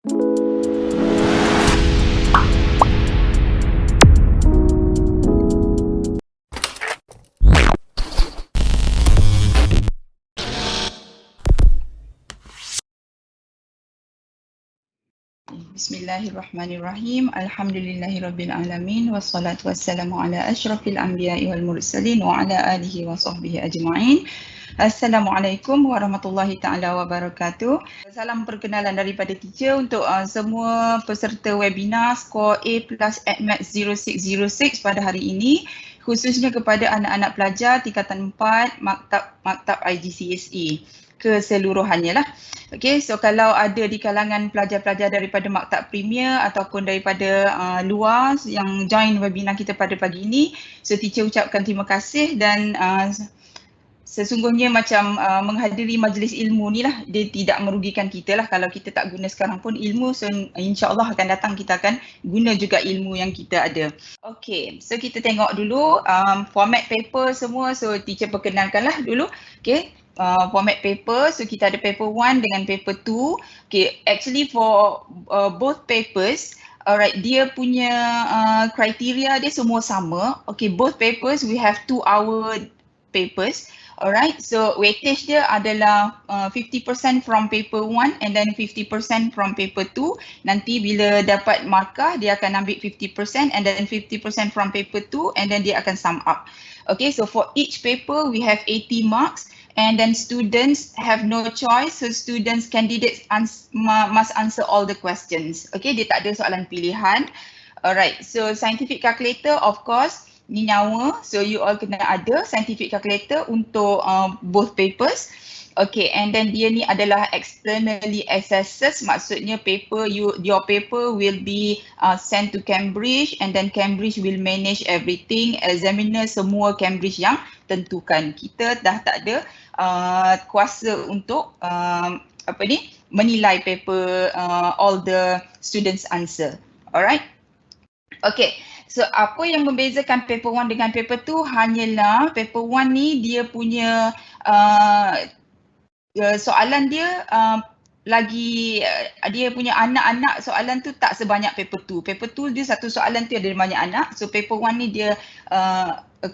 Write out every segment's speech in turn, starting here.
Bismillahirrahmanirrahim. Alhamdulillahirabbil alamin wassalatu wassalamu ala asyrafil anbiya'i wal mursalin wa ala alihi wa sahbihi ajma'in. Assalamualaikum warahmatullahi taala wabarakatuh. Salam perkenalan daripada teacher untuk semua peserta webinar SKOR A+ ATMATS 0606 pada hari ini, khususnya kepada anak-anak pelajar tingkatan 4 maktab IGCSE keseluruhannya lah. Okey, so kalau ada di kalangan pelajar-pelajar daripada maktab premier ataupun daripada luar yang join webinar kita pada pagi ini, so teacher ucapkan terima kasih dan sesungguhnya macam menghadiri majlis ilmu ni lah, dia tidak merugikan kita lah kalau kita tak guna sekarang pun ilmu, so insyaAllah akan datang kita akan guna juga ilmu yang kita ada. Okey, so kita tengok dulu format paper semua, so teacher perkenalkanlah dulu. Okey. Format paper, so kita ada paper 1 dengan paper 2. Okay, actually for both papers, alright, dia punya kriteria dia semua sama. Okay, both papers we have 2-hour papers. Alright, so weightage dia adalah 50% from paper 1 and then 50% from paper 2. Nanti bila dapat markah, dia akan ambil 50% and then 50% from paper 2 and then dia akan sum up. Okay, so for each paper we have 80 marks. And then students have no choice, so candidates must answer all the questions. Okay, dia tak ada soalan pilihan. Alright, so scientific calculator of course, ni nyawa, so you all kena ada scientific calculator untuk both papers. Okay, and then dia ni adalah externally assessed, maksudnya your paper will be sent to Cambridge and then Cambridge will manage everything. Examiner semua Cambridge yang tentukan. Kita dah tak ada kuasa untuk menilai paper all the students answer. Alright. Okay. So apa yang membezakan paper 1 dengan paper 2 hanyalah paper 1 ni dia punya soalan dia dia punya anak-anak soalan tu tak sebanyak paper 2. Paper 2 dia satu soalan tu ada banyak anak. So paper 1 ni dia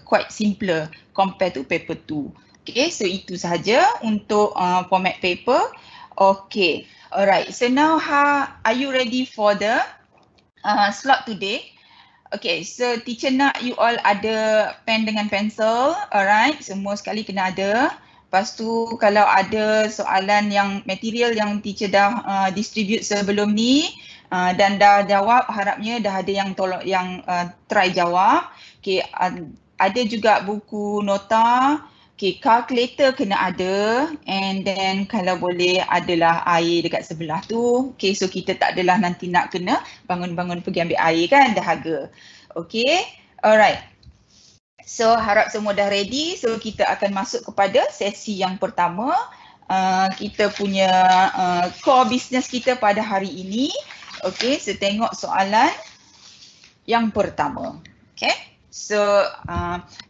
quite simpler compared to paper 2. Okay, so itu sahaja untuk format paper. Okay, alright. So now are you ready for the slot today? Okay, so teacher nak you all ada pen dengan pensel. Alright, semua sekali kena ada. Lepas tu kalau ada soalan yang material yang teacher dah distribute sebelum ni dan dah jawab, harapnya dah ada yang try jawab. Okay, ada juga buku nota. Okay, calculator kena ada, and then kalau boleh adalah air dekat sebelah tu. Okay, so kita tak adalah nanti nak kena bangun-bangun pergi ambil air kan, dahaga. Okay, alright. So harap semua dah ready, so kita akan masuk kepada sesi yang pertama. Kita punya core business kita pada hari ini. Okay, so tengok soalan yang pertama. Okay. So,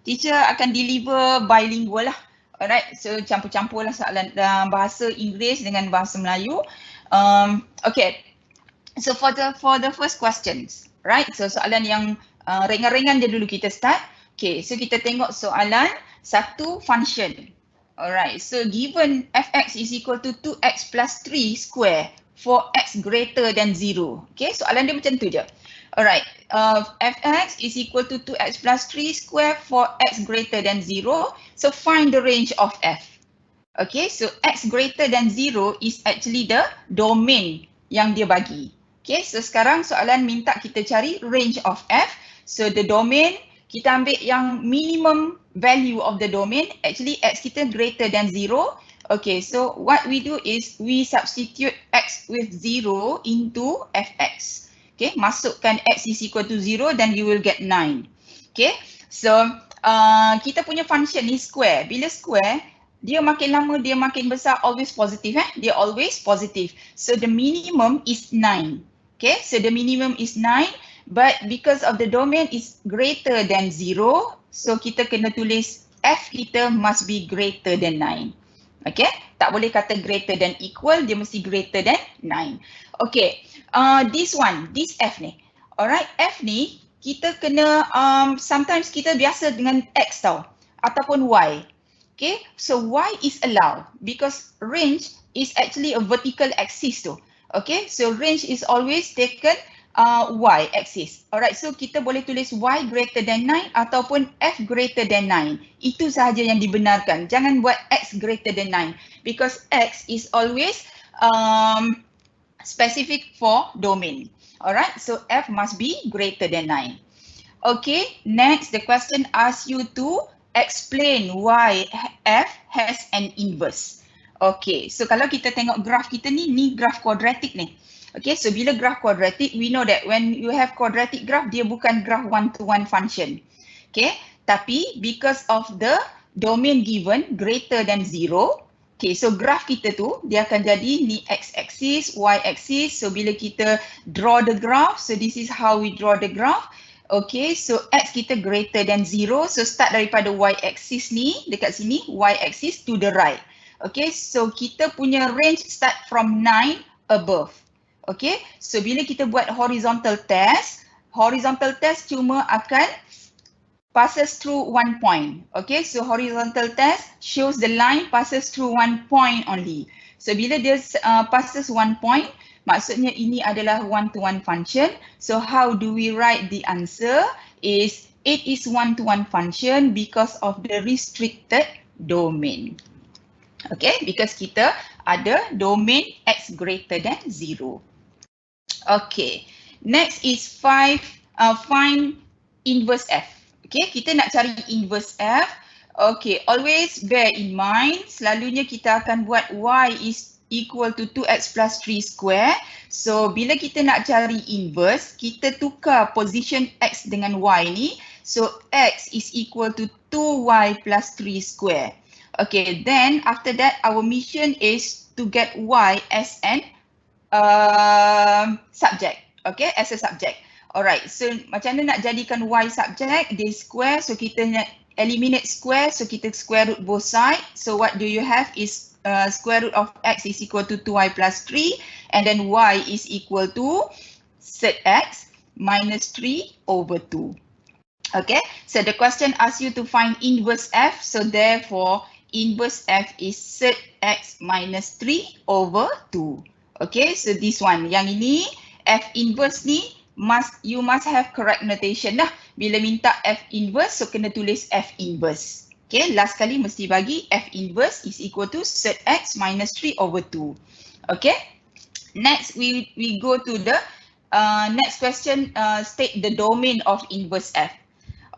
teacher akan deliver bilingual lah. Alright, so campur-campur lah soalan dalam bahasa Inggeris dengan bahasa Melayu. Okay, so for the first questions, right? So soalan yang ringan-ringan je dulu kita start. Okay, so kita tengok soalan satu function. Alright, so given fx is equal to 2x plus 3 square for x greater than 0. Okay, soalan dia macam tu je. Alright, fx is equal to 2x plus 3 square for x greater than 0. So find the range of f. Okay, so x greater than 0 is actually the domain yang dia bagi. Okay, so sekarang soalan minta kita cari range of f. So the domain, kita ambil yang minimum value of the domain. Actually x kita greater than 0. Okay, so what we do is we substitute x with 0 into fx. Okay, masukkan x is equal to 0 then you will get 9. Okay, so kita punya function ni square. Bila square, dia makin lama dia makin besar, always positive. Dia always positive. So the minimum is 9. Okay, so the minimum is 9, but because of the domain is greater than 0, so kita kena tulis f kita must be greater than 9. Okay, tak boleh kata greater than equal, dia mesti greater than 9. Okay, this F ni. Alright, F ni kita kena, sometimes kita biasa dengan X tau, ataupun Y. Okay, so Y is allowed because range is actually a vertical axis tu. Okay, so range is always taken Y axis. Alright, so kita boleh tulis Y greater than 9 ataupun F greater than 9. Itu sahaja yang dibenarkan. Jangan buat X greater than 9 because X is always specific for domain. Alright, so F must be greater than 9. Okay, next the question asks you to explain why F has an inverse. Okay, so kalau kita tengok graf kita ni graf kuadratik ni. Okay, so bila graf quadratic, we know that when you have quadratic graph, dia bukan graph one-to-one function. Okay, tapi because of the domain given greater than 0, okay, so graph kita tu, dia akan jadi ni x-axis, y-axis. So bila kita draw the graph, so this is how we draw the graph. Okay, so x kita greater than 0. So start daripada y-axis ni, dekat sini, y-axis to the right. Okay, so kita punya range start from 9 above. Okay, so bila kita buat horizontal test cuma akan passes through one point. Okay, so horizontal test shows the line passes through one point only. So bila dia passes one point, maksudnya ini adalah one-to-one function. So how do we write the answer? It is one-to-one function because of the restricted domain. Okay, because kita ada domain x greater than 0. Okay, next is find inverse F. Okay, kita nak cari inverse F. Okay, always bear in mind, selalunya kita akan buat y is equal to 2x plus 3 square. So, bila kita nak cari inverse, kita tukar position x dengan y ni. So, x is equal to 2y plus 3 square. Okay, then after that, our mission is to get y as an subject, okay, as a subject. Alright, so macam mana nak jadikan y subject? Dia square, so kita nak eliminate square, so kita square root both side. So what do you have is square root of x is equal to 2y plus 3, and then y is equal to set x minus 3 over 2. Okay, so the question asks you to find inverse f, so therefore inverse f is set x minus 3 over 2. Okay, so this one, yang ini F inverse ni you must have correct notation lah. Bila minta F inverse, so kena tulis F inverse. Okay, last kali mesti bagi F inverse is equal to set x minus 3 over 2. Okay, next we go to the next question, state the domain of inverse F.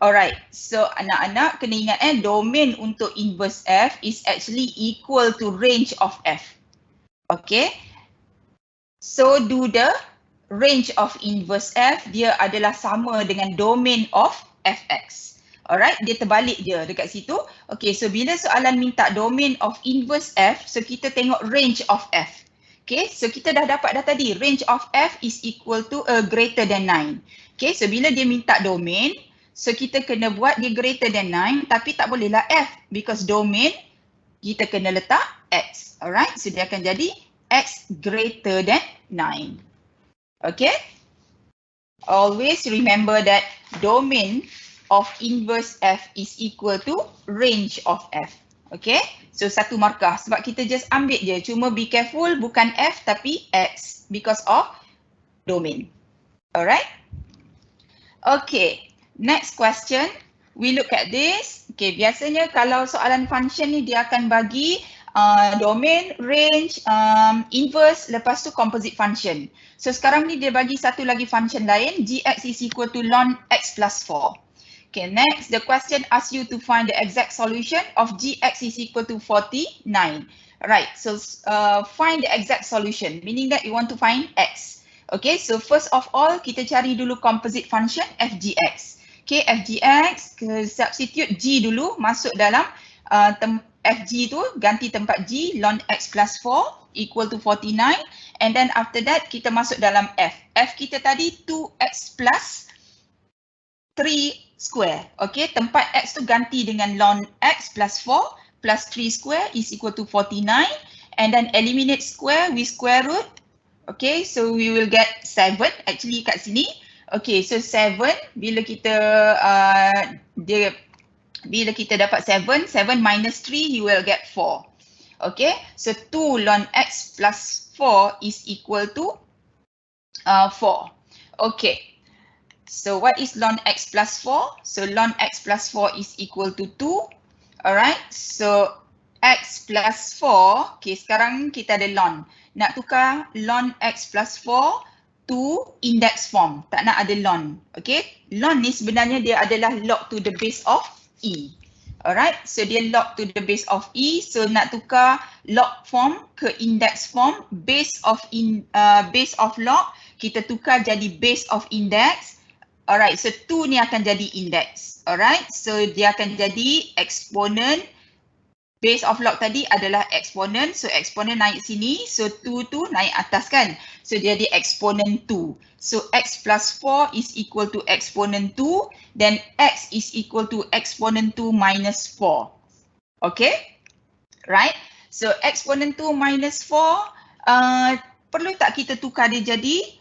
Alright, so anak-anak kena ingat domain untuk inverse F is actually equal to range of F. Okay. So do the range of inverse F, dia adalah sama dengan domain of Fx. Alright, dia terbalik je dekat situ. Okay, so bila soalan minta domain of inverse F, so kita tengok range of F. Okay, so kita dah dapat dah tadi, range of F is equal to greater than 9. Okay, so bila dia minta domain, so kita kena buat dia greater than 9, tapi tak bolehlah F because domain kita kena letak X. Alright, so dia akan jadi x greater than 9. Okay, always remember that domain of inverse F is equal to range of F. Okay, so satu markah sebab kita just ambil je, cuma be careful bukan F tapi X because of domain. Alright, okay, next question, we look at this. Okay, biasanya kalau soalan function ni dia akan bagi domain, range, inverse, lepas tu composite function. So sekarang ni dia bagi satu lagi function lain, gx is equal to ln x plus 4. Okay, next the question asks you to find the exact solution of gx is equal to 49. Right, so find the exact solution, meaning that you want to find x. Okay, so first of all kita cari dulu composite function fgx. Okay, fgx, substitute g dulu, masuk dalam fg tu, ganti tempat g, ln x plus 4 equal to 49, and then after that kita masuk dalam f. F kita tadi 2x plus 3 square. Okay, tempat x tu ganti dengan ln x plus 4 plus 3 square is equal to 49. And then eliminate square with square root. Okay, so we will get 7 actually kat sini. Okay, so 7 bila kita bila kita dapat 7 minus 3 you will get 4. Okay, so 2 ln x plus 4 is equal to 4. Okay, so what is ln x plus 4? So ln x plus 4 is equal to 2. Alright, so x plus 4, okay, sekarang kita ada ln. Nak tukar ln x plus 4 to index form, tak nak ada ln. Okay, ln ni sebenarnya dia adalah log to the base of e. Alright, so dia log to the base of e, so nak tukar log form ke index form, base of log, kita tukar jadi base of index. Alright, so 2 ni akan jadi index. Alright, so dia akan jadi exponent. Base of log tadi adalah exponent, so exponent naik sini, so 2 tu naik atas kan. So dia jadi exponent 2. So x plus 4 is equal to exponent 2, then x is equal to exponent 2 minus 4. Okay, right? So exponent 2 minus 4, perlu tak kita tukar dia jadi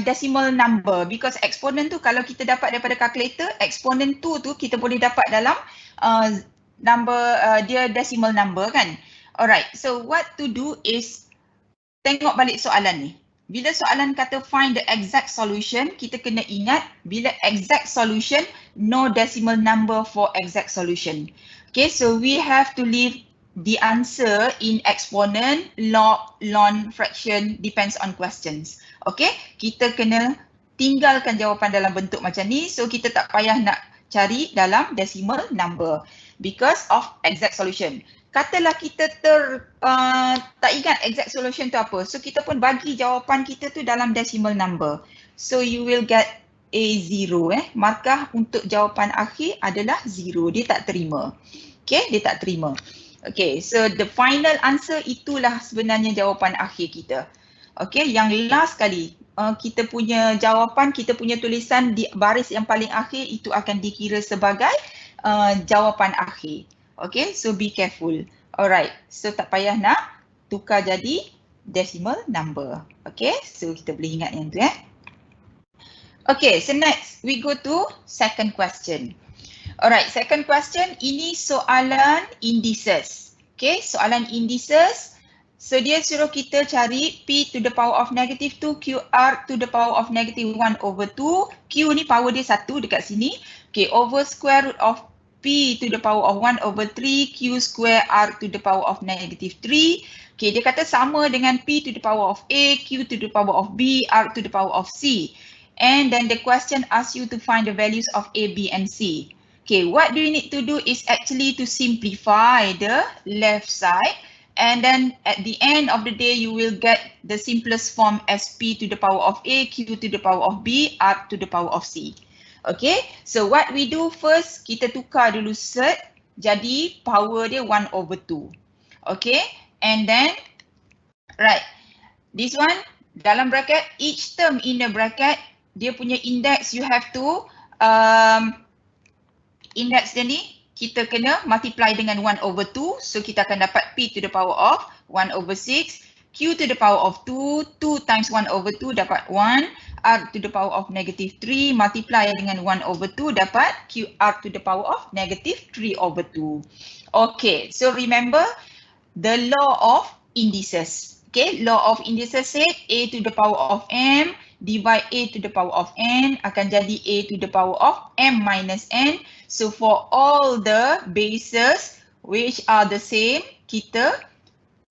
decimal number, because exponent tu kalau kita dapat daripada calculator, exponent 2 tu kita boleh dapat dalam number, dia decimal number kan. Alright, so what to do is tengok balik soalan ni. Bila soalan kata find the exact solution, kita kena ingat bila exact solution, no decimal number for exact solution. Okay, so we have to leave the answer in exponent, log, ln, fraction, depends on questions. Okay, kita kena tinggalkan jawapan dalam bentuk macam ni, so kita tak payah nak cari dalam decimal number because of exact solution. Katalah kita tak ingat exact solution tu apa, so kita pun bagi jawapan kita tu dalam decimal number. So you will get A0, markah untuk jawapan akhir adalah 0, dia tak terima. Okay, dia tak terima. Okay, so the final answer itulah sebenarnya jawapan akhir kita. Okay, yang last kali kita punya jawapan, kita punya tulisan di baris yang paling akhir itu akan dikira sebagai jawapan akhir. Okay, so be careful. Alright, so tak payah nak tukar jadi decimal number. Okay, so kita boleh ingat yang tu Okay, so next we go to second question. Alright, second question, ini soalan indices. Okay, soalan indices. So dia suruh kita cari P to the power of negative 2 QR to the power of negative 1 over 2. Q ni power dia 1 dekat sini. Okay, over square root of P to the power of 1 over 3 Q square R to the power of negative 3. Okay, dia kata sama dengan P to the power of A, Q to the power of B, R to the power of C. And then the question asks you to find the values of A, B and C. Okay, what do you need to do is actually to simplify the left side. And then at the end of the day, you will get the simplest form as P to the power of A, Q to the power of B, R to the power of C. Okay, so what we do first, kita tukar dulu set, jadi power dia 1 over 2. Okay, and then, right, this one, dalam bracket, each term in the bracket, dia punya index, you have to, index dia ni, kita kena multiply dengan 1 over 2, so kita akan dapat P to the power of 1 over 6, Q to the power of 2, 2 times 1 over 2 dapat 1, R to the power of negative 3, multiply dengan 1 over 2 dapat QR to the power of negative 3 over 2. Okay, so remember the law of indices. Okay, law of indices said A to the power of M divide A to the power of N akan jadi A to the power of M minus N. So for all the bases which are the same, kita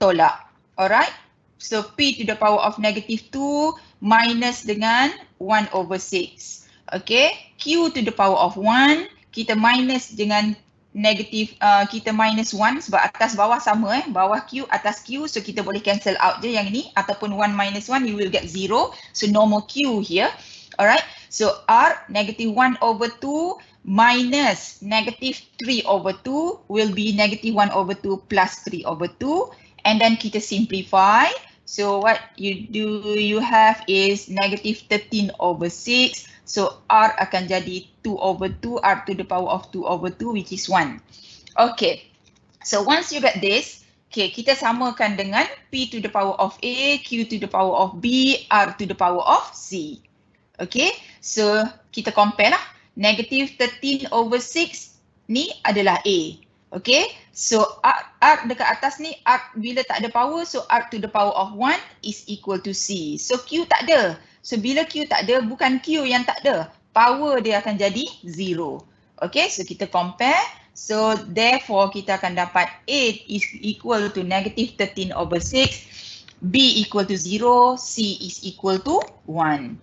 tolak. Alright, so P to the power of negative 2 minus dengan 1 over 6. Okay, Q to the power of 1, kita minus dengan negative, kita minus 1 sebab atas bawah sama bawah Q, atas Q, so kita boleh cancel out je yang ni, ataupun 1 minus 1 you will get 0, so no more Q here. Alright, so R negative 1 over 2 minus negative 3 over 2 will be negative 1 over 2 plus 3 over 2, and then kita simplify. So what you do, you have is negative 13 over 6. So R akan jadi 2 over 2, R to the power of 2 over 2 which is 1. Okay, So once you get this, okay, kita samakan dengan P to the power of A, Q to the power of B, R to the power of C. Okay, so kita compare lah. Negative 13/6 ni adalah A. Okay, so R dekat atas ni, R bila tak ada power, so R to the power of 1 is equal to C. So Q tak ada. So bila Q tak ada, bukan Q yang tak ada. Power dia akan jadi 0. Okay, so kita compare. So therefore kita akan dapat A is equal to negative 13/6, B equal to 0, C is equal to 1.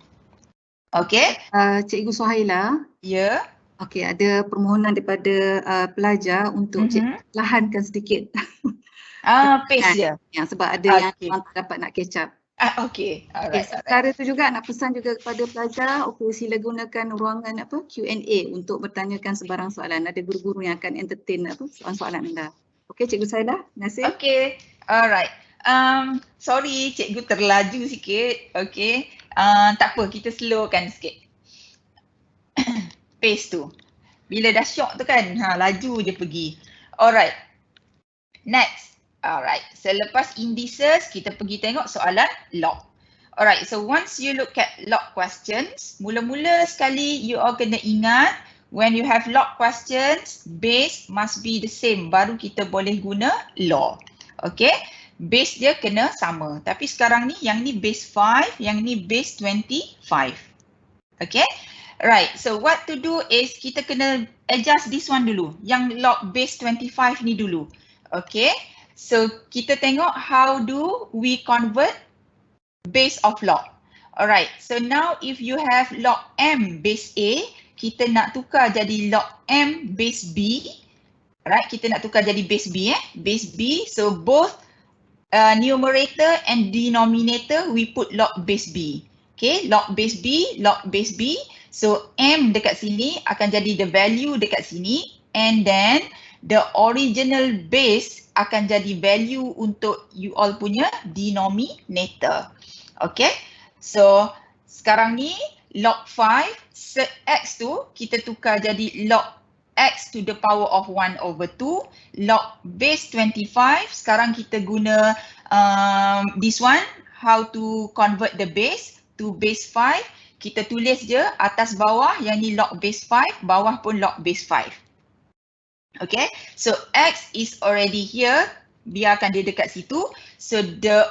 Okay. Cikgu Suhaila. Ya. Okey, ada permohonan daripada pelajar untuk cikgu lahankan sedikit. Pace je. Ya, sebab ada yang dapat nak catch up. Okey. Alright. Secara tu juga nak pesan juga kepada pelajar, sila gunakan ruangan Q&A untuk bertanyakan sebarang soalan. Ada guru-guru yang akan entertain soalan-soalan anda. Okey, Cikgu Suhaila, terima kasih. Okey. Alright. Sorry cikgu terlaju sikit. Okey. Tak apa, kita slowkan sikit. Pace tu. Bila dah shock tu kan, laju je pergi. Alright. Next. Alright. Selepas indices, kita pergi tengok soalan log. Alright. So once you look at log questions, mula-mula sekali you all kena ingat, when you have log questions, base must be the same. Baru kita boleh guna log. Okay. Base dia kena sama. Tapi sekarang ni, yang ni base 5, yang ni base 25. Okay. Right, so what to do is kita kena adjust this one dulu. Yang log base 25 ni dulu. Okay, so kita tengok how do we convert base of log. Alright, so now if you have log M base A, kita nak tukar jadi log M base B. Alright, kita nak tukar jadi base B base B. So both numerator and denominator we put log base B. Okay, log base B, log base B. So M dekat sini akan jadi the value dekat sini, and then the original base akan jadi value untuk you all punya denominator. Okay, so sekarang ni log 5 set X tu kita tukar jadi log X to the power of 1/2. Log base 25 sekarang kita guna this one, how to convert the base to base 5. Kita tulis je atas bawah, yang ni log base 5, bawah pun log base 5. Okay, so X is already here, biarkan dia dekat situ. So the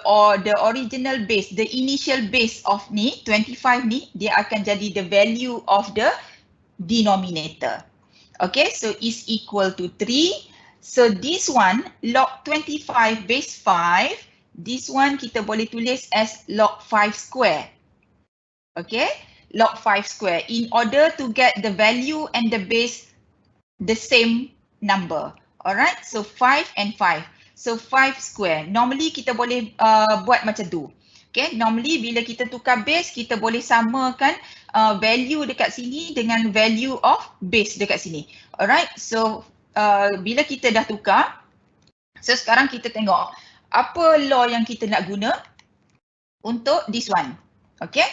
original base, the initial base of ni, 25 ni, dia akan jadi the value of the denominator. Okay, so is equal to 3. So this one, log 25 base 5, this one kita boleh tulis as log 5 square. Okay, log 5 square in order to get the value and the base the same number. Alright, so 5 and 5. So 5 square. Normally kita boleh buat macam tu. Okay, normally bila kita tukar base, kita boleh samakan value dekat sini dengan value of base dekat sini. Alright, so bila kita dah tukar, so sekarang kita tengok apa law yang kita nak guna untuk this one. Okay.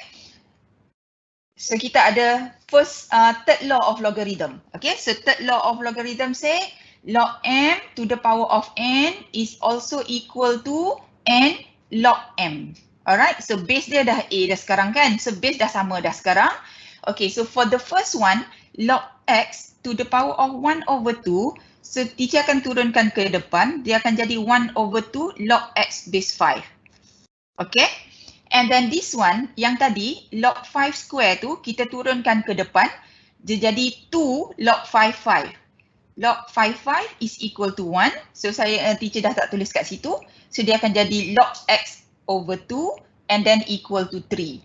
So kita ada first third law of logarithm. Okay, so third law of logarithm say log m to the power of n is also equal to n log m. Alright, so base dia dah A dah sekarang kan. So base dah sama dah sekarang. Okay, so for the first one, log x to the power of 1/2. So teacher akan turunkan ke depan. Dia akan jadi 1/2 log x base 5. Okay. And then this one, yang tadi, log 5 square tu, kita turunkan ke depan. Dia jadi 2 log 5/5. Log 5/5 is equal to 1. So teacher dah tak tulis kat situ. So dia akan jadi log x/2 and then equal to 3.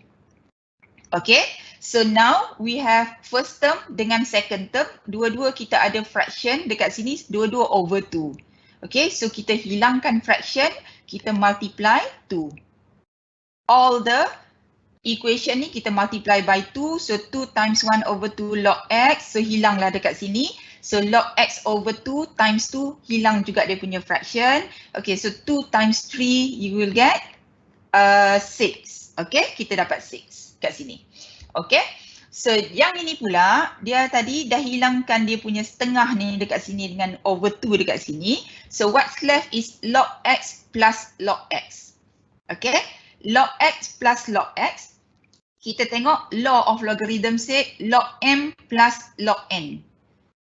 Okay, so now we have first term dengan second term. Dua-dua kita ada fraction dekat sini, 2/2/2. Okay, so kita hilangkan fraction, kita multiply 2. All the equation ni kita multiply by 2. So 2 times 1/2 log x. So hilanglah dekat sini. So log x/2 times 2 hilang juga dia punya fraction. Okay, so 2 times 3 you will get 6. Okay, kita dapat 6 kat sini. Okay, So yang ini pula, dia tadi dah hilangkan dia punya setengah ni dekat sini dengan over 2 dekat sini. So what's left is log x plus log x. Okay, log x plus log x. Kita tengok law of logarithm say log m plus log n.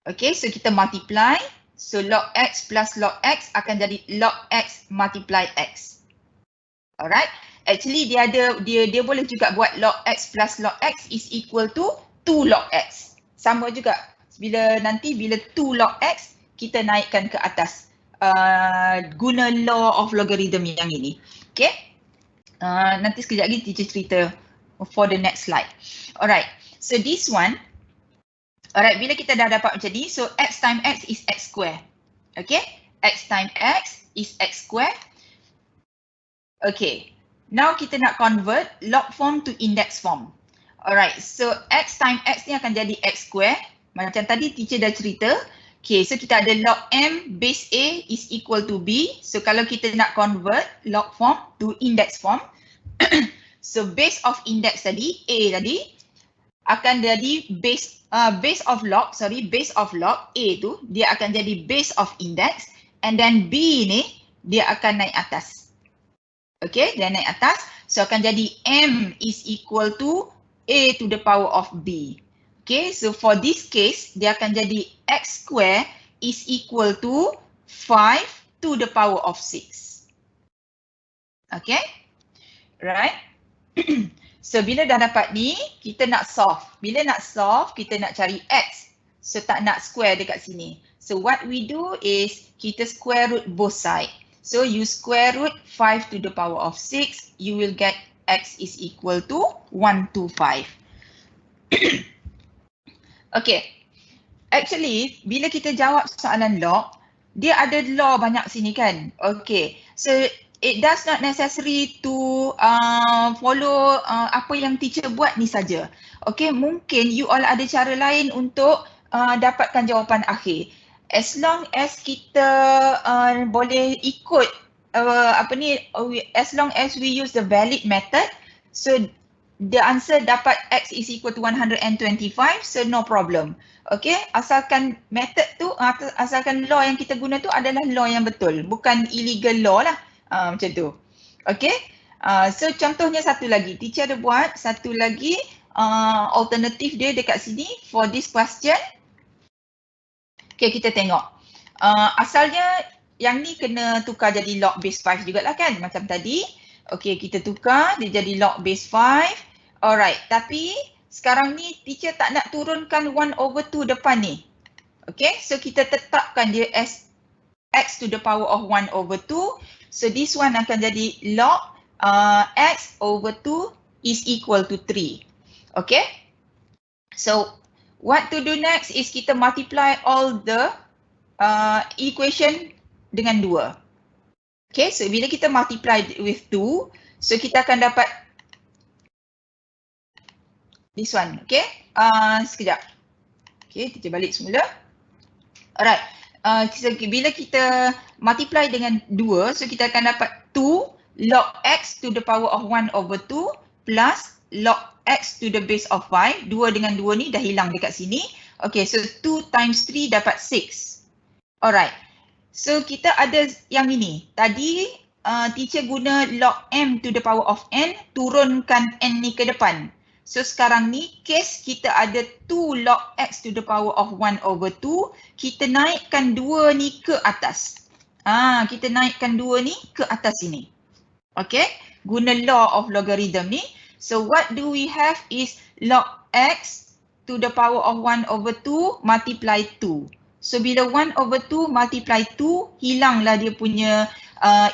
Okay, so kita multiply. So log x plus log x akan jadi log x multiply x. Alright. Actually dia boleh juga buat log x plus log x is equal to 2 log x. Sama juga. Bila 2 log x kita naikkan ke atas guna law of logarithm yang ini. Okay. Nanti sekejap lagi teacher cerita for the next slide. Alright. So this one. Alright, bila kita dah dapat macam ni, so x times x is x square. Okay. X times x is x square. Okay. Now kita nak convert log form to index form. Alright, so x times x ni akan jadi x square. Macam tadi teacher dah cerita. Okay, so kita ada log m base a is equal to b. So kalau kita nak convert log form to index form. So base of index tadi, a tadi, akan jadi base of log a tu, dia akan jadi base of index. And then b ni, dia akan naik atas. Okay, dia naik atas. So akan jadi m is equal to a to the power of b. Okay, so for this case, dia akan jadi x square is equal to 5 to the power of 6. Okay, right. So bila dah dapat ni, kita nak solve. Bila nak solve, kita nak cari x. So tak nak square dekat sini. So what we do is kita square root both side. So you square root 5 to the power of 6, you will get x is equal to 125. Okay, actually bila kita jawab soalan log, dia ada law banyak sini kan. Okay, so it does not necessary to follow apa yang teacher buat ni saja. Okay, mungkin you all ada cara lain untuk dapatkan jawapan akhir. As long as kita boleh ikut as long as we use the valid method, so the answer dapat x is equal to 125, so no problem. Okay, asalkan method tu, asalkan law yang kita guna tu adalah law yang betul, bukan illegal law lah, macam tu. Okay, so contohnya satu lagi, teacher ada buat satu lagi alternatif dia dekat sini for this question. Okay, kita tengok. Asalnya yang ni kena tukar jadi log base 5 jugalah kan, macam tadi. Okay, kita tukar dia jadi log base 5. Alright, tapi sekarang ni teacher tak nak turunkan 1/2 depan ni. Okay, so kita tetapkan dia as x to the power of 1/2. So this one akan jadi log x over 2 is equal to 3. Okay, so what to do next is kita multiply all the equation dengan 2. Okay, so bila kita multiply with 2, so kita akan dapat this one. Okay, sekejap. Okay, kita balik semula. Alright, bila kita multiply dengan 2, so kita akan dapat 2 log x to the power of 1/2 plus log x to the base of 5. 2 dengan 2 ni dah hilang dekat sini. Okay, so 2 times 3 dapat 6. Alright, so kita ada yang ini. Tadi teacher guna log m to the power of n, turunkan n ni ke depan. So sekarang ni case kita ada 2 log x to the power of 1/2, kita naikkan 2 ni ke atas. Kita naikkan 2 ni ke atas sini. Okay, guna law of logarithm ni. So what do we have is log x to the power of 1/2 multiply 2. So bila 1/2 multiply 2, hilanglah dia punya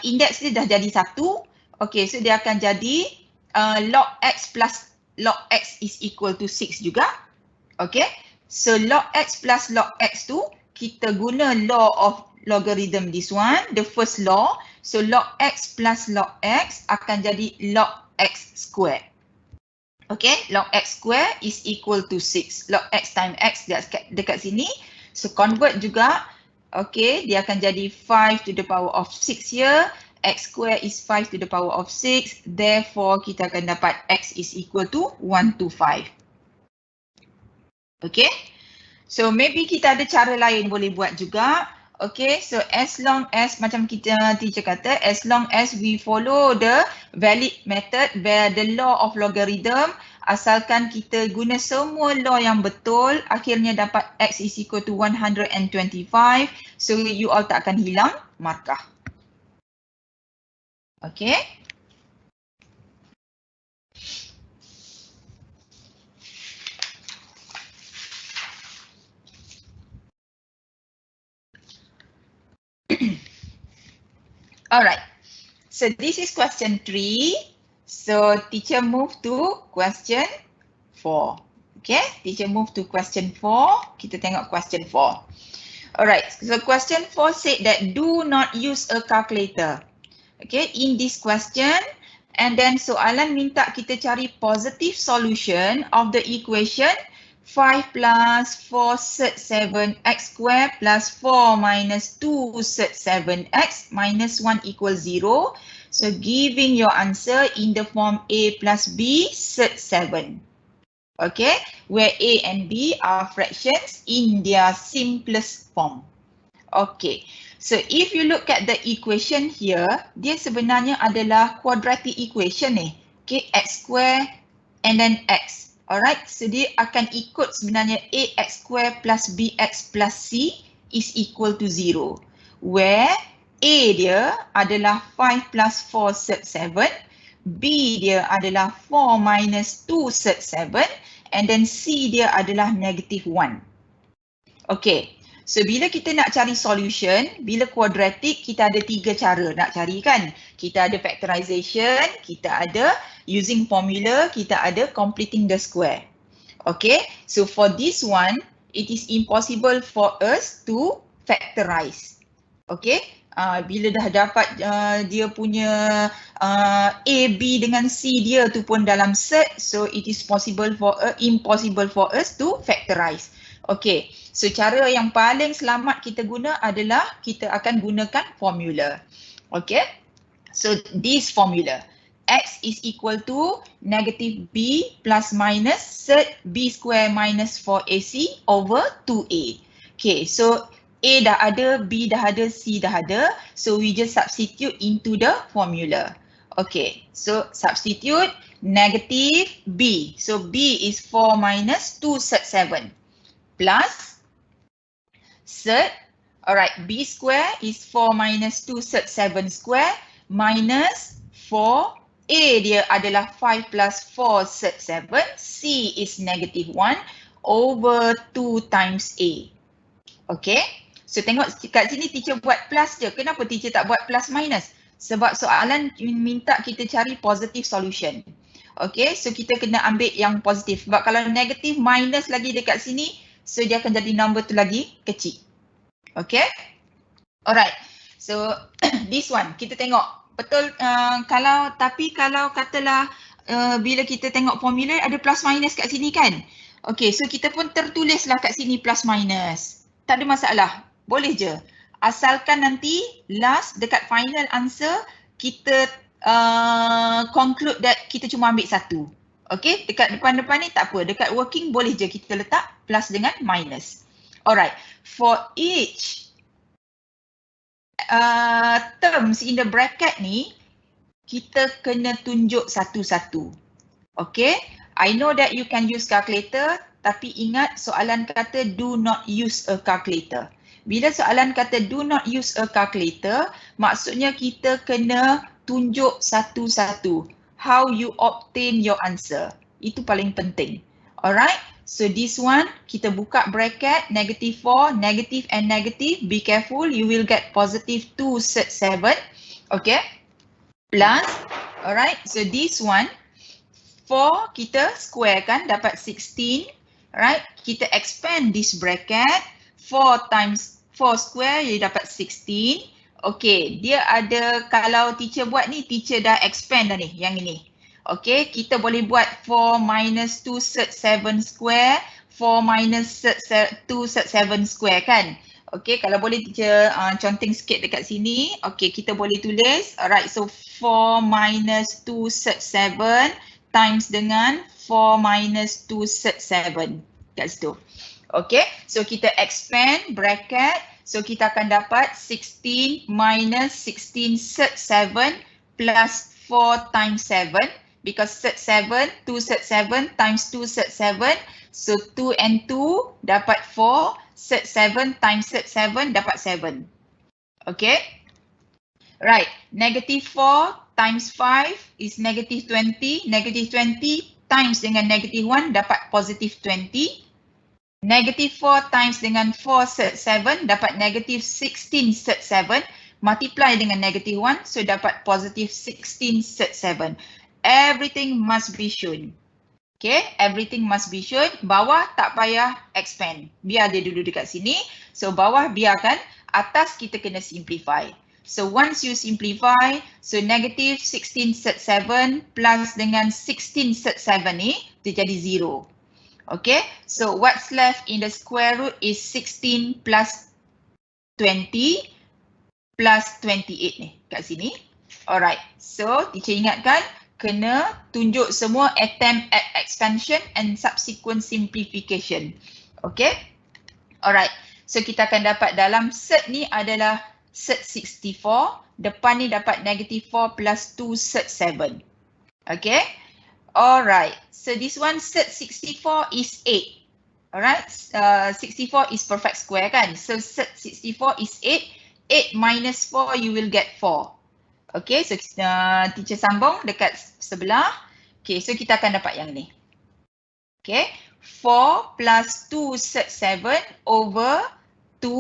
index dia dah jadi 1. Okay, so dia akan jadi log x plus log x is equal to 6 juga. Okay, so log x plus log x tu, kita guna law of logarithm this one, the first law. So log x plus log x akan jadi log x square. Okay, log x square is equal to 6. Log x times x dekat sini. So convert juga. Okay, dia akan jadi 5 to the power of 6 here. X square is 5 to the power of 6. Therefore, kita akan dapat x is equal to 125. Okay. So maybe kita ada cara lain boleh buat juga. Okay, so as long as macam kita teacher kata, as long as we follow the valid method where the law of logarithm, asalkan kita guna semua law yang betul, akhirnya dapat x is equal to 125. So you all tak akan hilang markah. Okay. Alright, so this is question 3. So teacher move to question 4. Okay, teacher move to question 4. Kita tengok question 4. Alright, so question 4 said that do not use a calculator. Okay, in this question, and then soalan minta kita cari positive solution of the equation 5 plus 4 set 7x square plus 4 minus 2 set 7x minus 1 equals 0. So giving your answer in the form a plus b set 7. Okay, where a and b are fractions in their simplest form. Okay, so if you look at the equation here, dia sebenarnya adalah quadratic equation ni. Okay, x square and then x. Alright, so dia akan ikut sebenarnya ax square plus bx plus c is equal to 0. Where a dia adalah 5 plus 4 set 7, b dia adalah 4 minus 2 set 7, and then c dia adalah negative 1. Okay, so bila kita nak cari solution, bila quadratic kita ada 3 cara nak cari kan. Kita ada factorization, kita ada using formula, kita ada completing the square. Okay, so for this one, it is impossible for us to factorize. Okay, bila dah dapat dia punya A, B dengan C dia tu pun dalam set, so it is impossible for us to factorize. Okay, so cara yang paling selamat kita guna adalah kita akan gunakan formula. Okay, so this formula, x is equal to negative b plus minus set b square minus 4ac over 2a. Okay, so a dah ada, b dah ada, c dah ada. So we just substitute into the formula. Okay, so substitute negative b. So b is 4 minus 2 set 7 plus set, alright, b square is 4 minus 2 set 7 square minus 4, a dia adalah 5 plus 4 set 7, c is negative 1 over 2 times a. Okay, so tengok kat sini teacher buat plus je. Kenapa teacher tak buat plus minus? Sebab soalan minta kita cari positive solution. Okay, so kita kena ambil yang positif. Sebab kalau negative minus lagi dekat sini, so dia akan jadi number tu lagi kecil. Okay, alright. So this one kita tengok betul kalau katalah bila kita tengok formula ada plus minus kat sini kan. Okay, so kita pun tertulislah kat sini plus minus. Tak ada masalah, boleh je. Asalkan nanti last dekat final answer kita conclude that kita cuma ambil satu. Okay, dekat depan-depan ni tak apa. Dekat working boleh je kita letak plus dengan minus. Alright, for each terms in the bracket ni, kita kena tunjuk satu-satu. Okay, I know that you can use calculator, tapi ingat soalan kata do not use a calculator. Bila soalan kata do not use a calculator, maksudnya kita kena tunjuk satu-satu. How you obtain your answer. Itu paling penting. Alright, so this one kita buka bracket negative 4, negative and negative. Be careful, you will get positive 2 set 7. Okay, plus, alright, so this one 4 kita square kan dapat 16. Alright, kita expand this bracket 4 times 4 square jadi dapat 16. Okay, dia ada, kalau teacher buat ni, teacher dah expand dah ni, yang ini. Okay, kita boleh buat 4 minus 2 set 7 square, 4 minus 2 set 7 square kan. Okay, kalau boleh teacher counting sikit dekat sini. Okay, kita boleh tulis. Alright, so 4 minus 2 set 7 times dengan 4 minus 2 set 7. kat situ. Okay, so kita expand bracket. So kita akan dapat 16 minus 16 set 7 plus 4 times 7. Because set 7, 2 set 7 times 2 set 7. So 2 and 2 dapat 4. Set 7 times set 7 dapat 7. Okay. Right, negative 4 times 5 is negative 20. Negative 20 times dengan negative 1 dapat positive 20. Negative 4 times dengan 4 set 7 dapat negative 16 set 7. Multiply dengan negative 1, so dapat positive 16 set 7. Everything must be shown. Okay, everything must be shown. Bawah tak payah expand. Biar dia dulu dekat sini. So bawah biarkan, atas kita kena simplify. So once you simplify, so negative 16 set 7 plus dengan 16 set 7 ni, dia jadi 0. Okay, so what's left in the square root is 16 plus 20 plus 28 ni kat sini. Alright, so teacher ingatkan kena tunjuk semua attempt at expansion and subsequent simplification. Okay, alright, so kita akan dapat dalam set ni adalah set 64, depan ni dapat negative 4 plus 2 set 7. Okay. Alright, so this one set 64 is 8. Alright, 64 is perfect square kan? So set 64 is 8. 8 minus 4 you will get 4. Okay, so teacher sambung dekat sebelah. Okay, so kita akan dapat yang ni. Okay, 4 plus 2 set 7 over 2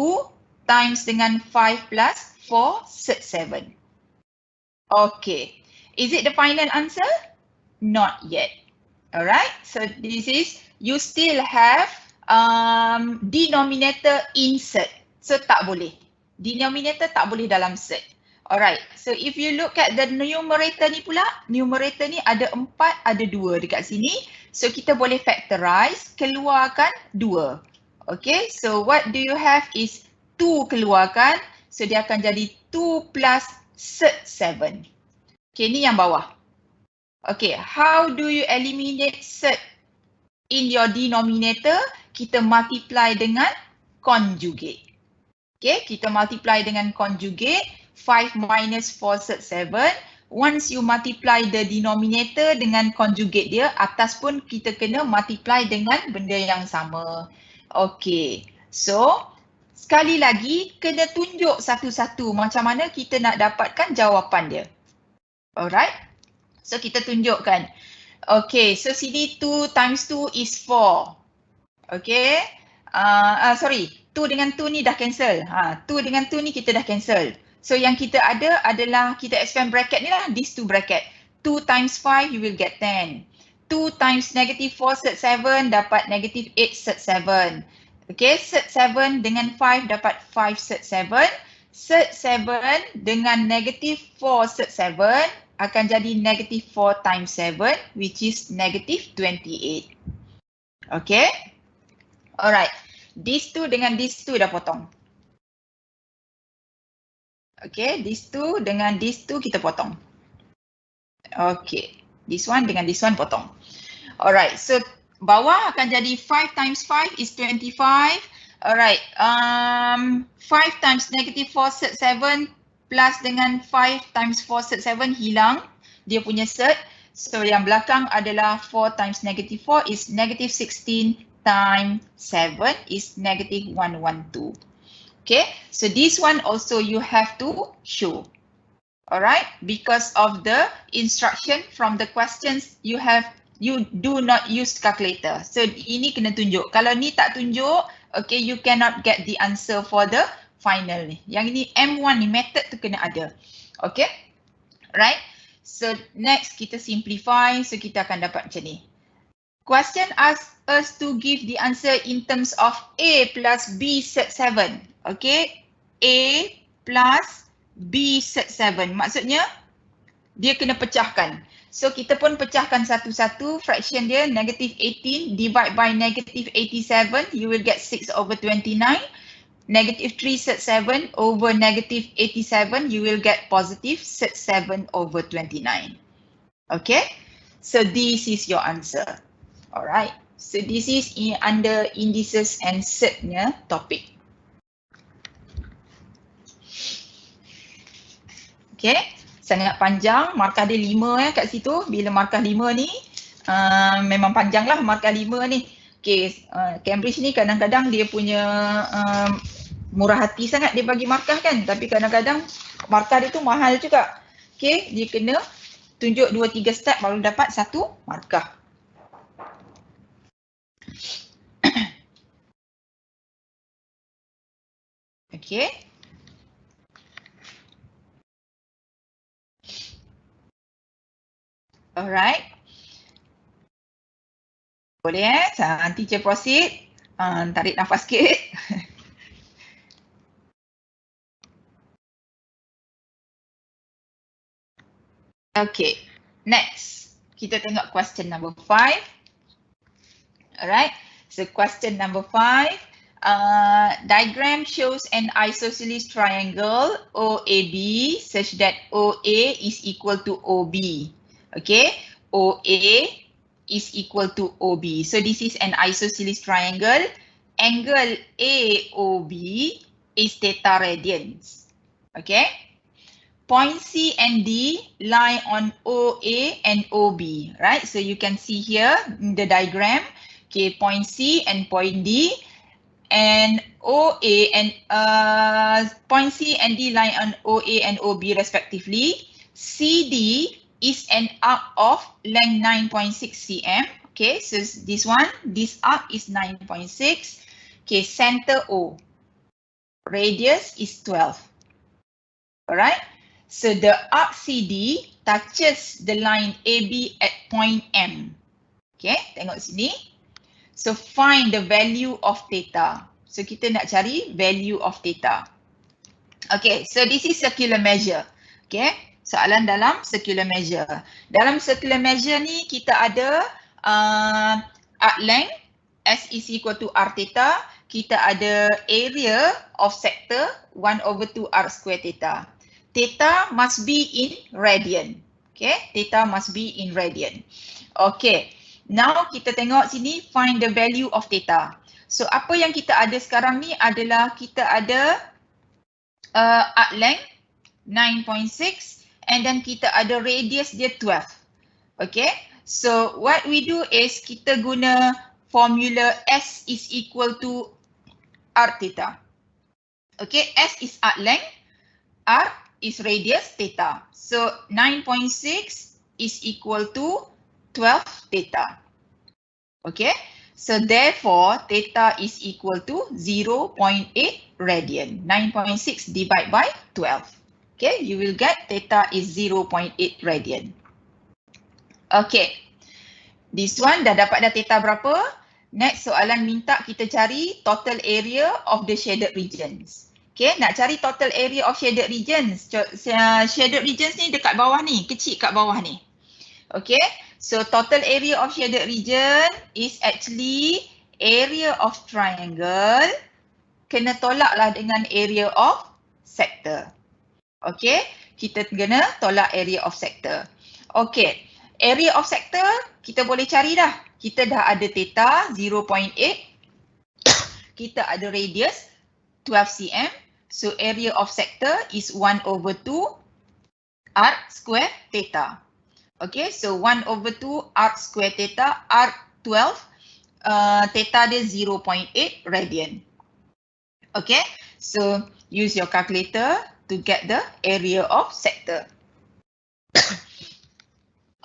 times dengan 5 plus 4 set 7. Okay, is it the final answer? Not yet. Alright, so this is, you still have denominator insert. So tak boleh. Denominator tak boleh dalam set. Alright, so if you look at the numerator ni pula, numerator ni ada 4, ada 2 dekat sini. So kita boleh factorize, keluarkan 2. Okay, so what do you have is 2 keluarkan. So dia akan jadi 2 plus set 7. Okay, ni yang bawah. Okay, how do you eliminate set in your denominator? Kita multiply dengan conjugate. Okay, kita multiply dengan conjugate. 5 minus 4 set 7. Once you multiply the denominator dengan conjugate dia, atas pun kita kena multiply dengan benda yang sama. Okay, so sekali lagi kena tunjuk satu-satu macam mana kita nak dapatkan jawapan dia. Alright. So kita tunjukkan. Okay, so sini 2 times 2 is 4. Okay. Sorry, 2 dengan 2 ni dah cancel. 2 dengan 2 ni kita dah cancel. So yang kita ada adalah kita expand bracket ni lah, these two bracket. 2 times 5 you will get 10. 2 times negative 4 set 7 dapat negative 8 set 7. Okay, set 7 dengan 5 dapat 5 set 7. Set 7 dengan negative 4 set 7 akan jadi negative 4 times 7, which is negative 28. Okay. Alright. These two dengan these two dah potong. Okay. These two dengan these two kita potong. Okay. This one dengan this one potong. Alright. So bawah akan jadi 5 times 5 is 25. Alright. 5 times negative 4 set 7 plus dengan 5 times 4 set 7 hilang dia punya set. So yang belakang adalah 4 times negative 4 is negative 16 times 7 is negative 112. Okay, so this one also you have to show. Alright, because of the instruction from the questions you do not use calculator. So ini kena tunjuk. Kalau ni tak tunjuk, okay, you cannot get the answer for the final ni. Yang ini M1 ni method tu kena ada. Okay. Right. So next kita simplify. So kita akan dapat macam ni. Question asks us to give the answer in terms of A plus B set 7. Okay. A plus B set 7. Maksudnya dia kena pecahkan. So kita pun pecahkan satu-satu. Fraction dia negative 18 divide by negative 87. You will get 6 over 29. Negative 3 set 7 over negative 87, you will get positive set 7 over 29. Okay, so this is your answer. Alright, So this is under indices and setnya topik. Okay, sangat panjang, markah dia 5 kat situ. Bila markah 5 ni, memang panjang lah markah 5 ni. Okay, Cambridge ni kadang-kadang dia punya murah hati sangat dia bagi markah kan. Tapi kadang-kadang markah dia tu mahal juga. Okay, dia kena tunjuk 2-3 step baru dapat 1 markah. Okay. Alright. Boleh teacher proceed. Tarik nafas sikit. Okay, next. Kita tengok question number 5. Alright, so question number 5. Diagram shows an isosceles triangle OAB such that OA is equal to OB. Okay, OA is equal to OB. So this is an isosceles triangle. Angle AOB is theta radians. Okay. Point C and D lie on OA and OB, right? So you can see here in the diagram, okay, point C and point D, and OA and point C and D lie on OA and OB respectively. CD is an arc of length 9.6 cm. Okay, so this arc is 9.6. Okay, center O. Radius is 12. Alright. So the arc CD touches the line AB at point M. Okay, tengok sini. So find the value of theta. So kita nak cari value of theta. Okay, so this is circular measure. Okay, soalan dalam circular measure. Dalam circular measure ni kita ada arc length S is equal to R theta. Kita ada area of sector 1/2 R square theta. Theta must be in radian. Okay, theta must be in radian. Okay, now kita tengok sini find the value of theta. So apa yang kita ada sekarang ni adalah kita ada arc length 9.6 and then kita ada radius dia 12. Okay, so what we do is kita guna formula S is equal to R theta. Okay, S is arc length, R is radius theta. So 9.6 is equal to 12 theta. Okay, so therefore theta is equal to 0.8 radian. 9.6 divided by 12. Okay, you will get theta is 0.8 radian. Okay, this one dah dapat dah theta berapa. Next soalan minta kita cari total area of the shaded regions. Okay, nak cari total area of shaded regions. Shaded regions ni dekat bawah ni, kecil kat bawah ni. Okay, so total area of shaded region is actually area of triangle kena tolaklah dengan area of sector. Okay, kita kena tolak area of sector. Okay, area of sector kita boleh cari dah. Kita dah ada theta 0.8. Kita ada radius 12 cm. So area of sector is 1/2 arc square theta. Okay, so 1/2 arc square theta, arc 12, theta dia 0.8 radian. Okay, so use your calculator to get the area of sector.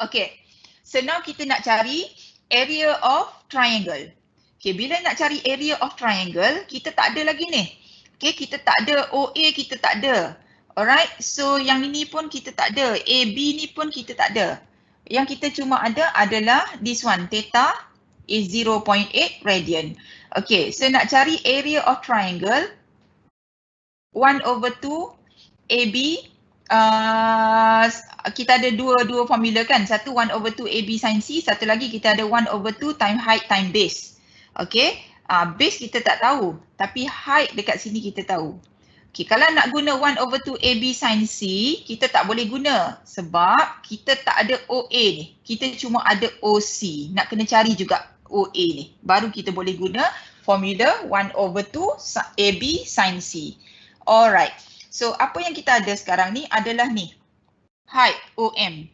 Okay, so now kita nak cari area of triangle. Okay, bila nak cari area of triangle, kita tak ada lagi ni. Okay, kita tak ada OA, kita tak ada. Alright, so yang ini pun kita tak ada. AB ni pun kita tak ada. Yang kita cuma ada adalah this one, theta is 0.8 radian. Okay, so nak cari area of triangle, 1/2 AB, kita ada dua formula kan. Satu 1/2 AB sin C, satu lagi kita ada 1/2 time height time base. Okay, base kita tak tahu, tapi height dekat sini kita tahu. Okay, kalau nak guna 1/2 AB sin C, kita tak boleh guna sebab kita tak ada OA ni. Kita cuma ada OC. Nak kena cari juga. OA ni. Baru kita boleh guna formula 1/2 AB sin C. Alright. So apa yang kita ada sekarang ni adalah ni. Height OM.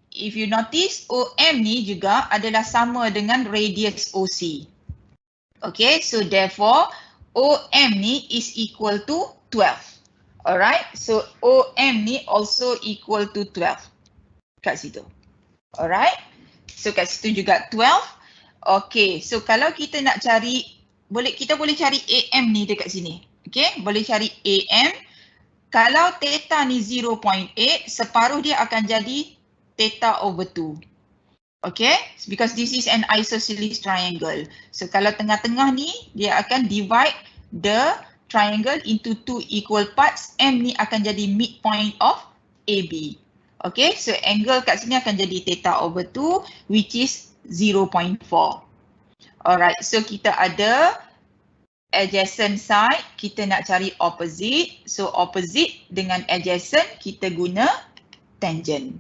If you notice, OM ni juga adalah sama dengan radius OC. Okay, so therefore OM ni is equal to 12. Alright, so OM ni also equal to 12 kat situ. Alright, so kat situ juga 12. Okay, so kalau kita nak cari, kita boleh cari AM ni dekat sini. Okay, boleh cari AM. Kalau theta ni 0.8, separuh dia akan jadi theta/2. Okay, because this is an isosceles triangle. So kalau tengah-tengah ni, dia akan divide the triangle into two equal parts. M ni akan jadi midpoint of AB. Okay, so angle kat sini akan jadi theta/2, which is 0.4. Alright, so kita ada adjacent side, kita nak cari opposite. So opposite dengan adjacent, kita guna tangent.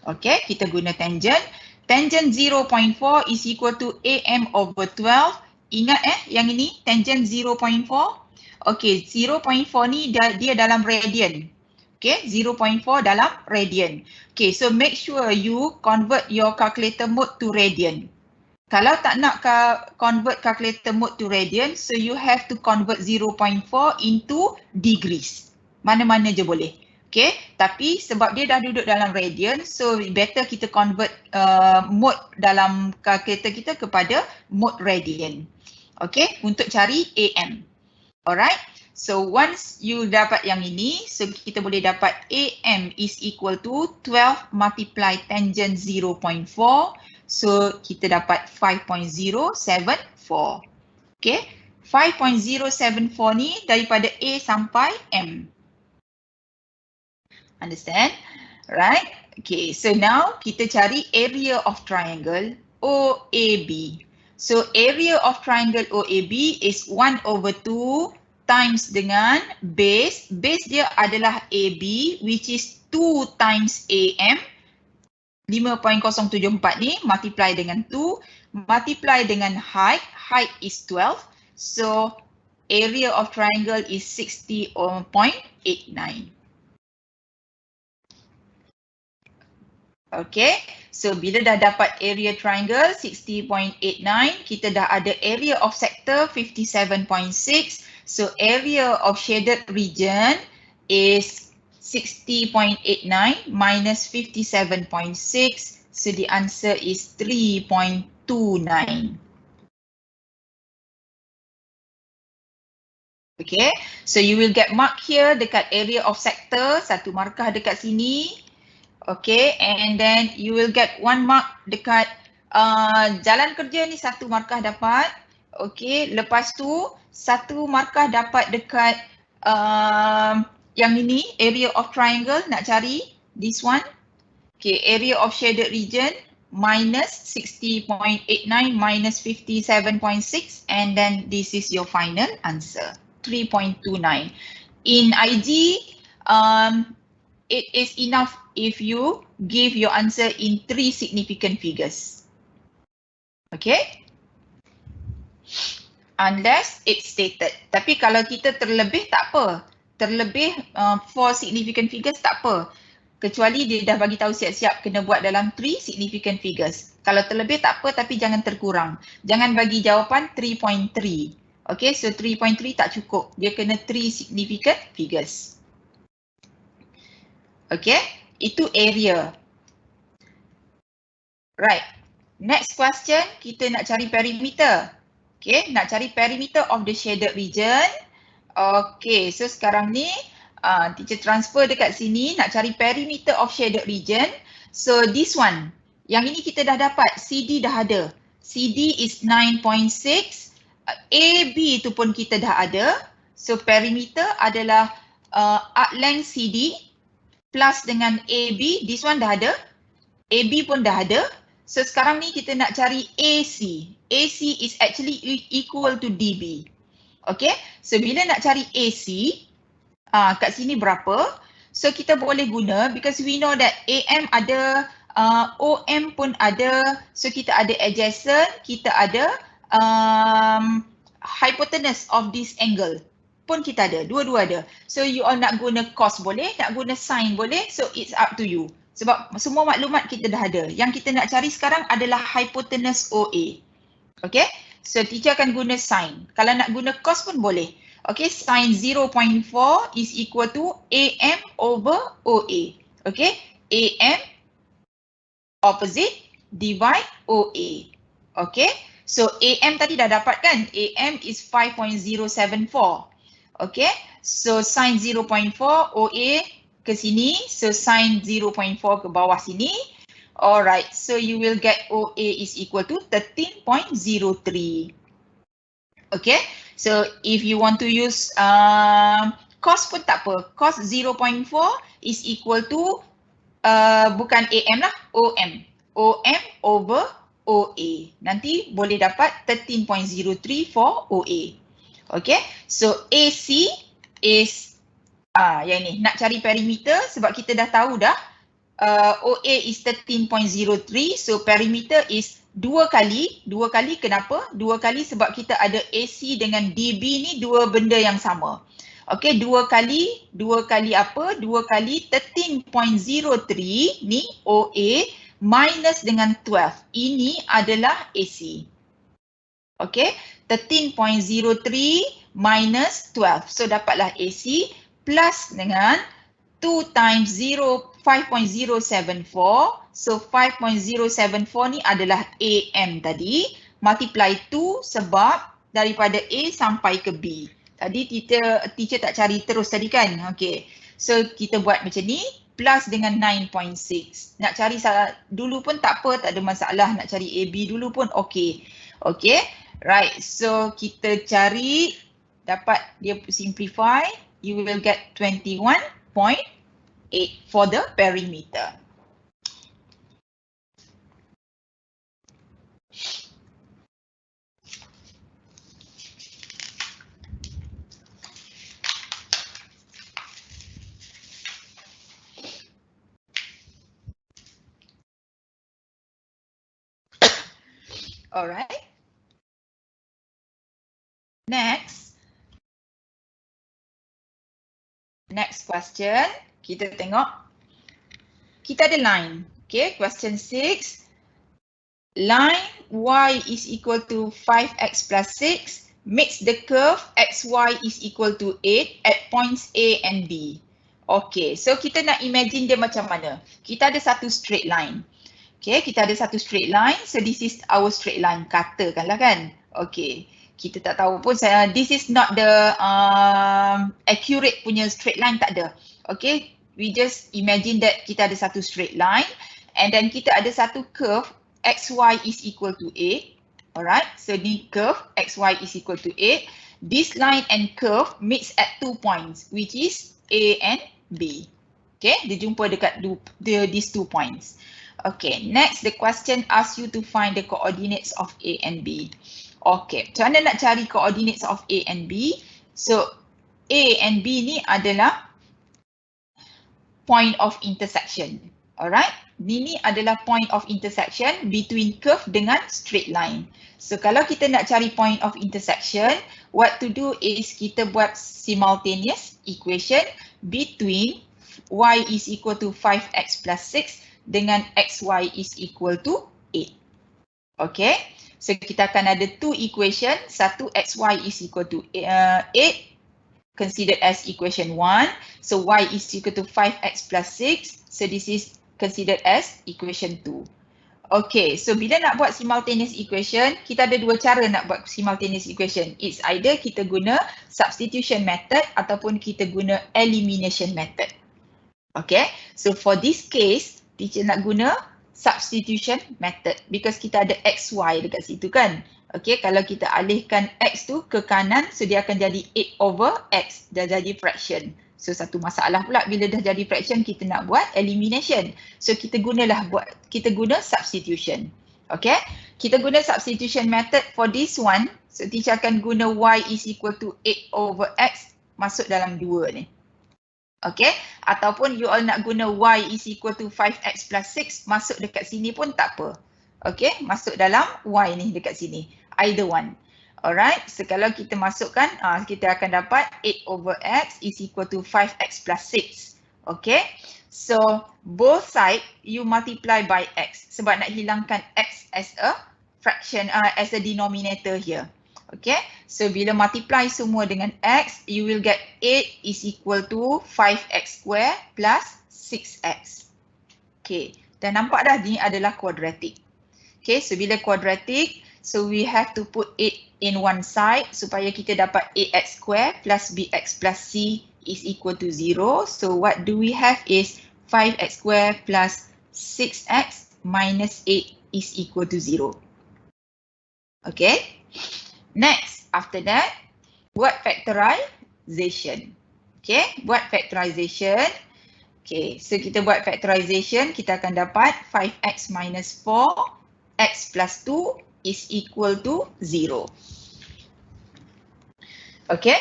Okay, kita guna tangent. Tangent 0.4 is equal to AM/12. Ingat yang ini tangent 0.4. Okay, 0.4 ni dia dalam radian. Okay, 0.4 dalam radian. Okay, so make sure you convert your calculator mode to radian. Kalau tak nak convert calculator mode to radian, so you have to convert 0.4 into degrees. Mana-mana je boleh. Okay, tapi sebab dia dah duduk dalam radian, so better kita convert mode dalam calculator kita kepada mode radian. Okay, untuk cari AM. Alright, so once you dapat yang ini, so kita boleh dapat AM is equal to 12 multiply tangent 0.4. So kita dapat 5.074. Okay, 5.074 ni daripada A sampai M. Understand? Right? Okay, so now kita cari area of triangle OAB. So area of triangle OAB is 1/2 times dengan base. Base dia adalah AB, which is 2 times AM. 5.074 ni multiply dengan 2, multiply dengan height. Height is 12. So area of triangle is 60.89. Okay, so bila dah dapat area triangle 60.89, kita dah ada area of sector 57.6. So area of shaded region is 60.89 minus 57.6. So the answer is 3.29. Okay, so you will get mark here dekat area of sector, satu markah dekat sini. Okay, and then you will get 1 mark dekat jalan kerja ni, satu markah dapat. Okay, lepas tu satu markah dapat dekat yang ini, area of triangle, nak cari this one. Okay, area of shaded region minus 60.89 minus 57.6, and then this is your final answer, 3.29. In IG, it is enough if you give your answer in 3 significant figures. Okay? Unless it's stated. Tapi kalau kita terlebih tak apa. Terlebih 4 significant figures tak apa. Kecuali dia dah bagi tahu siap-siap kena buat dalam 3 significant figures. Kalau terlebih tak apa, tapi jangan terkurang. Jangan bagi jawapan 3.3. Okay, so 3.3 tak cukup. Dia kena 3 significant figures. Okay, itu area. Right, next question, kita nak cari perimeter. Okay, nak cari perimeter of the shaded region. Okay, so sekarang ni teacher transfer dekat sini, nak cari perimeter of shaded region. So this one, yang ini kita dah dapat, CD dah ada. CD is 9.6, AB tu pun kita dah ada. So perimeter adalah arc length CD plus dengan AB, this one dah ada. AB pun dah ada. So sekarang ni kita nak cari AC. AC is actually equal to DB. Okay, so bila nak cari AC, kat sini berapa? So kita boleh guna, because we know that AM ada OM pun ada. So kita ada adjacent, kita ada hypotenuse of this angle pun kita ada. Dua-dua ada. So you all nak guna cos boleh, nak guna sin boleh. So it's up to you. Sebab semua maklumat kita dah ada. Yang kita nak cari sekarang adalah hypotenuse OA. Okay. So teacher akan guna sin. Kalau nak guna cos pun boleh. Okay. Sin 0.4 is equal to AM over OA. Okay. AM opposite divide OA. Okay. So AM tadi dah dapat kan? AM is 5.074. Okay. So sin 0.4 OA ke sini. So sin 0.4 ke bawah sini. Alright. So you will get OA is equal to 13.03. Okay. So if you want to use cos pun tak apa. Cos 0.4 is equal to bukan AM lah, OM. OM over OA. Nanti boleh dapat 13.03 for OA. Okay. So AC is yang ni. Nak cari perimeter sebab kita dah tahu dah OA is 13.03. So perimeter is 2 kali. 2 kali kenapa? 2 kali sebab kita ada AC dengan DB ni dua benda yang sama. Okay, 2 kali apa? 2 kali 13.03 ni OA minus dengan 12. Ini adalah AC. Okay, 13.03 minus 12. So dapatlah AC plus dengan 2 times 5.074. So 5.074 ni adalah AM tadi. Multiply 2 sebab daripada A sampai ke B. Tadi teacher tak cari terus tadi kan? Okay. So kita buat macam ni. Plus dengan 9.6. Nak cari dulu pun tak apa. Tak ada masalah. Nak cari AB dulu pun okay. Okay. Right. So kita cari. Dapat dia simplify. You will get 21.8 for the perimeter. Alright. Next question. Kita tengok. Kita ada line. Okay, question 6. Line y is equal to 5x plus 6 makes the curve xy is equal to 8 at points A and B. Okay, so kita nak imagine dia macam mana. Kita ada satu straight line. Okay, kita ada satu straight line. So this is our straight line. Katakanlah kan. Okay, kita tak tahu pun. This is not the accurate punya straight line, tak ada. Okay, we just imagine that kita ada satu straight line. And then kita ada satu curve xy is equal to 8. Alright, so ni curve xy is equal to 8. This line and curve meets at 2 points, which is A and B. Okay, dia jumpa dekat these 2 points. Okay, next the question asks you to find the coordinates of A and B. Okay, macam mana nak cari coordinates of A and B? So, A and B ni adalah point of intersection. Alright, ini adalah point of intersection between curve dengan straight line. So, kalau kita nak cari point of intersection, what to do is kita buat simultaneous equation between y is equal to 5x plus 6 dengan xy is equal to 8. Okay, so kita akan ada 2 equation. Satu xy is equal to 8, considered as equation 1. So y is equal to 5x plus 6. So this is considered as equation 2. Okay, so bila nak buat simultaneous equation, kita ada dua cara nak buat simultaneous equation. It's either kita guna substitution method ataupun kita guna elimination method. Okay, so for this case, teacher nak guna substitution method because kita ada xy dekat situ kan. Okay, kalau kita alihkan x tu ke kanan, so dia akan jadi 8 over x, dah jadi fraction. So satu masalah pula bila dah jadi fraction kita nak buat elimination. So kita guna substitution. Okay, kita guna substitution method for this one. So teacher akan guna y is equal to 8 over x masuk dalam 2 ni. Okay, ataupun you all nak guna y is equal to 5x plus 6, masuk dekat sini pun tak apa. Okay, masuk dalam y ni dekat sini. Either one. Alright, so kalau kita masukkan, kita akan dapat 8 over x is equal to 5x plus 6. Okay, so both side you multiply by x sebab nak hilangkan x as a fraction, as a denominator here. Okay, so bila multiply semua dengan x, you will get 8 is equal to 5x square plus 6x. Okay, dan nampak dah ni adalah quadratic. Okay, so bila quadratic, so we have to put 8 in one side supaya kita dapat ax square plus bx plus c is equal to 0. So what do we have is 5x square plus 6x minus 8 is equal to 0. Okay. Next, after that, buat factorization. Okay, buat factorization. Okay, so kita buat factorization, kita akan dapat 5x minus 4x plus 2 is equal to 0. Okay,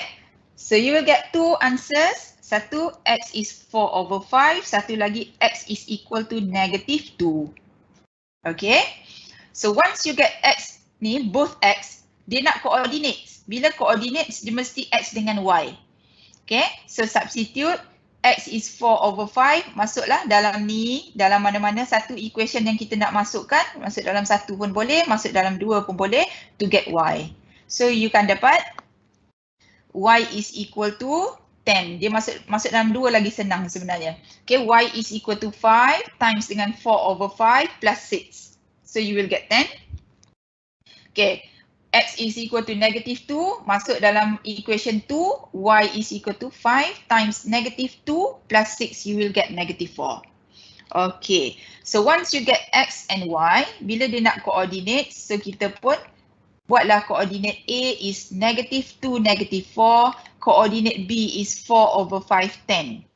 so you will get two answers. Satu, x is 4 over 5. Satu lagi, x is equal to negative 2. Okay, so once you get x ni, both x, dia nak coordinates. Bila coordinates, dia mesti x dengan y. Okay, so substitute x is 4 over 5. Masuklah dalam ni, dalam mana-mana satu equation yang kita nak masukkan. Masuk dalam satu pun boleh, masuk dalam dua pun boleh to get y. So you can dapat y is equal to 10. Dia masuk dalam dua lagi senang sebenarnya. Okay, y is equal to 5 times dengan 4 over 5 plus 6. So you will get 10. Okay. X is equal to negative 2, masuk dalam equation 2, y is equal to 5 times negative 2 plus 6, you will get negative 4. Okay, so once you get x and y, bila dia nak coordinate, so kita pun buatlah coordinate A is negative 2, negative 4, coordinate B is 4 over 5, 10.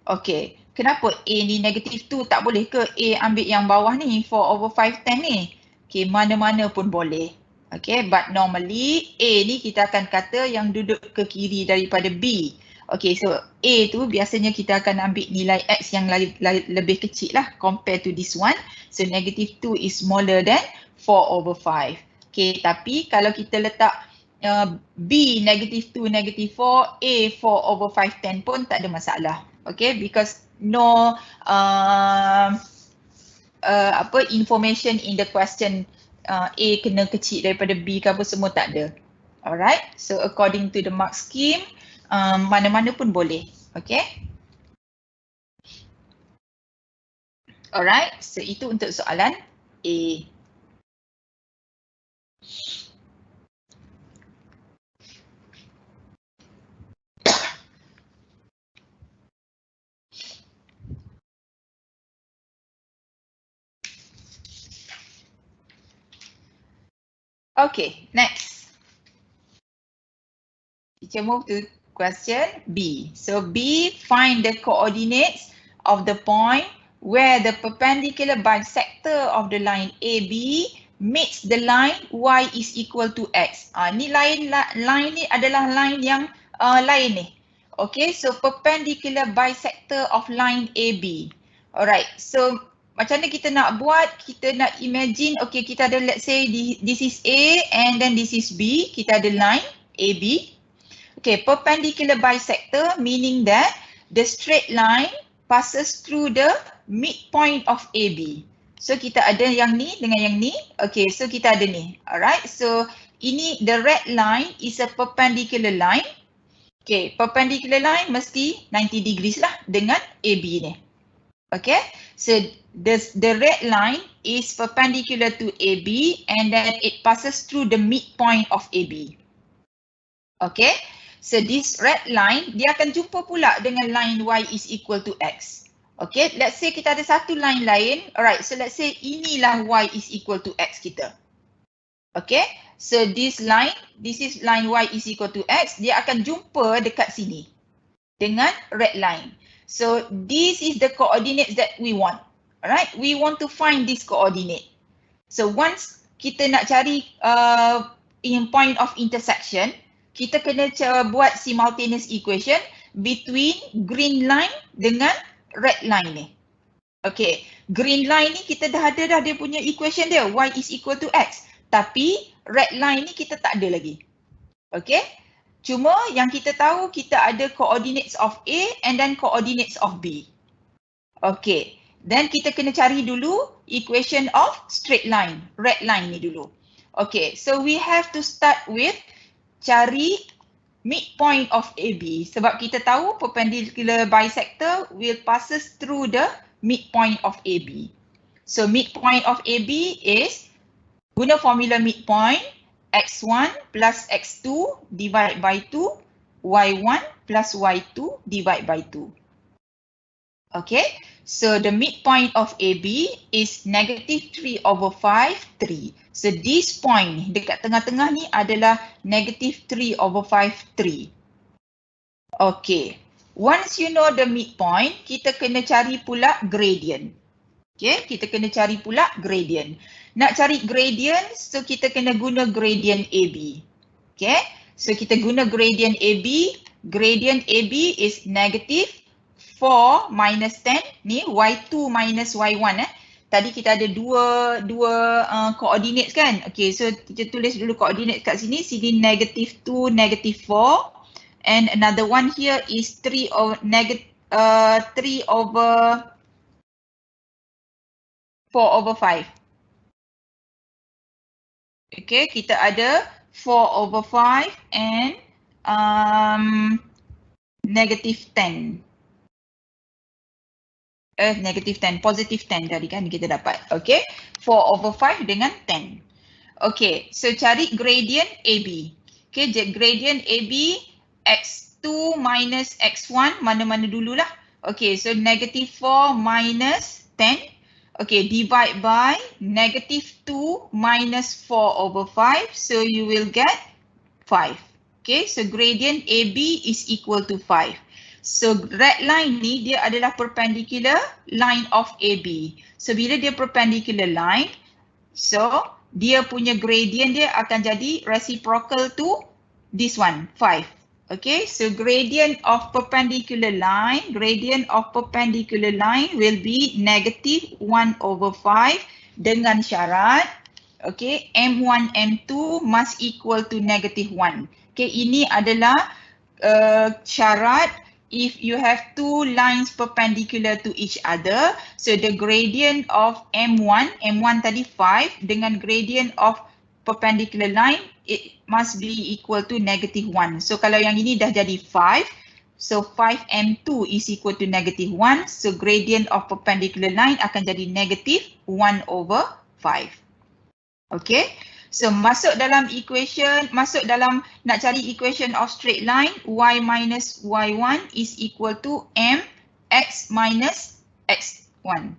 Okay, kenapa A ni negative 2 tak boleh ke A ambil yang bawah ni, 4 over 5, 10 ni? Okay, mana-mana pun boleh. Okay, but normally A ni kita akan kata yang duduk ke kiri daripada B. Okay, so A tu biasanya kita akan ambil nilai X yang lebih kecil lah compare to this one. So negative 2 is smaller than 4 over 5. Okay, tapi kalau kita letak B negative 2, negative 4, A 4 over 5, 10 pun tak ada masalah. Okay, because no information in the question A kena kecil daripada B ke apa semua tak ada. Alright, so according to the mark scheme, mana-mana pun boleh. Okay. Alright, so itu untuk soalan A. Okay, next. Teacher move to question B. So B, find the coordinates of the point where the perpendicular bisector of the line AB meets the line y is equal to x. Ni line ni adalah line yang lain ni. Okay, so perpendicular bisector of line AB. Alright, so macam mana kita nak buat, kita nak imagine, okay, kita ada, let's say this is A and then this is B, kita ada line AB. Okay, perpendicular bisector meaning that the straight line passes through the midpoint of AB. So kita ada yang ni dengan yang ni, okay, so kita ada ni, alright, so ini the red line is a perpendicular line. Okay, perpendicular line mesti 90 degrees lah dengan AB ni. Okay, so the red line is perpendicular to AB and then it passes through the midpoint of AB. Okay, so this red line, dia akan jumpa pula dengan line y is equal to x. Okay, let's say kita ada satu line lain. Alright, so let's say inilah y is equal to x kita. Okay, so this is line y is equal to x, dia akan jumpa dekat sini dengan red line. So this is the coordinates that we want. Alright, we want to find this coordinate. So once kita nak cari in point of intersection, kita kena buat simultaneous equation. between green line dengan red line ni. Okay, green line ni kita dah ada dah dia punya equation dia, y is equal to x. Tapi red line ni kita tak ada lagi. Okay, cuma yang kita tahu kita ada coordinates of A and then coordinates of B. Okay, then kita kena cari dulu equation of straight line, red line ni dulu. Okay, so we have to start with cari midpoint of AB sebab kita tahu perpendicular bisector will passes through the midpoint of AB. So midpoint of AB is guna formula midpoint x1 plus x2 divide by 2, y1 plus y2 divide by 2. Okay, so the midpoint of AB is -3/5, 3. So this point dekat tengah-tengah ni adalah -3/5, 3. Okay, once you know the midpoint, kita kena cari pula gradient. Okay, kita kena cari pula gradient. Nak cari gradient, so kita kena guna gradient AB. Okay, so kita guna gradient AB. Gradient AB is -4 minus 10. Ni y2 minus y1 Tadi kita ada dua coordinates kan. Okay, so kita tulis dulu coordinate kat sini. Sini -2, -4. And another one here is 3 over 4/5. Okay, kita ada 4/5 and -10. Positive 10 tadi kan kita dapat. Okay, 4/5 dengan 10. Okay, so cari gradient AB. Okay, gradient AB x2 minus x1 mana-mana dululah. Okay, so -4 minus 10. Okay, divide by -2 minus 4/5. So you will get 5. Okay, so gradient AB is equal to 5. So red line ni dia adalah perpendicular line of AB. So bila dia perpendicular line, so dia punya gradient dia akan jadi reciprocal to this one, 5. Okay, so gradient of perpendicular line will be -1/5 dengan syarat, okay, M1, M2 must equal to -1. Okay, ini adalah syarat if you have two lines perpendicular to each other. So the gradient of M1 tadi 5 dengan gradient of perpendicular line, it must be equal to -1. So kalau yang ini dah jadi 5, so 5M2 is equal to -1. So gradient of perpendicular line akan jadi -1/5. Okay. So masuk dalam nak cari equation of straight line, y minus y1 is equal to mx minus x1.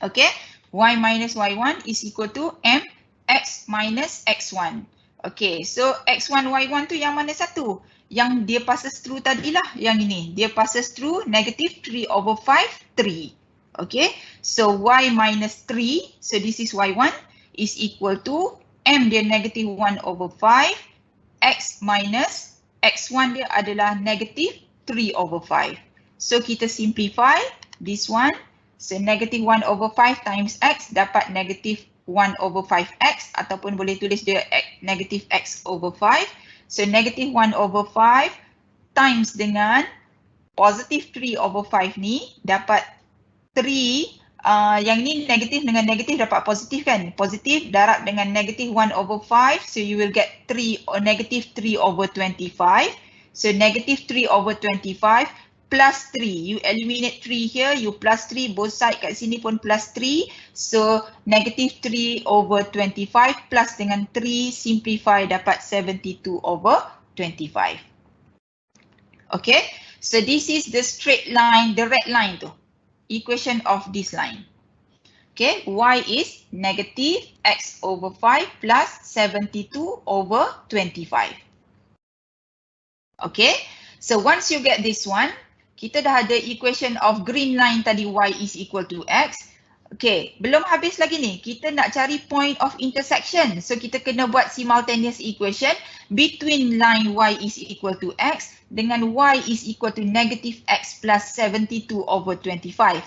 Okay, y minus y1 is equal to mx minus x1. Okay, so x1, y1 tu yang mana satu? Yang dia passes through tadilah, yang ini. Dia passes through -3/5, 3. Okay, so y minus 3, so this is y1, is equal to M dia -1/5, X minus X1 dia adalah -3/5. So kita simplify this one. So -1/5 times X dapat -1/5X ataupun boleh tulis dia -X/5. So -1/5 times dengan +3/5 ni dapat 3. Yang ni negatif dengan negatif dapat positif kan? Positif darab dengan -1/5. So you will get 3 or -3/25. So -3/25 plus 3. You eliminate 3 here, you plus 3, both side kat sini pun plus 3. So -3/25 plus dengan 3, simplify dapat 72/25. Okay, so this is the straight line, the red line tu. Equation of this line. Okay, y is -x/5 plus 72/25. Okay, so once you get this one, kita dah ada equation of green line tadi y is equal to x. Okay, belum habis lagi ni. Kita nak cari point of intersection. So kita kena buat simultaneous equation between line y is equal to x dengan y is equal to negative x plus 72 over 25.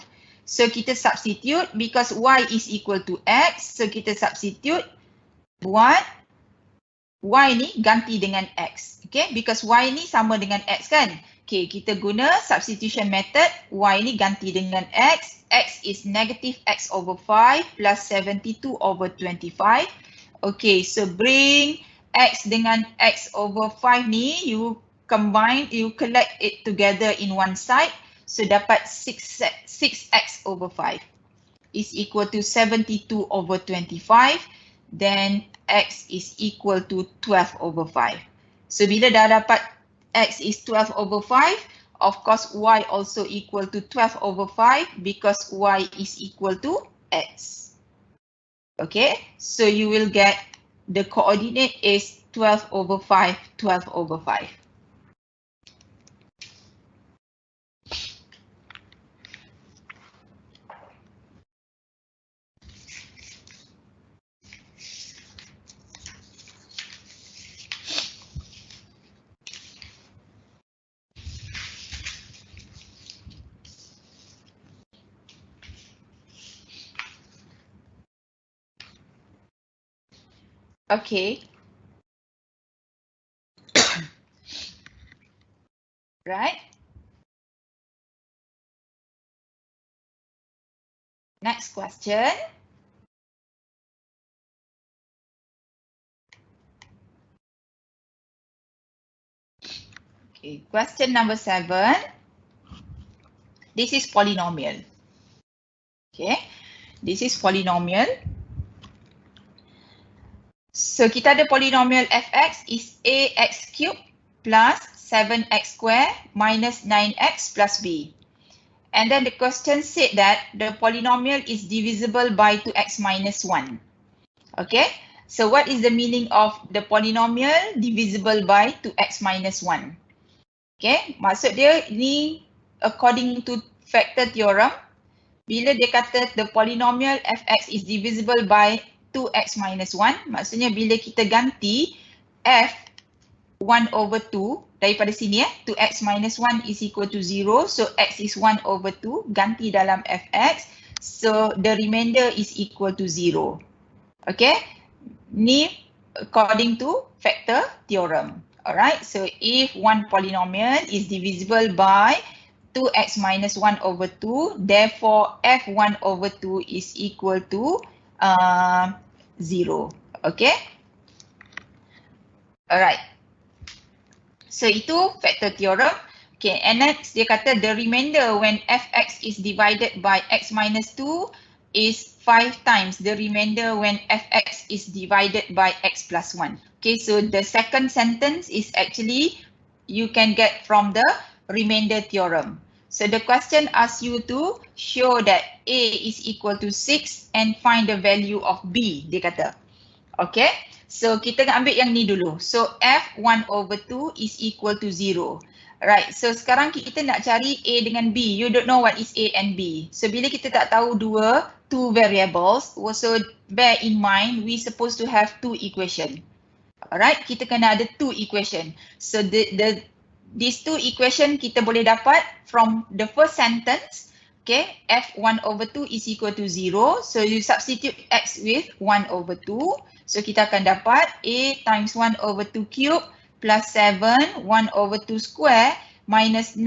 So kita substitute because y is equal to x. So kita substitute buat y ni ganti dengan x. Okay, because y ni sama dengan x kan. Okay, kita guna substitution method. Y ni ganti dengan x. X is negative x over 5 plus 72 over 25. Okay, so bring x dengan x over 5 ni, you combine, you collect it together in one side. So dapat 6x over 5 is equal to 72 over 25. Then x is equal to 12 over 5. So bila dah dapat x is 12 over 5, of course y also equal to 12 over 5 because y is equal to x. Okay, so you will get the coordinate is 12 over 5, 12 over 5. Okay. Right. Next question. Okay, question number 7. This is polynomial. Okay, this is polynomial. So kita ada polynomial fx is ax cubed plus 7x squared minus 9x plus b. And then the question said that the polynomial is divisible by 2x minus 1. Okay, so what is the meaning of the polynomial divisible by 2x minus 1? Okay, maksud dia ni according to factor theorem, bila dia kata the polynomial fx is divisible by 2x minus 1, maksudnya bila kita ganti f 1 over 2 daripada sini 2x minus 1 is equal to 0, so x is 1 over 2, ganti dalam fx, so the remainder is equal to 0. Okay, ni according to factor theorem. Alright, so if one polynomial is divisible by 2x minus 1 over 2, therefore f1 over 2 is equal to 0. Okay. Alright. So itu factor theorem. Okay, and next dia kata the remainder when fx is divided by x minus 2 is 5 times the remainder when fx is divided by x plus 1. Okay, so the second sentence is actually you can get from the remainder theorem. So the question asks you to show that A is equal to 6 and find the value of B, dia kata. Okay, so kita nak ambil yang ni dulu. So F1 over 2 is equal to 0. Right, so sekarang kita nak cari A dengan B. You don't know what is A and B. So bila kita tak tahu two variables, so bear in mind we supposed to have two equation. Alright, kita kena ada two equation. So these two equation kita boleh dapat from the first sentence. Okay, f1 over 2 is equal to 0. So you substitute x with 1 over 2. So kita akan dapat a times 1 over 2 cube plus 7, 1 over 2 square minus 9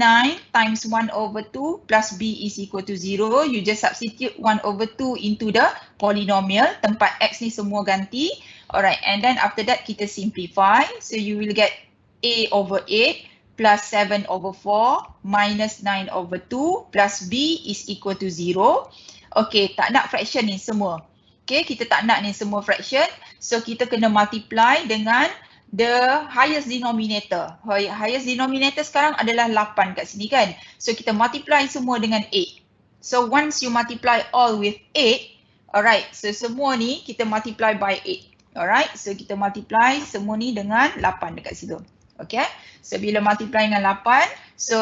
times 1 over 2 plus b is equal to 0. You just substitute 1 over 2 into the polynomial. Tempat x ni semua ganti. Alright, and then after that kita simplify. So you will get a over 8 plus 7 over 4 minus 9 over 2 plus b is equal to 0. Okay, tak nak fraction ni semua. Okay, kita tak nak ni semua fraction. So kita kena multiply dengan the highest denominator. Highest denominator sekarang adalah 8 kat sini kan. So kita multiply semua dengan 8. So once you multiply all with 8, alright, so semua ni kita multiply by 8. Alright, so kita multiply semua ni dengan 8 dekat situ. Okay, so bila multiply dengan 8, so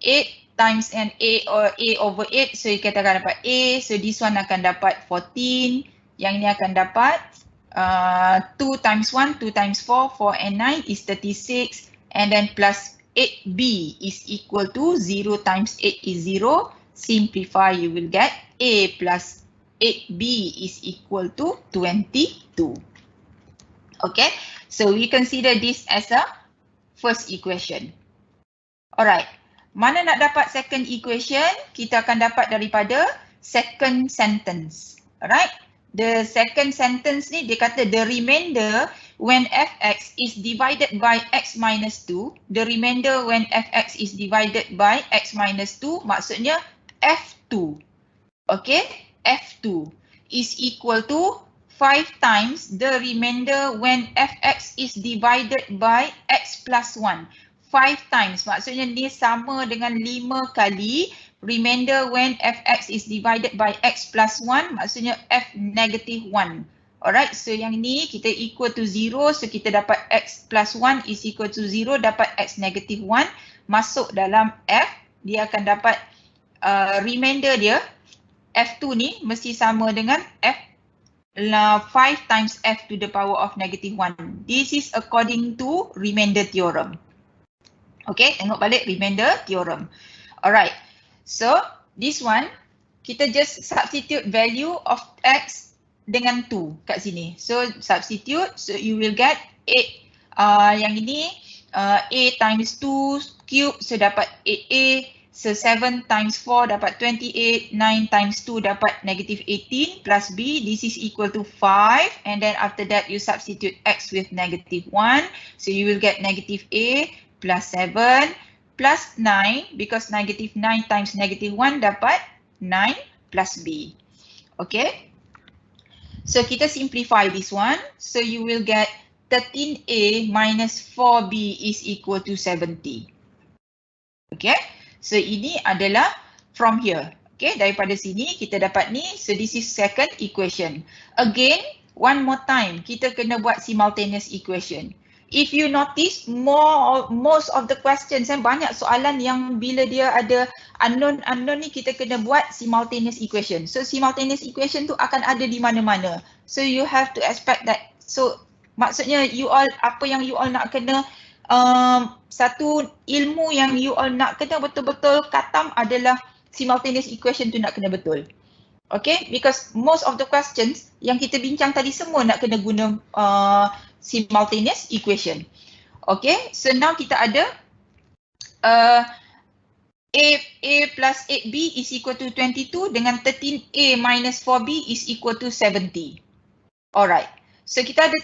8 times and A or A over 8. So kita akan dapat A. So this one akan dapat 14. Yang ini akan dapat 2 times 1, 2 times 4, 4 and 9 is 36. And then plus 8B is equal to 0 times 8 is 0. Simplify, you will get A plus 8B is equal to 22. Okay, so we consider this as a first equation. Alright, mana nak dapat second equation? Kita akan dapat daripada second sentence. Alright, the second sentence ni dia kata the remainder when fx is divided by x minus 2. The remainder when fx is divided by x minus 2 maksudnya f2. Okay, f2 is equal to 5 times the remainder when fx is divided by x plus 1. 5 times maksudnya ni sama dengan 5 kali remainder when fx is divided by x plus 1 maksudnya f negative 1. Alright, so yang ni kita equal to 0, so kita dapat x plus 1 is equal to 0, dapat x negative 1, masuk dalam f, dia akan dapat remainder dia, f2 ni mesti sama dengan f 5 times f to the power of negative 1. This is according to remainder theorem. Okay, tengok balik remainder theorem. Alright, so this one, kita just substitute value of x dengan 2 kat sini. So substitute, so you will get 8, yang ini a times 2 cube, so dapat 8a. So 7 times 4 dapat 28, 9 times 2 dapat negative 18 plus b, this is equal to 5, and then after that you substitute x with negative 1, so you will get negative a plus 7 plus 9, because negative 9 times negative 1 dapat 9 plus b. Okay, so kita simplify this one, so you will get 13a minus 4b is equal to 70. Okay, so ini adalah from here. Okay, daripada sini kita dapat ni, so this is second equation. Again, one more time, kita kena buat simultaneous equation. If you notice, most of the questions, banyak soalan yang bila dia ada unknown ni kita kena buat simultaneous equation. So simultaneous equation tu akan ada di mana-mana. So you have to expect that. So maksudnya you all, apa yang you all nak kena, satu ilmu yang you all nak kena betul-betul khatam adalah simultaneous equation tu nak kena betul. Okay, because most of the questions yang kita bincang tadi semua nak kena guna simultaneous equation. Okay, so now kita ada a plus 8b is equal to 22 dengan 13a minus 4b is equal to 70. Alright, so kita ada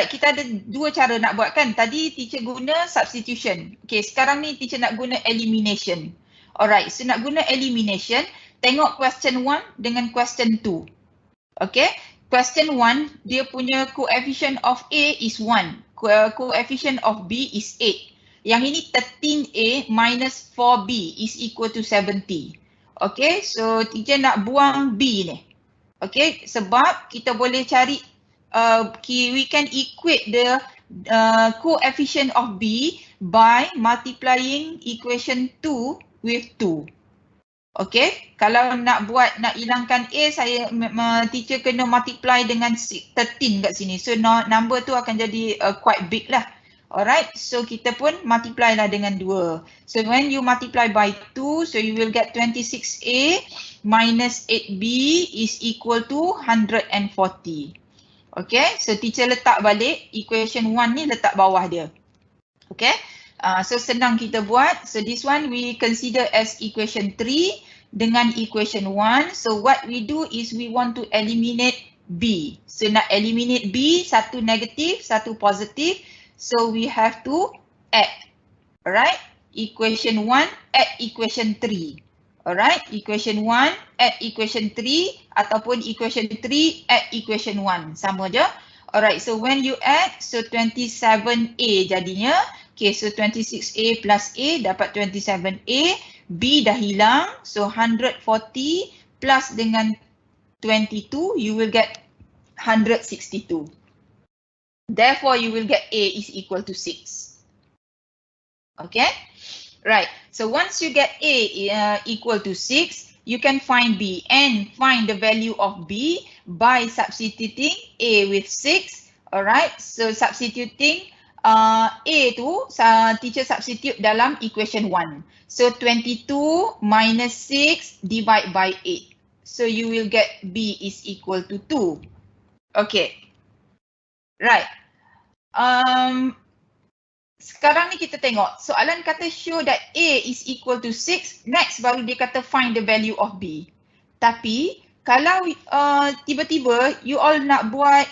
kita ada dua cara nak buat kan. Tadi teacher guna substitution. Okay, sekarang ni teacher nak guna elimination. Alright, so nak guna elimination, tengok question 1 dengan question 2. Okay, question 1, dia punya coefficient of A is 1. Coefficient of B is 8. Yang ini 13A minus 4B is equal to 70. Okay, so teacher nak buang B ni. Okay, sebab kita boleh cari, we can equate the coefficient of B by multiplying equation 2 with 2. Okay, kalau nak hilangkan A, teacher kena multiply dengan 13 kat sini. So number tu akan jadi quite big lah. Alright, so kita pun multiply lah dengan 2. So when you multiply by 2, so you will get 26A minus 8B is equal to 140. Okay, so teacher letak balik equation 1 ni, letak bawah dia. Okay, so senang kita buat. So this one we consider as equation 3 dengan equation 1. So what we do is we want to eliminate B. So nak eliminate B, satu negatif, satu positif. So we have to add. Alright, equation 1 add equation 3. Alright, equation 1 add equation 3 ataupun equation 3 add equation 1. Sama je. Alright, so when you add, so 27A jadinya. Okay, so 26A plus A dapat 27A. B dah hilang, so 140 plus dengan 22, you will get 162. Therefore, you will get A is equal to 6. Okay, Right. So once you get A equal to 6, you can find B and find the value of B by substituting A with 6. Alright. So substituting A tu teacher substitute dalam equation 1. So 22 minus 6 divide by 8. So you will get B is equal to 2. Okay. Right. Sekarang ni kita tengok soalan kata show that A is equal to 6, next baru dia kata find the value of B. Tapi kalau tiba-tiba you all nak buat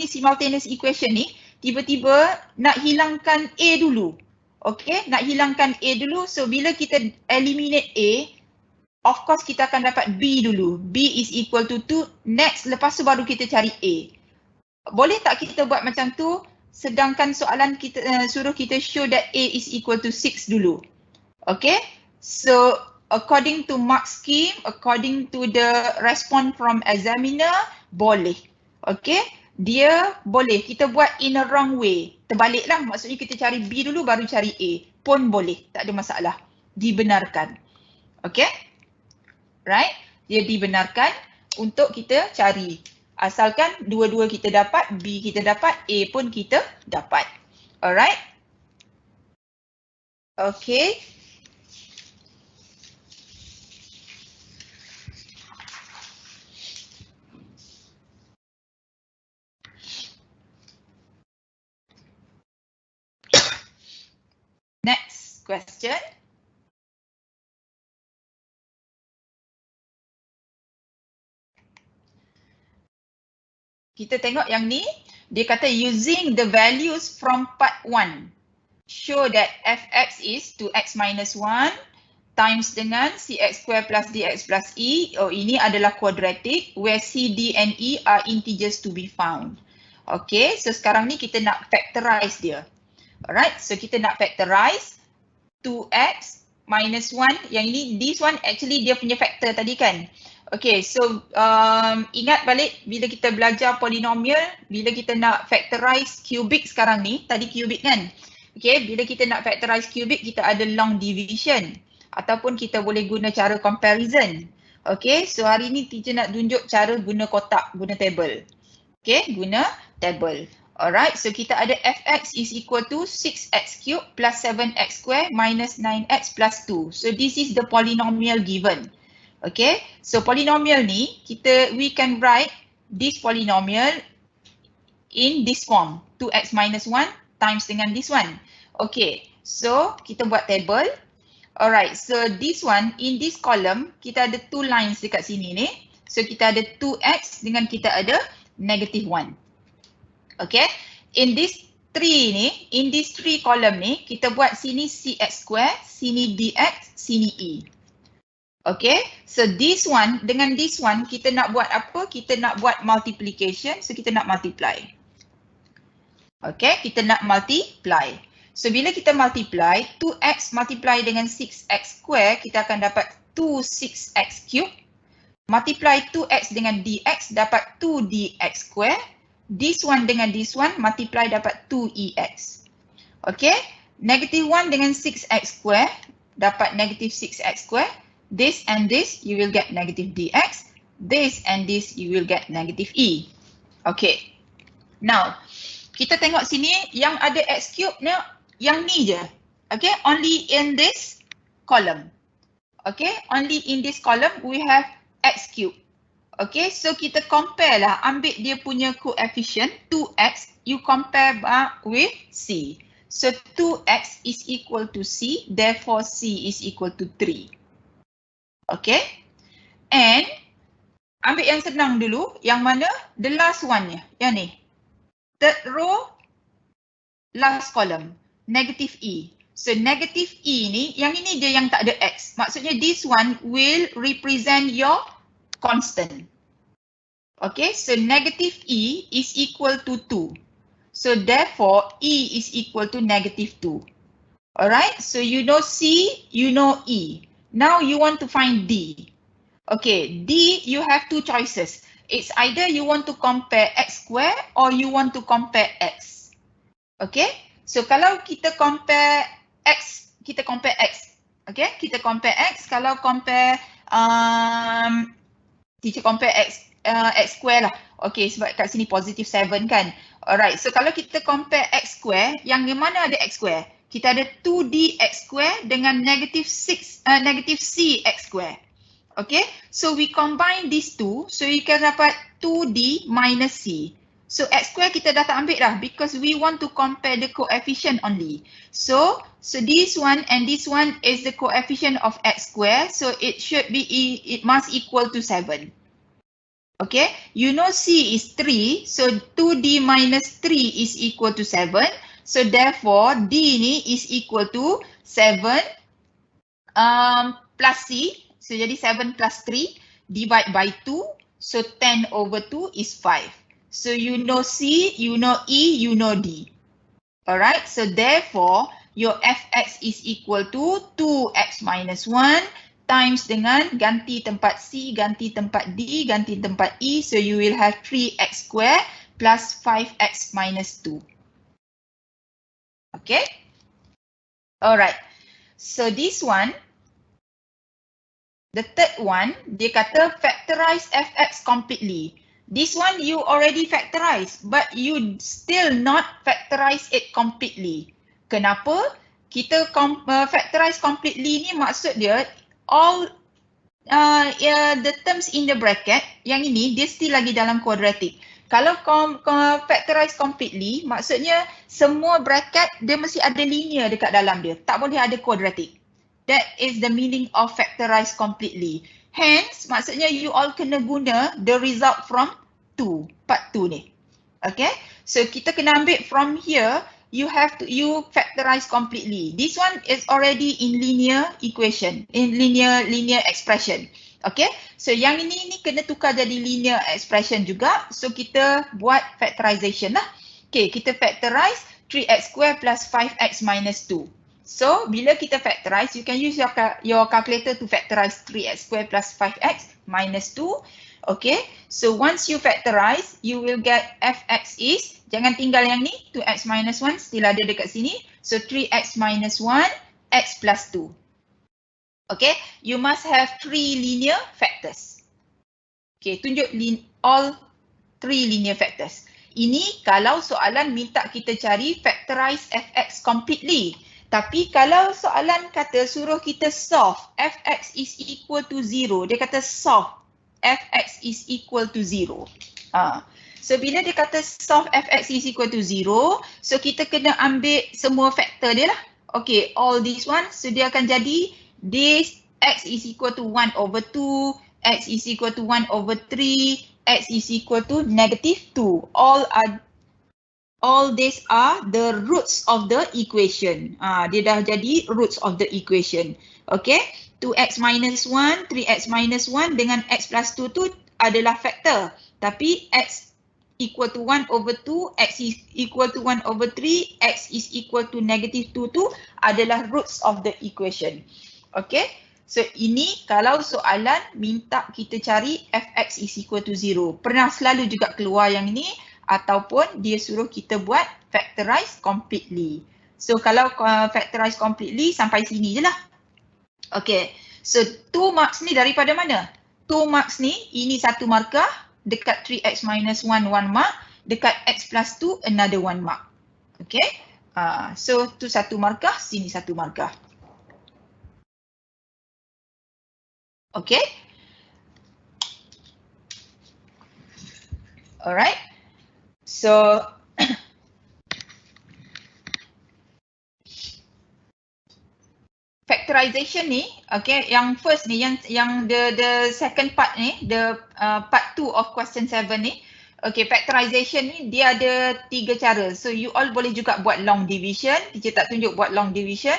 simultaneous equation ni, tiba-tiba nak hilangkan A dulu. Okay, nak hilangkan A dulu. So bila kita eliminate A, of course kita akan dapat B dulu. B is equal to 2, next lepas tu baru kita cari A. Boleh tak kita buat macam tu? Sedangkan soalan kita suruh kita show that A is equal to 6 dulu. Okay. So according to mark scheme, according to the response from examiner, boleh. Okay. Dia boleh. Kita buat in a wrong way. Terbalik lah. Maksudnya kita cari B dulu baru cari A. Pun boleh. Tak ada masalah. Dibenarkan. Okay. Right. Dia dibenarkan untuk kita cari. Asalkan dua-dua kita dapat, B kita dapat, A pun kita dapat. Alright. Okay. Next question. Kita tengok yang ni, dia kata using the values from part 1. Show that fx is 2x minus 1 times dengan cx square plus dx plus e. Oh, ini adalah quadratic where c, d and e are integers to be found. Okay, so sekarang ni kita nak factorize dia. Alright, so kita nak factorize 2x minus 1. Yang ini, this one actually dia punya factor tadi kan. Okay, so ingat balik bila kita belajar polinomial, bila kita nak factorize cubic sekarang ni, tadi cubic kan? Okay, bila kita nak factorize cubic, kita ada long division ataupun kita boleh guna cara comparison. Okay, so hari ni teacher nak tunjuk cara guna kotak, guna table. Okay, guna table. Alright, so kita ada fx is equal to 6x cubed plus 7x square minus 9x plus 2. So this is the polynomial given. Okay, so polynomial ni we can write this polynomial in this form, 2x minus 1 times dengan this one. Okay, so kita buat table. Alright, so this one in this column kita ada 2 lines dekat sini ni. So kita ada 2x dengan kita ada negative 1. Okay, in this 3 ni, in this 3 column ni kita buat sini cx square, sini dx, sini e. Okay, so this one dengan this one kita nak buat apa? Kita nak buat multiplication, so kita nak multiply. Okay, kita nak multiply. So bila kita multiply, 2x multiply dengan 6x square, kita akan dapat 2 6x cube. Multiply 2x dengan dx, dapat 2dx square. This one dengan this one, multiply dapat 2ex. Okay, negative 1 dengan 6x square, dapat negative 6x square. This and this, you will get negative dx. This and this, you will get negative e. Okay. Now, kita tengok sini yang ada x cube ni, yang ni je. Okay, only in this column. Okay, only in this column we have x cube. Okay, so kita compare lah. Ambil dia punya coefficient, 2x, you compare with c. So 2x is equal to c, therefore c is equal to 3. Okay, and ambil yang senang dulu, yang mana the last one nya, yang ni. Third row, last column, negative e. So negative e ni, yang ini dia yang tak ada x. Maksudnya this one will represent your constant. Okay, so negative e is equal to 2. So therefore, e is equal to negative 2. Alright, so you know c, you know e. Now you want to find D. Okay, D you have 2 choices. It's either you want to compare x square or you want to compare x. Okay, so kalau kita compare x kita compare X. Okay, kita compare X. Kalau compare, teacher compare X square lah. Okay, sebab kat sini positive 7 kan. Alright, so kalau kita compare X square, yang di mana ada X square? Kita ada 2D X square dengan negative C X square. Okay, so we combine these two, so you can dapat 2D minus C. So X square kita dah tak ambil dah because we want to compare the coefficient only. So this one and this one is the coefficient of X square, so it must equal to 7. Okay, you know C is 3, so 2D minus 3 is equal to 7. So therefore D ni is equal to 7 plus C. So jadi 7 plus 3 divide by 2. So 10 over 2 is 5. So you know C, you know E, you know D. Alright, so therefore your Fx is equal to 2x minus 1 times dengan ganti tempat C, ganti tempat D, ganti tempat E. So you will have 3x square plus 5x minus 2. Okay. Alright, so this one, the third one, dia kata factorize Fx completely. This one you already factorize, but you still not factorize it completely. Kenapa? Kita factorize completely ni maksud dia all the terms in the bracket, yang ini dia still lagi dalam quadratic. Kalau factorize completely, maksudnya semua bracket dia mesti ada linear dekat dalam dia. Tak boleh ada quadratic. That is the meaning of factorize completely. Hence, maksudnya you all kena guna the result from 2, part 2 ni. Okay, so kita kena ambil from here, you factorize completely. This one is already in linear equation, in linear expression. Okay, so yang ini kena tukar jadi linear expression juga. So kita buat factorization lah. Okay, kita factorize 3x square plus 5x minus 2. So bila kita factorize, you can use your calculator to factorize 3x square plus 5x minus 2. Okay, so once you factorize, you will get Fx is, jangan tinggal yang ni, 2x minus 1 still ada dekat sini. So 3x minus 1, x plus 2. Okay, you must have 3 linear factors. Okay, tunjuk all 3 linear factors. Ini kalau soalan minta kita cari factorize Fx completely. Tapi kalau soalan kata suruh kita solve Fx is equal to 0, dia kata solve Fx is equal to 0. So bila dia kata solve Fx is equal to 0, so kita kena ambil semua faktor dia lah. Okay, all this one, so dia akan jadi this x is equal to 1 over 2, x is equal to 1 over 3, x is equal to negative 2. All these are the roots of the equation. Dia dah jadi roots of the equation. Okay, 2x minus 1, 3x minus 1 dengan x plus 2 tu adalah faktor. Tapi x equal to 1 over 2, x is equal to 1 over 3, x is equal to negative 2 tu adalah roots of the equation. Okay, so ini kalau soalan minta kita cari Fx is equal to 0. Pernah selalu juga keluar yang ini. Ataupun dia suruh kita buat factorize completely. So kalau factorize completely sampai sini je lah. Okay, so 2 marks ni daripada mana? 2 marks ni, ini 1 markah, dekat 3x minus 1, 1 mark, dekat x plus 2, another 1 mark. Okay, so tu 1 markah, sini 1 markah. Okay. Alright. So factorization ni, okay, yang first ni, yang the second part ni, the part 2 of question 7 ni, okay, factorization ni dia ada 3 cara. So you all boleh juga buat long division, teacher tak tunjuk buat long division.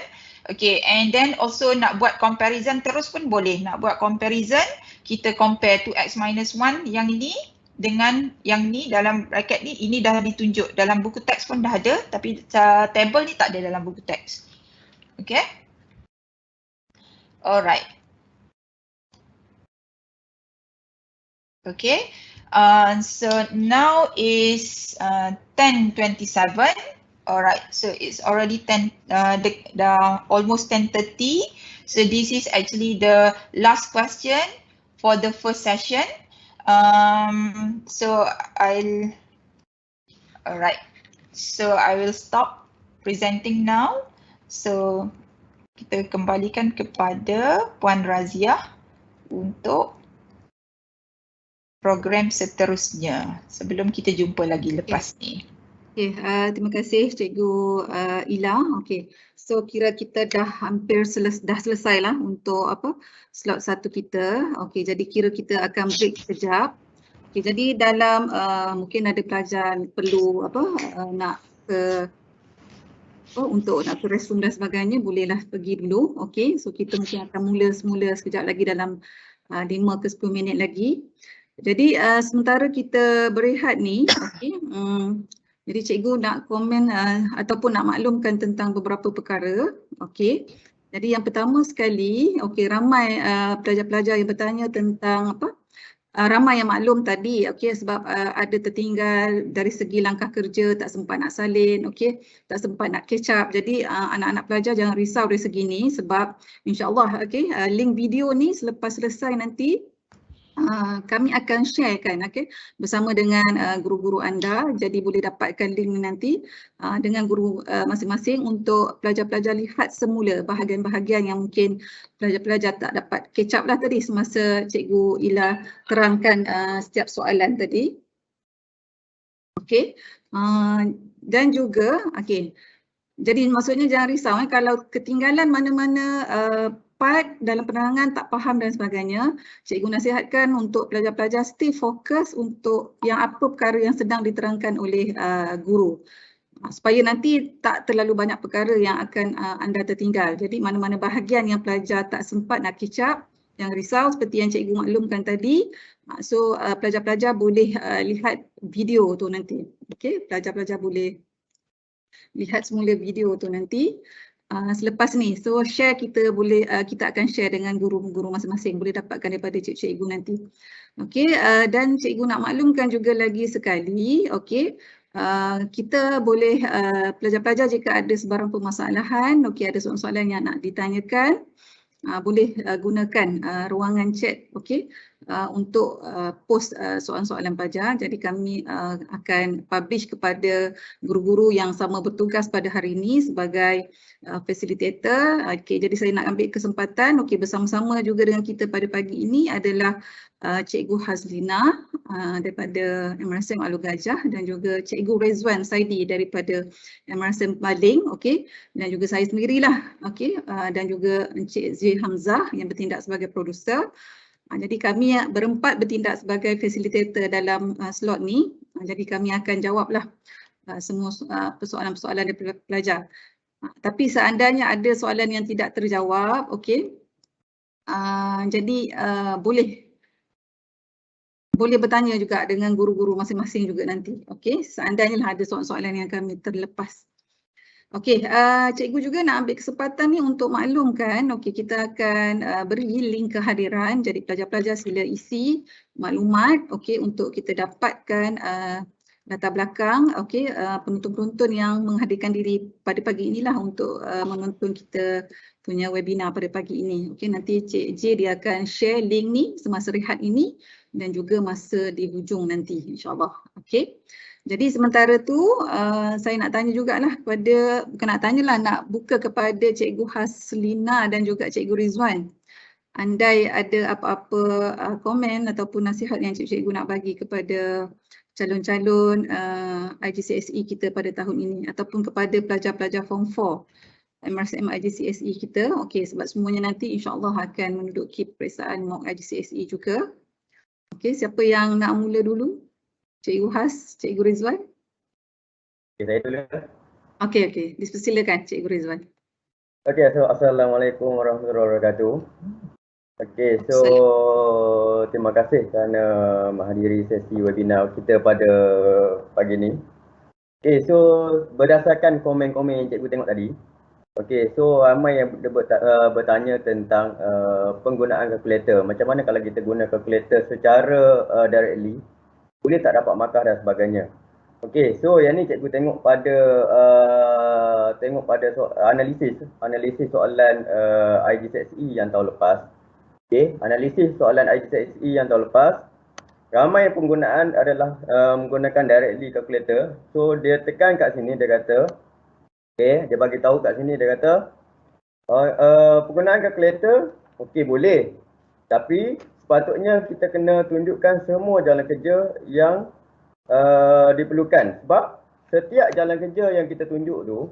Okay, and then also nak buat comparison terus pun boleh. Nak buat comparison, kita compare 2x minus 1 yang ini dengan yang ni dalam bracket ni, ini dah ditunjuk dalam buku teks pun dah ada, tapi table ni tak ada dalam buku teks. Okay. Alright. Okay. So now is 10:27. Alright, so it's already 10, almost 10:30. So this is actually the last question for the first session. Alright, so I will stop presenting now. So kita kembalikan kepada Puan Raziah untuk program seterusnya sebelum kita jumpa lagi lepas ni. Okay, terima kasih Cikgu Ila. Okay, so kira kita dah hampir selesai lah untuk slot 1 kita. Okay, jadi kira kita akan break sekejap. Okay, jadi dalam mungkin ada pelajar perlu nak ke untuk nak ke restroom dan sebagainya, bolehlah pergi dulu. Okay, so kita mungkin akan mula semula sekejap lagi dalam 5 ke 10 minit lagi. Jadi sementara kita berehat ni, okay, jadi cikgu nak komen ataupun nak maklumkan tentang beberapa perkara. Okey. Jadi yang pertama sekali, okey, ramai pelajar-pelajar yang bertanya tentang ramai yang maklum tadi, okey, sebab ada tertinggal dari segi langkah kerja, tak sempat nak salin, okey, tak sempat nak catch up. Jadi anak-anak pelajar jangan risau dari segi ni sebab insya-Allah okey, link video ni selepas selesai nanti kami akan sharekan bersama dengan guru-guru anda, jadi boleh dapatkan link nanti dengan guru masing-masing untuk pelajar-pelajar lihat semula bahagian-bahagian yang mungkin pelajar-pelajar tak dapat catch up lah tadi semasa Cikgu Ila terangkan setiap soalan tadi. Okey, dan juga jadi maksudnya jangan risau kalau ketinggalan mana-mana part dalam penerangan tak faham dan sebagainya, cikgu nasihatkan untuk pelajar-pelajar stay fokus untuk yang apa perkara yang sedang diterangkan oleh guru. Supaya nanti tak terlalu banyak perkara yang akan anda tertinggal. Jadi mana-mana bahagian yang pelajar tak sempat nak catch up, jangan risau seperti yang cikgu maklumkan tadi. So pelajar-pelajar boleh lihat video tu nanti. Okey, pelajar-pelajar boleh lihat semula video tu nanti. Selepas ni, so share kita akan share dengan guru-guru masing-masing, boleh dapatkan daripada cikgu nanti. Okey, dan cikgu nak maklumkan juga lagi sekali, okey, kita boleh pelajar-pelajar jika ada sebarang permasalahan, okey, ada soalan-soalan yang nak ditanyakan, boleh gunakan ruangan chat, okey, untuk post soalan-soalan pelajar. Jadi kami akan publish kepada guru-guru yang sama bertugas pada hari ini sebagai facilitator. Okey, jadi saya nak ambil kesempatan bersama-sama juga dengan kita pada pagi ini adalah Cikgu Hazlina daripada MRSM Alur Gajah dan juga Cikgu Rezwan Saidi daripada MRSM Maling, okey, dan juga saya sendirilah, okey, dan juga Encik Z Hamzah yang bertindak sebagai produser. Jadi kami berempat bertindak sebagai facilitator dalam slot ni. Jadi kami akan jawablah semua persoalan-persoalan daripada pelajar. Tapi seandainya ada soalan yang tidak terjawab, okey, jadi boleh bertanya juga dengan guru-guru masing-masing juga nanti. Okey, seandainya ada soalan-soalan yang kami terlepas. Okey, cikgu juga nak ambil kesempatan ni untuk maklumkan, okey, kita akan beri link kehadiran, jadi pelajar-pelajar sila isi maklumat, okey, untuk kita dapatkan latar belakang, okey, penonton-penonton yang menghadirkan diri pada pagi inilah untuk menonton kita punya webinar pada pagi ini. Okey, nanti Cik J dia akan share link ni semasa rehat ini dan juga masa di hujung nanti, insya-Allah. Okey. Jadi sementara tu saya nak tanya jugalah kepada, bukan nak tanyalah, nak buka kepada Cikgu Haslina dan juga Cikgu Rizwan. Andai ada apa-apa komen ataupun nasihat yang cikgu nak bagi kepada calon-calon IGCSE kita pada tahun ini ataupun kepada pelajar-pelajar Form 4 MRSM IGCSE kita. Okey, sebab semuanya nanti insya-Allah akan menduduki peperiksaan mock IGCSE juga. Okey, siapa yang nak mula dulu? Cikgu Has, Cikgu Rizwan. Okay, saya dulu. Okey, dipersilakan Cikgu Rizwan. Okey, so assalamualaikum warahmatullahi wabarakatuh. Okey, so terima kasih kerana menghadiri sesi webinar kita pada pagi ni. Okey, so berdasarkan komen-komen yang cikgu tengok tadi, okey, so ramai yang bertanya tentang penggunaan kalkulator. Macam mana kalau kita guna kalkulator secara directly, boleh tak dapat markah dan sebagainya. Okey, so yang ni cikgu tengok pada analisis soalan IGCSE yang tahun lepas. Okey, analisis soalan IGCSE yang tahun lepas. Ramai penggunaan adalah menggunakan directly calculator. So dia tekan kat sini, dia kata, okey, dia bagi tahu kat sini, dia kata penggunaan calculator okey boleh. Tapi sepatutnya kita kena tunjukkan semua jalan kerja yang diperlukan, sebab setiap jalan kerja yang kita tunjuk tu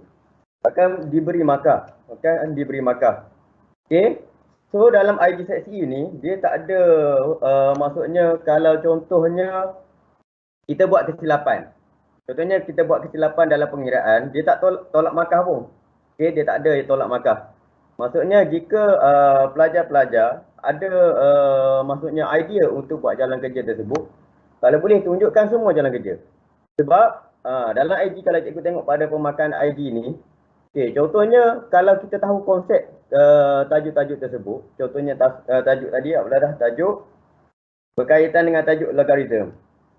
akan diberi markah, okey. So dalam IGCSE ni dia tak ada maksudnya kalau contohnya kita buat kesilapan, dalam pengiraan, dia tak tolak markah pun, okey, dia tak ada tolak markah. Maksudnya jika pelajar-pelajar ada maksudnya idea untuk buat jalan kerja tersebut, kalau boleh tunjukkan semua jalan kerja. Sebab dalam IG, kalau cikgu tengok pada pemakan IG ni, okey, contohnya kalau kita tahu konsep tajuk-tajuk tersebut, contohnya tajuk tadi adalah tajuk berkaitan dengan tajuk logarithm.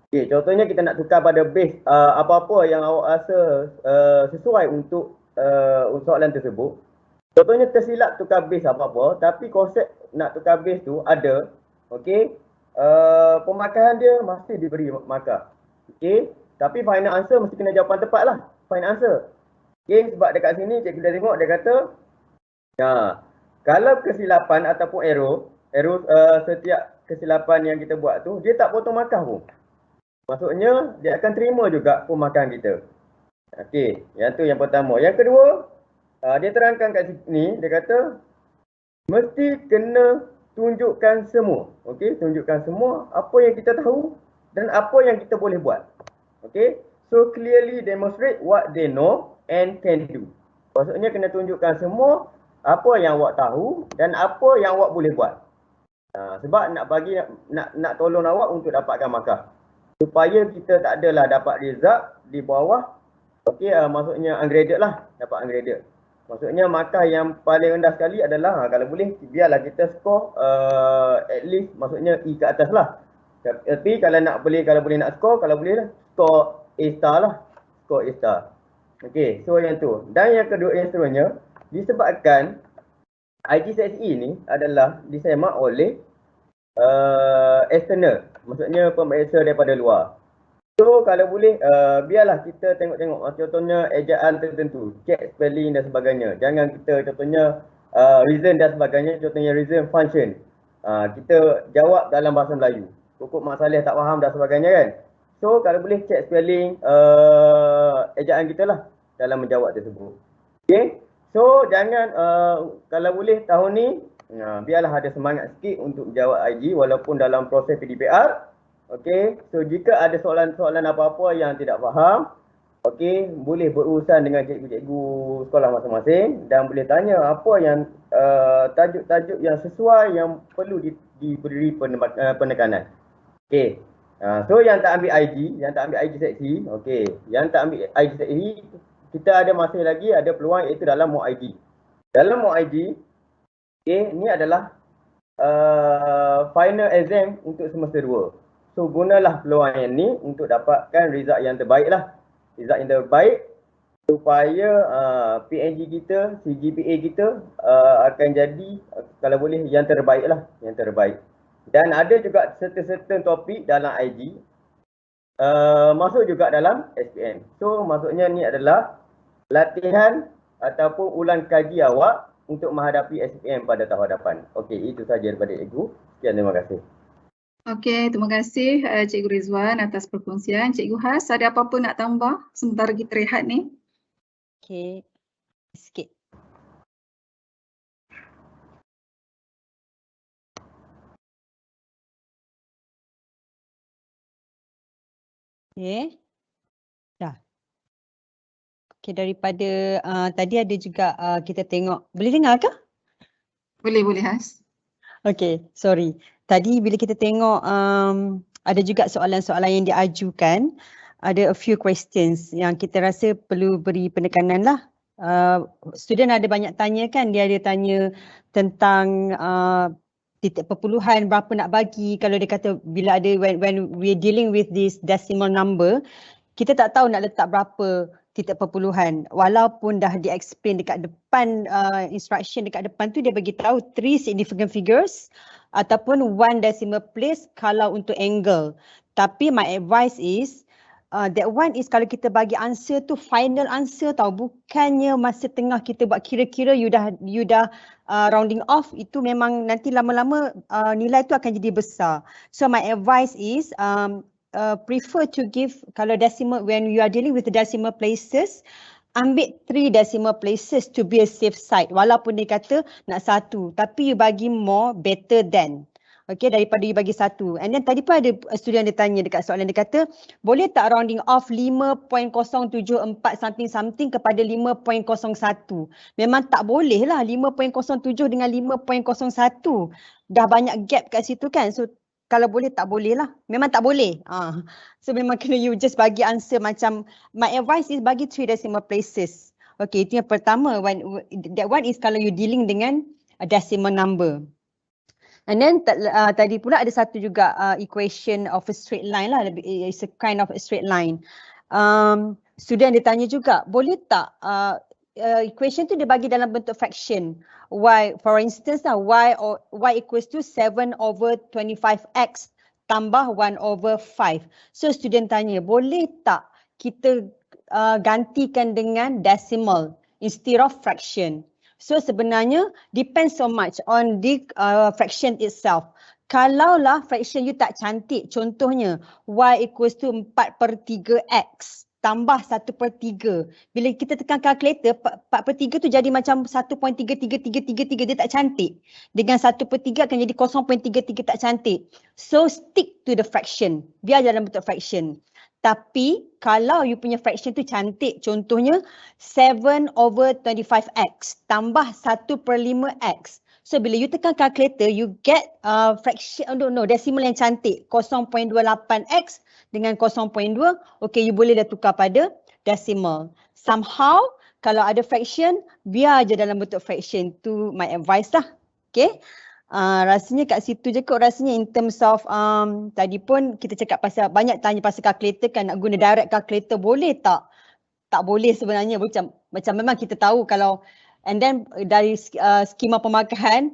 Okey, contohnya kita nak tukar pada base apa-apa yang awak rasa sesuai untuk soalan tersebut. Contohnya tersilap tukar base apa-apa, tapi konsep nak tukar base tu ada, okey. Pemakaran dia masih diberi markah. Okey, tapi final answer mesti kena jawapan tepat lah, final answer. Okey, sebab dekat sini cikgu dah tengok, dia kata kalau kesilapan ataupun error setiap kesilapan yang kita buat tu, dia tak potong markah pun. Maksudnya dia akan terima juga pemakaran kita. Okey, yang tu yang pertama. Yang kedua, dia terangkan kat sini, dia kata mesti kena tunjukkan semua. Okey, tunjukkan semua apa yang kita tahu dan apa yang kita boleh buat. Okey, so clearly demonstrate what they know and can do. Maksudnya kena tunjukkan semua apa yang awak tahu dan apa yang awak boleh buat. Sebab nak tolong awak untuk dapatkan markah. Supaya kita tak adalah dapat result di bawah. Okey, maksudnya ungraded lah, dapat ungraded. Maksudnya markah yang paling rendah sekali adalah kalau boleh biarlah kita skor at least maksudnya E ke atas lah. Tapi kalau boleh nak skor, kalau boleh lah skor A star lah. Skor A star. Okey, so yang tu. Dan yang kedua, yang seterusnya, disebabkan IGCSE ni adalah disemak oleh external. Maksudnya pemeriksa daripada luar. So kalau boleh biarlah kita tengok-tengok contohnya ejaan tertentu, check spelling dan sebagainya. Jangan kita contohnya reason dan sebagainya, contohnya reason function. Kita jawab dalam bahasa Melayu. Pokok masalah tak faham dan sebagainya kan. So kalau boleh check spelling ejaan kita lah dalam menjawab tersebut. Okay. So jangan kalau boleh tahun ni biarlah ada semangat sikit untuk menjawab IG walaupun dalam proses PDPR. Okey, so jika ada soalan-soalan apa-apa yang tidak faham, okey, boleh berurusan dengan cikgu-cikgu sekolah masing-masing dan boleh tanya apa yang tajuk-tajuk yang sesuai yang perlu diberi penekanan. Okey. So yang tak ambil IG, seksi, okey, yang tak ambil IG seksi, kita ada masih lagi ada peluang iaitu dalam MOOC IG. Dalam MOOC IG, okey, ni adalah final exam untuk semester 2. So gunalah peluang yang ni untuk dapatkan result yang terbaik lah. Result yang terbaik supaya PNG kita, CGPA kita akan jadi kalau boleh yang terbaik lah. Yang terbaik. Dan ada juga certain topik dalam IG masuk juga dalam SPM. So maksudnya ni adalah latihan ataupun ulang kaji awak untuk menghadapi SPM pada tahun hadapan. Okey, itu sahaja daripada cikgu. Sekian, terima kasih. Okey, terima kasih Cikgu Rizwan atas perkongsian. Cikgu Has, ada apa-apa nak tambah sementara kita rehat ni? Okey, sikit. Okey, dah. Okey, daripada tadi ada juga kita tengok, boleh dengar ke? Boleh Has. Okey, sorry. Tadi bila kita tengok ada juga soalan-soalan yang diajukan, ada a few questions yang kita rasa perlu beri penekanan lah. Student ada banyak tanya kan, dia ada tanya tentang titik perpuluhan berapa nak bagi, kalau dia kata bila ada when we're dealing with this decimal number, kita tak tahu nak letak berapa titik perpuluhan. Walaupun dah di-explain dekat depan, instruction dekat depan tu dia bagi tahu 3 significant figures ataupun 1 decimal place kalau untuk angle. Tapi my advice is, that one is kalau kita bagi answer tu final answer tau, bukannya masa tengah kita buat kira-kira you dah rounding off, itu memang nanti lama-lama nilai tu akan jadi besar. So my advice is prefer to give, kalau decimal, when you are dealing with the decimal places, ambil 3 decimal places to be a safe side. Walaupun dia kata nak 1, tapi you bagi more better than. Okay, daripada you bagi 1. And then tadi pun ada student dia tanya dekat soalan, dia kata boleh tak rounding off 5.074 something kepada 5.01. Memang tak boleh lah 5.07 dengan 5.01. Dah banyak gap kat situ kan. So kalau boleh tak boleh lah. Memang tak boleh. So memang kena you just bagi answer macam, my advice is bagi 3 decimal places. Okay, itu yang pertama. That one is kalau you dealing dengan a decimal number. And then tadi pula ada satu juga equation of a straight line lah. It's a kind of a straight line. Student dia tanya juga, boleh tak equation tu dia bagi dalam bentuk fraction. Y, for instance lah, y equals to 7/25x tambah 1/5. So student tanya, boleh tak kita gantikan dengan decimal instead of fraction? So sebenarnya depends so much on the fraction itself. Kalaulah fraction you tak cantik, contohnya y equals to 4/3x tambah 1/3. Bila kita tekan calculator, 4/3 tu jadi macam 1.33333, dia tak cantik. Dengan 1/3 akan jadi 0.33, tak cantik. So stick to the fraction, biar dalam bentuk fraction. Tapi kalau you punya fraction tu cantik, contohnya 7/25x tambah 1/5x. So bila you tekan calculator, you get fraction, decimal yang cantik, 0.28x dengan 0.2. Okay, you boleh dah tukar pada decimal. Somehow, kalau ada fraction, biar je dalam bentuk fraction. Tu my advice lah. Okay. Rasanya kat situ je kot, rasanya in terms of tadi pun kita cakap pasal, banyak tanya pasal calculator kan, nak guna direct calculator boleh tak? Tak boleh sebenarnya, macam memang kita tahu kalau, and then dari skema pemakahan,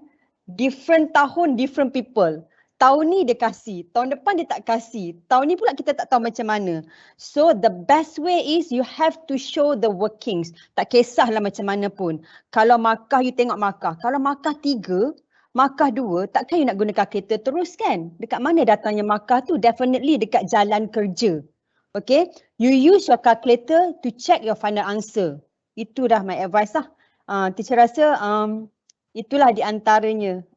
different tahun, different people. Tahun ni dia kasih, tahun depan dia tak kasih, tahun ni pula kita tak tahu macam mana. So the best way is you have to show the workings. Tak kisahlah macam mana pun. Kalau markah, you tengok markah. Kalau markah 3, markah 2, takkan you nak guna calculator terus kan? Dekat mana datangnya markah tu? Definitely dekat jalan kerja. Okay, you use your calculator to check your final answer. Itu dah my advice lah. Teacher rasa itulah di antaranya.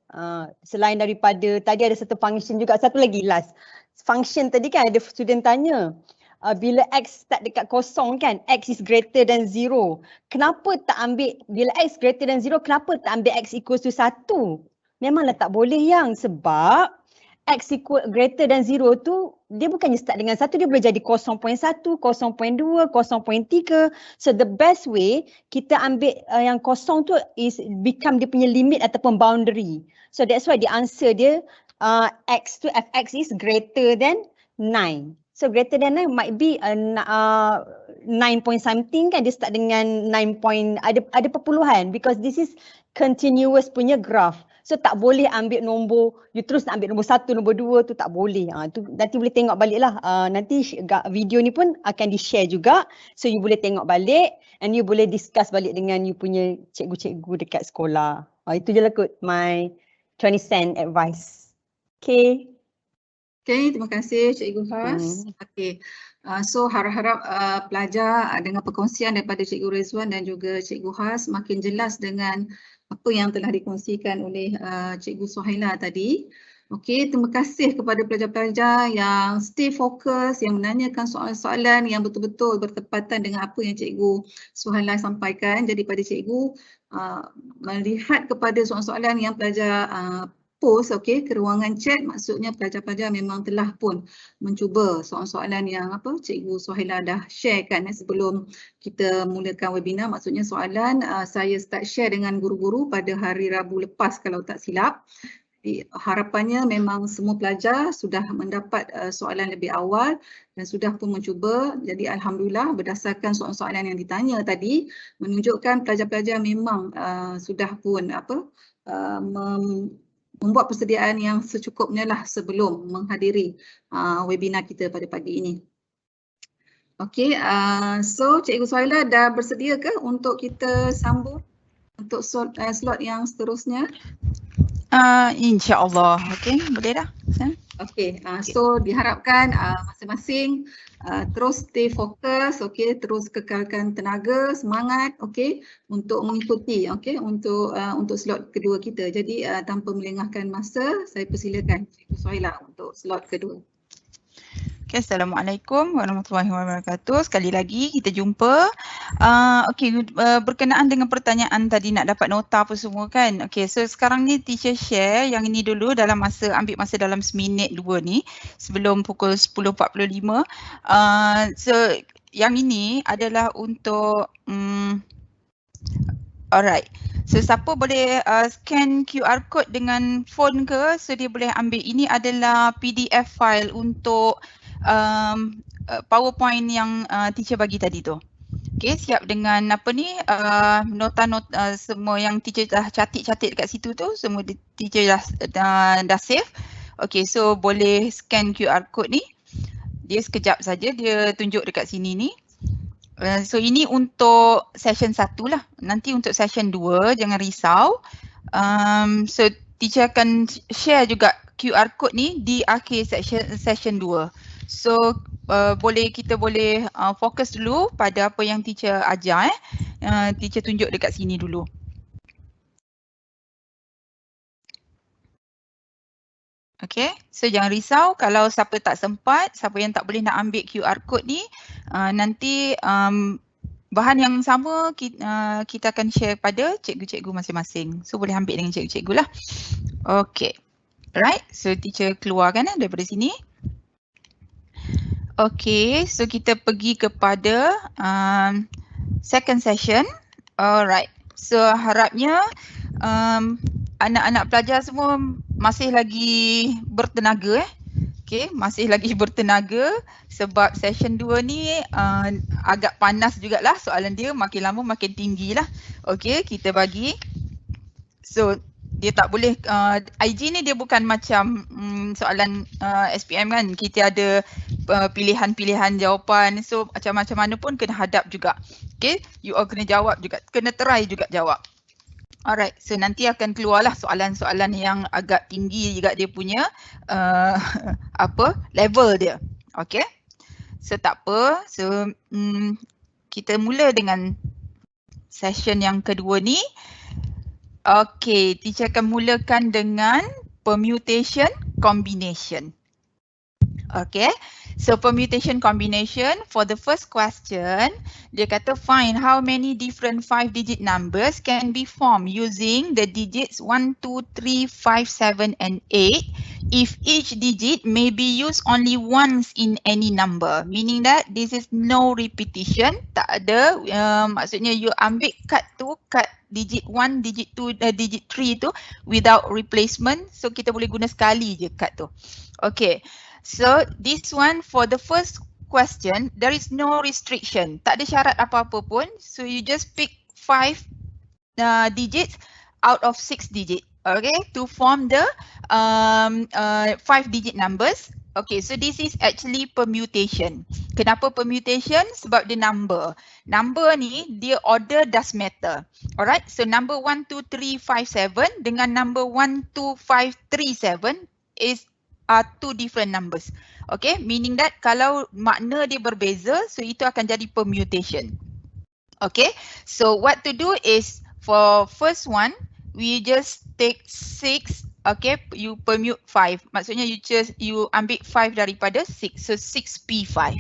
Selain daripada, tadi ada satu function juga, satu lagi last. Function tadi kan ada student tanya, bila x start dekat kosong kan, x is greater than 0. Kenapa tak ambil, bila x greater than 0, kenapa tak ambil x equals to 1? Memanglah tak boleh yang, sebab x equal greater than 0 tu, dia bukannya start dengan 1, dia boleh jadi 0.1, 0.2, 0.3. So the best way, kita ambil yang kosong tu is become dia punya limit ataupun boundary. So that's why the answer dia, x to fx is greater than 9. So greater than 9 might be 9 point something kan, dia start dengan 9 point, ada perpuluhan, because this is continuous punya graph. So tak boleh ambil nombor, you terus nak ambil nombor 1, nombor 2 tu tak boleh. Tu nanti boleh tengok balik lah. Nanti video ni pun akan di-share juga. So you boleh tengok balik and you boleh discuss balik dengan you punya cikgu-cikgu dekat sekolah. Itu je lah kot my 20 cent advice. Okay. Okay, terima kasih Cikgu Has. Okay. So harap-harap pelajar dengan perkongsian daripada Cikgu Rizwan dan juga Cikgu Has makin jelas dengan apa yang telah dikongsikan oleh Cikgu Suhaila tadi. Okey, terima kasih kepada pelajar-pelajar yang stay fokus, yang menanyakan soalan-soalan yang betul-betul bertepatan dengan apa yang Cikgu Suhaila sampaikan. Jadi pada Cikgu melihat kepada soalan-soalan yang pelajar post ke ruangan chat, maksudnya pelajar-pelajar memang telah pun mencuba soalan-soalan yang Cikgu Suhaila dah sharekan sebelum kita mulakan webinar. Maksudnya soalan saya start share dengan guru-guru pada hari Rabu lepas kalau tak silap. Harapannya memang semua pelajar sudah mendapat soalan lebih awal dan sudah pun mencuba. Jadi alhamdulillah berdasarkan soalan-soalan yang ditanya tadi menunjukkan pelajar-pelajar memang sudah pun membuat persediaan yang secukupnya lah sebelum menghadiri webinar kita pada pagi ini. Okey, so Cikgu Suhaila dah bersedia ke untuk kita sambung untuk slot yang seterusnya? InsyaAllah. Okey, boleh dah. Okey, so diharapkan masing-masing terus stay fokus, okey, terus kekalkan tenaga, semangat, okey, untuk mengikuti, okey, untuk slot kedua kita. Jadi tanpa melengahkan masa, saya persilakan Cikgu Suhaila untuk slot kedua. Okay, Assalamualaikum warahmatullahi wabarakatuh. Sekali lagi kita jumpa. Berkenaan dengan pertanyaan tadi nak dapat nota apa semua kan. Okay, so sekarang ni teacher share yang ini dulu dalam ambil masa dalam seminit dua ni sebelum pukul 10.45. So yang ini adalah untuk alright. So siapa boleh scan QR code dengan phone ke? So dia boleh ambil. Ini adalah PDF file untuk PowerPoint yang teacher bagi tadi tu. Okay, siap dengan apa ni nota-nota semua yang teacher dah catik dekat situ tu, semua teacher dah save. Okay, so boleh scan QR code ni. Dia sekejap saja dia tunjuk dekat sini ni. So ini untuk session 1 lah. Nanti untuk session 2 jangan risau. So teacher akan share juga QR code ni di akhir session 2. So kita boleh fokus dulu pada apa yang teacher ajar. Teacher tunjuk dekat sini dulu. Okay, so jangan risau kalau siapa tak sempat, siapa yang tak boleh nak ambil QR code ni, nanti bahan yang sama kita akan share pada cikgu-cikgu masing-masing. So boleh ambil dengan cikgu-cikgu lah. Okay, alright, so teacher keluarkan daripada sini. Okay, so kita pergi kepada second session. Alright, so harapnya anak-anak pelajar semua masih lagi bertenaga Okay, masih lagi bertenaga sebab session 2 ni agak panas jugalah, soalan dia makin lama makin tinggi lah. Okay, kita bagi. So dia tak boleh, IG ni dia bukan macam soalan SPM kan, kita ada pilihan-pilihan jawapan. So macam-macam mana pun kena hadap juga. Okay, you all kena jawab juga, kena try juga jawab. Alright, so nanti akan keluarlah soalan-soalan yang agak tinggi juga dia punya level dia. Okay, so tak apa. So kita mula dengan session yang kedua ni. Okay, teacher akan mulakan dengan Permutation Combination. Okay, so Permutation Combination, for the first question, dia kata find how many different 5-digit numbers can be formed using the digits 1, 2, 3, 5, 7 and 8 if each digit may be used only once in any number. Meaning that this is no repetition, tak ada, maksudnya you ambil kad tu, kad digit 1, digit 2, digit 3 tu without replacement. So kita boleh guna sekali je kad tu. Okay. So this one, for the first question, there is no restriction. Tak ada syarat apa-apa pun. So you just pick 5 digits out of 6 digit. Okay, to form the 5-digit numbers. Okay, so this is actually permutation. Kenapa permutation? Sebab dia number. Number ni, dia order does matter. Alright, so number 1, 2, 3, 5, 7 dengan number 1, 2, 5, 3, 7 is two different numbers. Okay, meaning that kalau makna dia berbeza, so itu akan jadi permutation. Okay, so what to do is for first one, we just take 6. Okay, you permute 5. Maksudnya you ambil 5 daripada 6. So 6p5.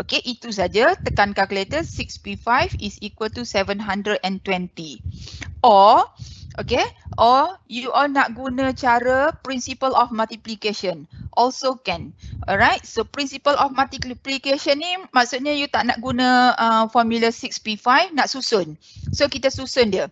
Okay, itu saja. Tekan calculator, 6p5 is equal to 720. Or okay, or you all nak guna cara principle of multiplication, also can. Alright, so principle of multiplication ni maksudnya you tak nak guna formula 6p5, nak susun. So kita susun dia.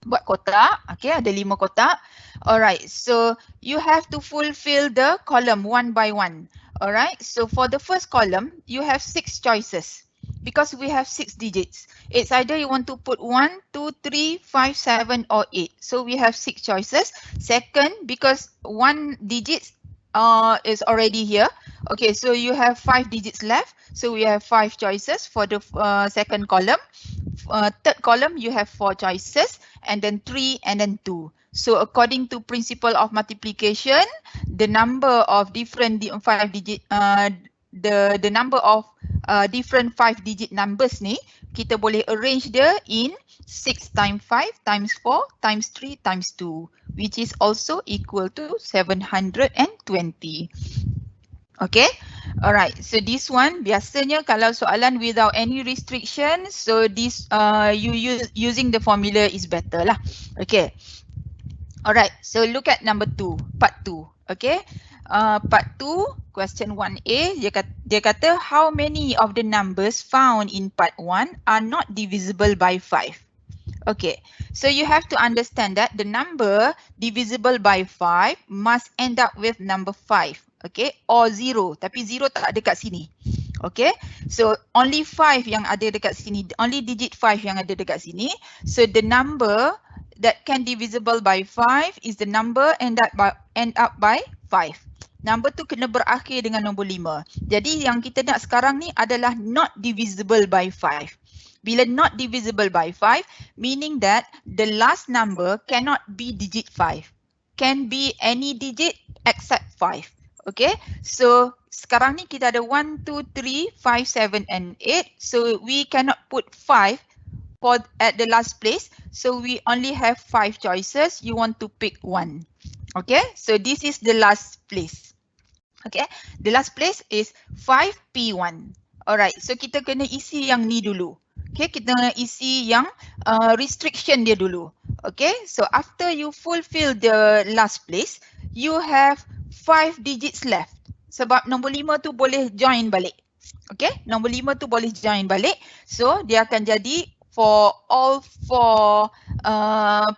buat kotak. Okay, ada 5 kotak. Alright, so you have to fulfill the column one by one. Alright, so for the first column, you have 6 choices because we have 6 digits. It's either you want to put 1, 2, 3, 5, 7 or 8. So we have 6 choices. Second, because 1 digit is already here. Okay, so you have 5 digits left. So we have 5 choices for the second column. Third column, you have 4 choices, and then 3 and then 2. So according to principle of multiplication, the number of different 5 digit the number of different 5 digit numbers ni kita boleh arrange dia in 6 times 5 times 4 times 3 times 2, which is also equal to 720. Okay, alright. So this one biasanya kalau soalan without any restriction, so this using the formula is better lah. Okay. Alright. So look at number 2, part 2. Okay. Part 2, question 1A, dia kata how many of the numbers found in part 1 are not divisible by 5. Okay, so you have to understand that the number divisible by 5 must end up with number 5, okay, or 0, tapi 0 tak ada kat sini. Okay, so only 5 yang ada dekat sini, only digit 5 yang ada dekat sini. So the number that can divisible by 5 is the number end up by 5. Number tu kena berakhir dengan nombor 5. Jadi yang kita nak sekarang ni adalah not divisible by 5. Bila not divisible by 5, meaning that the last number cannot be digit 5. Can be any digit except 5. Okay, so sekarang ni kita ada 1, 2, 3, 5, 7 and 8. So we cannot put 5 at the last place. So we only have 5 choices. You want to pick 1. Okay, so this is the last place. Okay, the last place is 5P1. Alright, so kita kena isi yang ni dulu. Okay, kita isi yang restriction dia dulu. Okay, so after you fulfill the last place, you have 5 digits left. Sebab nombor 5 tu boleh join balik. Okay, nombor 5 tu boleh join balik. So dia akan jadi for all 4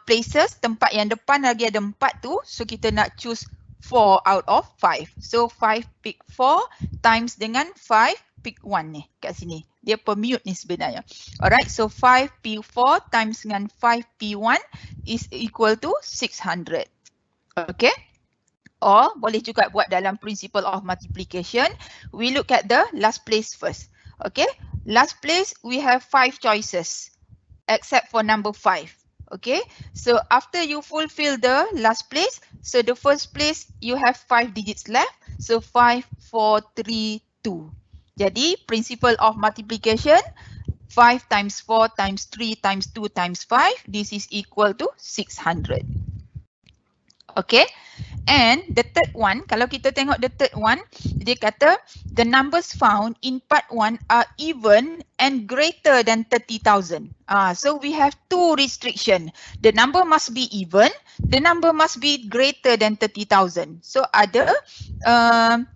places, tempat yang depan lagi ada 4 tu. So kita nak choose 4 out of 5. So 5 pick 4 times dengan 5 pick 1 ni kat sini. Dia permute ni sebenarnya. Alright, so 5P4 times dengan 5P1 is equal to 600. Okay. Or boleh juga buat dalam principle of multiplication. We look at the last place first. Okay. Last place we have 5 choices except for number 5. Okay. So after you fulfill the last place, so the first place you have 5 digits left. So 5, 4, 3, 2. Jadi, principle of multiplication, 5 times 4 times 3 times 2 times 5, this is equal to 600. Okay, and the third one, kalau kita tengok the third one, dia kata the numbers found in part 1 are even and greater than 30,000. So we have 2 restriction. The number must be even, the number must be greater than 30,000. So ada,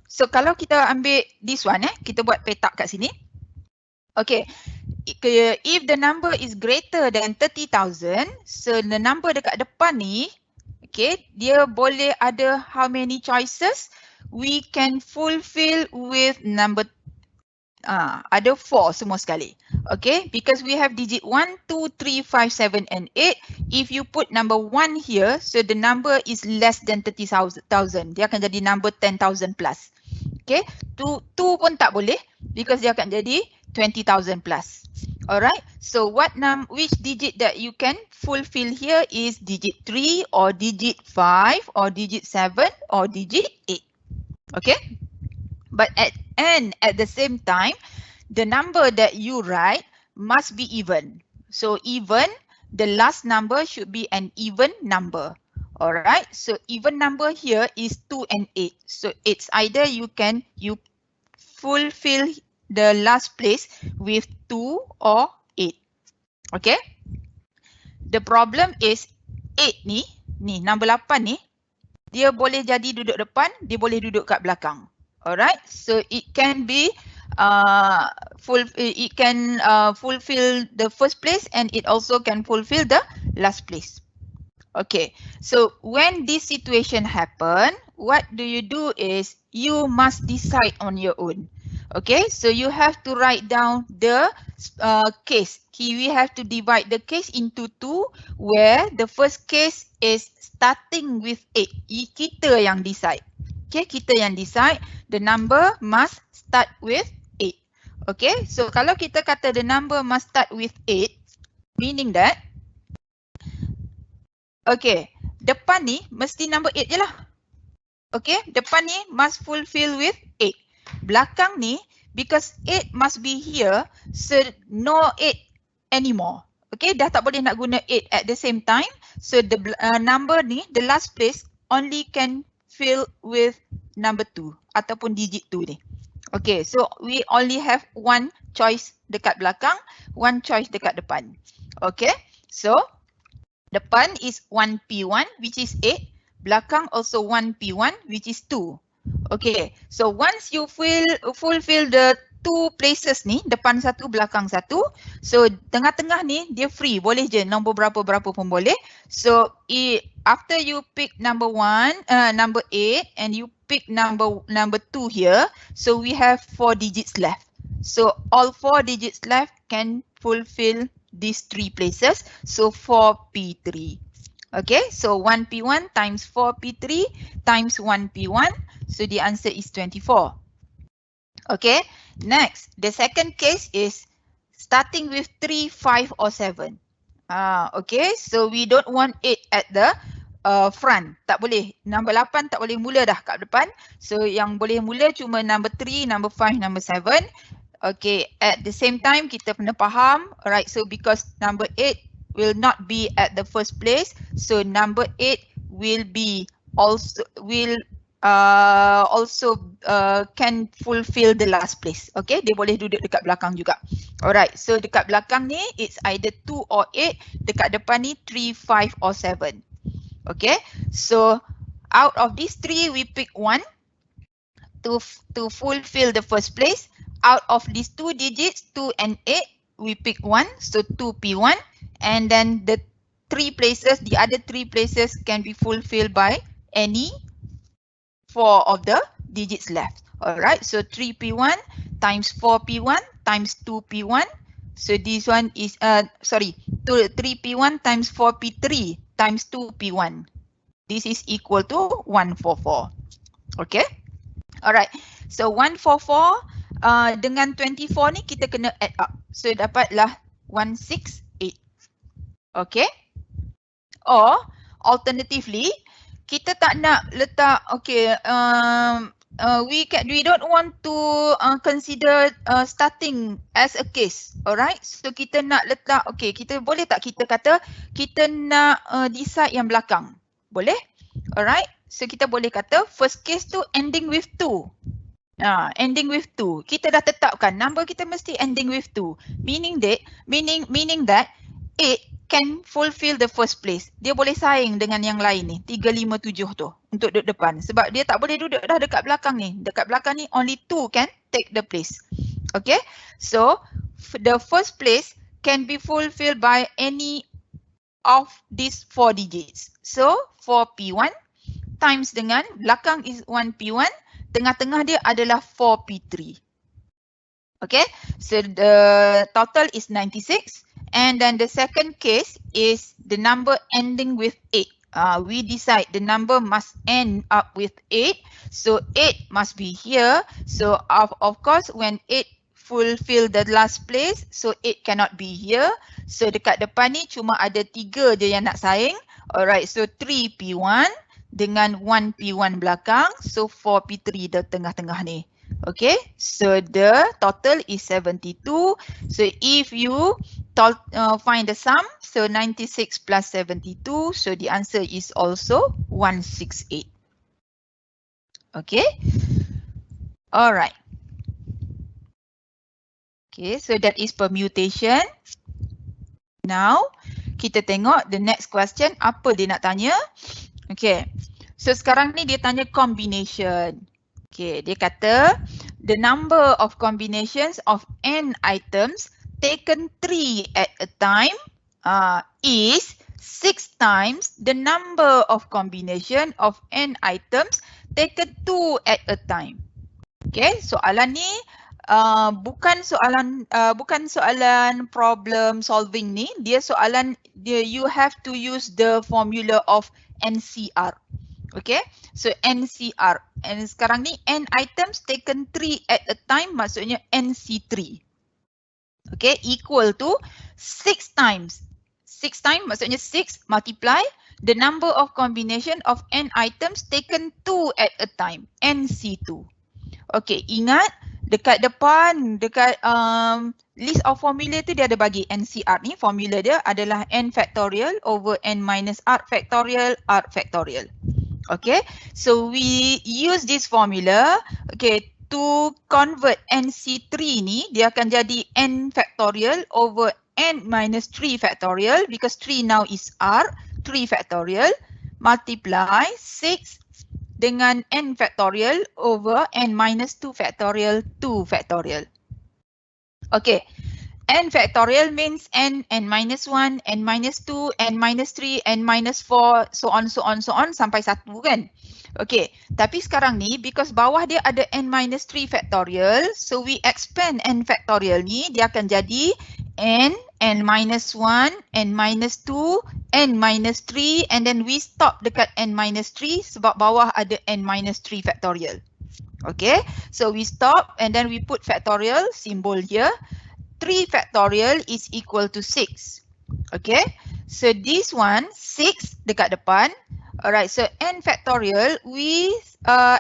so kalau kita ambil this one, kita buat petak kat sini. Okay, if the number is greater than 30,000, so the number dekat depan ni, okay, dia boleh ada how many choices? We can fulfill with number, ada 4 semua sekali. Okay, because we have digit 1, 2, 3, 5, 7 and 8. If you put number 1 here, so the number is less than 30,000. Dia akan jadi number 10,000 plus. Okay, 2 pun tak boleh because dia akan jadi 20,000 plus. Alright, so which digit that you can fulfill here is digit 3 or digit 5 or digit 7 or digit 8. Okay, but at the same time, the number that you write must be even. So even, the last number should be an even number. Alright, so even number here is 2 and 8. So it's either you fulfill the last place with 2 or 8. Okay. The problem is 8 ni number 8 ni, dia boleh jadi duduk depan, dia boleh duduk kat belakang. Alright, so it can be fulfill the first place and it also can fulfill the last place. Okay, so when this situation happen, what do is you must decide on your own. Okay, so you have to write down the case. We have to divide the case into two, where the first case is starting with 8. Kita yang decide. Okay, kita yang decide the number must start with 8. Okay, so kalau kita kata the number must start with 8, meaning that okay, depan ni mesti number 8 je lah. Okay, depan ni must fulfill with 8. Belakang ni, because 8 must be here, so no 8 anymore. Okay, dah tak boleh nak guna 8 at the same time. So the number ni, the last place only can fill with number 2 ataupun digit 2 ni. Okay, so we only have one choice dekat belakang, one choice dekat depan. Okay, so depan is 1P1 which is 8. Belakang also 1P1 which is 2. Okay, so once you fulfill the two places ni, depan satu, belakang satu. So tengah-tengah ni dia free, boleh je nombor berapa-berapa pun boleh. So after you pick number 8 and you pick number 2 here, so we have 4 digits left. So all 4 digits left can fulfill these 3 places. So 4P3. Okay, so 1P1 times 4P3 times 1P1. So the answer is 24. Okay, next, the second case is starting with 3, 5 or 7. Okay, so we don't want 8 at the front. Tak boleh, number 8 tak boleh mula dah kat depan. So yang boleh mula cuma number 3, number 5, number 7. Okay, at the same time kita kena faham, alright, so because number 8 will not be at the first place, so number 8 will be also can fulfill the last place. Okay, dia boleh duduk dekat belakang juga. Alright, so dekat belakang ni it's either 2 or 8, dekat depan ni 3, 5 or 7. Okay, so out of these 3 we pick 1 to fulfill the first place. Out of these 2 digits, 2 and 8, we pick 1, so 2P1, and then the 3 places, the other 3 places can be fulfilled by any 4 of the digits left. Alright, so 3P1 times 4P1 times 2P1. So this one is 3P1 times 4P3 times 2P1. This is equal to 144. Okay. Alright, so 144 dengan 24 ni kita kena add up. So dapatlah 168. Okay. Or alternatively, kita tak nak letak, okay, we don't want to consider starting as a case. Alright, so kita nak letak, okay, kita boleh tak kita kata kita nak decide yang belakang? Boleh? Alright, so kita boleh kata first case tu ending with 2. Ending with 2. Kita dah tetapkan number kita mesti ending with 2. Meaning that 8 can fulfill the first place. Dia boleh saing dengan yang lain ni, 3, 5, 7 tu untuk duduk depan. Sebab dia tak boleh duduk dah dekat belakang ni. Dekat belakang ni only 2 can take the place. Okay, so the first place can be fulfilled by any of these 4 digits. So 4P1 times dengan belakang is 1P1. Tengah-tengah dia adalah 4P3. Okay, so the total is 96. And then the second case is the number ending with 8. We decide the number must end up with 8. So 8 must be here. So of course when 8 fulfill the last place, so 8 cannot be here. So dekat depan ni cuma ada 3 je yang nak saing. Alright, so 3P1 dengan 1P1 belakang, so 4P3 di tengah-tengah ni. Okay, so the total is 72. So if you find the sum, so 96 plus 72, so the answer is also 168. Okay, alright. Okay, so that is permutation. Now, kita tengok the next question, apa dia nak tanya. Okay, so sekarang ni dia tanya combination. Okay, dia kata the number of combinations of n items taken 3 at a time is, 6 times the number of combination of n items taken 2 at a time. Okay, soalan ni bukan soalan problem solving ni, dia soalan you have to use the formula of NCR. Okay, so NCR, and sekarang ni n items taken 3 at a time maksudnya NC3. Okay, equal to 6 times. 6 times maksudnya 6 multiply the number of combination of n items taken 2 at a time, NC2. Okay, ingat dekat depan, dekat list of formula tu dia ada bagi NCR ni, formula dia adalah n factorial over n minus r factorial, r factorial. Okay, so we use this formula, okay, to convert NC3 ni, dia akan jadi n factorial over n minus 3 factorial because 3 now is r, 3 factorial, multiply 6 dengan n factorial over n minus 2 factorial, 2 factorial. Okay, n factorial means n minus 1, n minus 2, n minus 3, n minus 4, so on sampai 1 kan. Okay, tapi sekarang ni because bawah dia ada n minus 3 factorial, so we expand n factorial ni, dia akan jadi n minus 1, n minus 2, n minus 3, and then we stop dekat n minus 3 sebab bawah ada n minus 3 factorial. Okay, so we stop and then we put factorial symbol here. 3 factorial is equal to 6. Okay, so this one 6 dekat depan. Alright, so n factorial we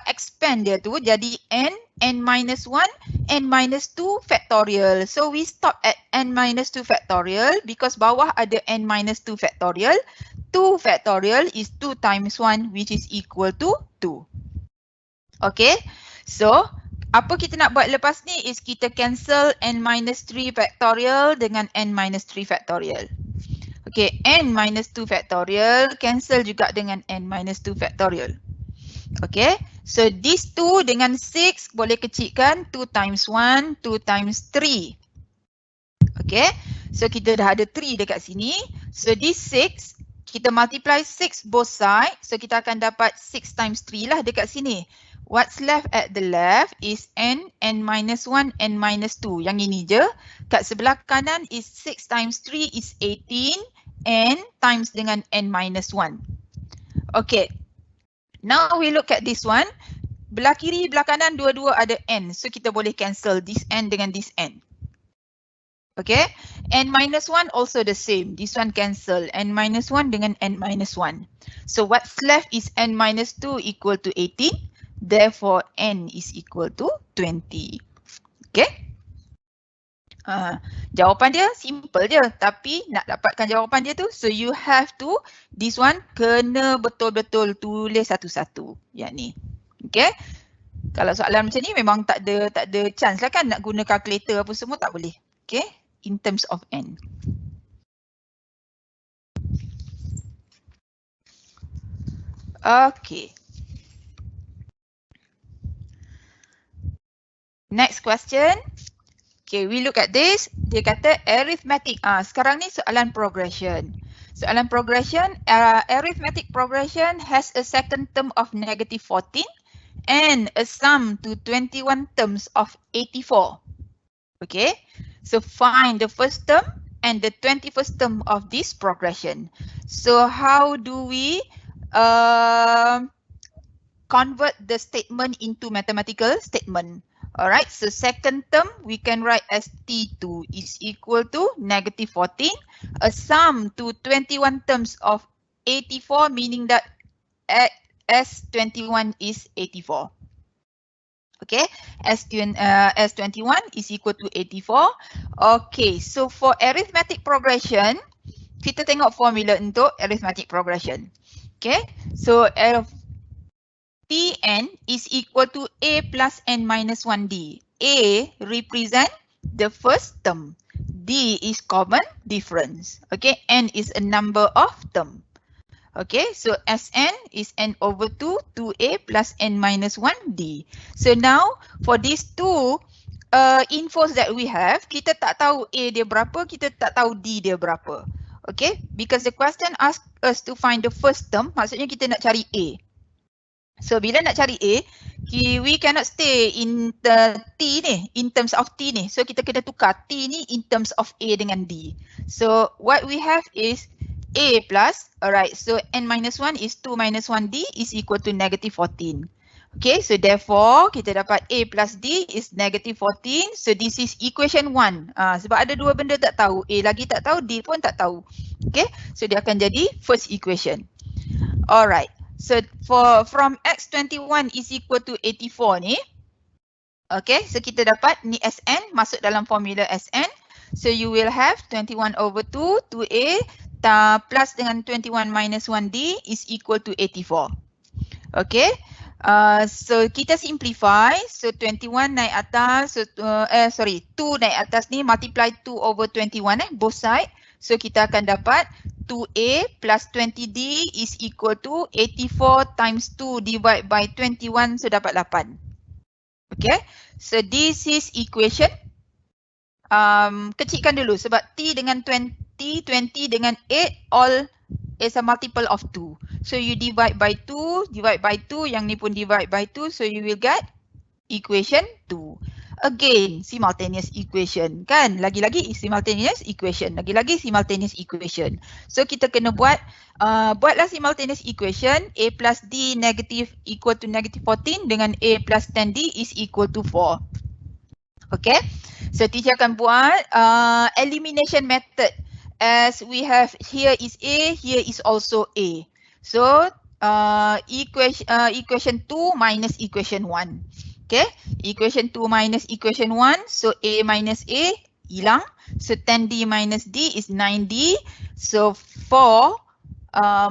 expand dia tu jadi n minus 1, n minus 2 factorial. So we stop at n minus 2 factorial because bawah ada n minus 2 factorial. 2 factorial is 2 times 1 which is equal to 2. Okay, so apa kita nak buat lepas ni is kita cancel n minus 3 factorial dengan n minus 3 factorial. Okay, n minus 2 factorial cancel juga dengan n minus 2 factorial. Okay, so these 2 dengan 6 boleh kecilkan 2 times 1, 2 times 3. Okay, so kita dah ada 3 dekat sini. So this 6, kita multiply 6 both side. So kita akan dapat 6 times 3 lah dekat sini. What's left at the left is n minus 1, n minus 2. Yang ini je. Kat sebelah kanan is 6 times 3 is 18. N times dengan n minus 1. Okay. Now we look at this one. Belah kiri, belah kanan dua-dua ada n. So kita boleh cancel this n dengan this n. Okay. N minus 1 also the same. This one cancel. N minus 1 dengan n minus 1. So what's left is n minus 2 equal to 18. Therefore, n is equal to 20. Okay. Jawapan dia simple je, tapi nak dapatkan jawapan dia tu, so you have to, this one kena betul-betul tulis satu-satu yang ni. Okay. Kalau soalan macam ni memang tak ada chance lah kan nak guna calculator apa semua, tak boleh. Okay. In terms of n. Okay. Next question. Okay, we look at this. Dia kata arithmetic. Sekarang ni soalan progression. Soalan progression, arithmetic progression has a second term of negative 14 and a sum to 21 terms of 84. Okay, so find the first term and the 21st term of this progression. So how do we convert the statement into mathematical statement? Alright, so second term we can write as T2 is equal to negative 14. A sum to 21 terms of 84, meaning that S21 is 84. Okay, S21 is equal to 84. Okay, so for arithmetic progression, kita tengok formula untuk arithmetic progression. Okay, so Tn is equal to A plus n minus 1D. A represent the first term. D is common difference. Okay, n is a number of term. Okay, so Sn is n over 2, 2A plus n minus 1D. So now for these two infos that we have, kita tak tahu A dia berapa, kita tak tahu D dia berapa. Okay, because the question asks us to find the first term, maksudnya kita nak cari A. So bila nak cari A, we cannot stay in the T ni, in terms of T ni. So kita kena tukar T ni in terms of A dengan D. So what we have is A plus, alright, so n minus 1 is 2 minus 1D is equal to negative 14. Okay, so therefore kita dapat A plus D is negative 14. So this is equation 1. Sebab ada dua benda tak tahu, A lagi tak tahu, D pun tak tahu. Okay, so dia akan jadi first equation. Alright. So from x21 is equal to 84 ni. Okay, so kita dapat ni Sn masuk dalam formula Sn. So you will have 21 over 2, 2a plus dengan 21 minus 1d is equal to 84. Okay, so kita simplify. So 21 naik atas, so 2 naik atas ni multiply 2 over 21 both side. So kita akan dapat 2a plus 20d is equal to 84 times 2 divided by 21, so dapat 8. Okay, so this is equation. Kecilkan dulu sebab t dengan 20 dengan 8 all is a multiple of 2. So you divide by 2, yang ni pun divide by 2, so you will get equation 2. Again, simultaneous equation kan? Lagi-lagi simultaneous equation. Lagi-lagi simultaneous equation. So kita kena buatlah simultaneous equation. A plus D negative equal to negative 14 dengan A plus 10D is equal to 4. Okay. So teacher akan buat elimination method. As we have here is A, here is also A. So equation 2 minus equation 1. Okay, equation 2 minus equation 1, so A minus A hilang. So 10D minus D is 9D. So 4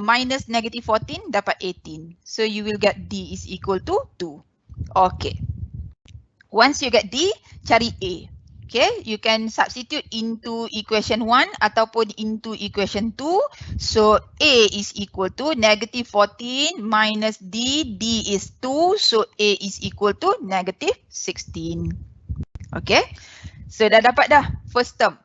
minus negative 14 dapat 18. So you will get D is equal to 2. Okay. Once you get D, cari A. Okay, you can substitute into equation 1 ataupun into equation 2. So A is equal to negative 14 minus D, D is 2. So A is equal to negative 16. Okay, so dah dapat dah first term.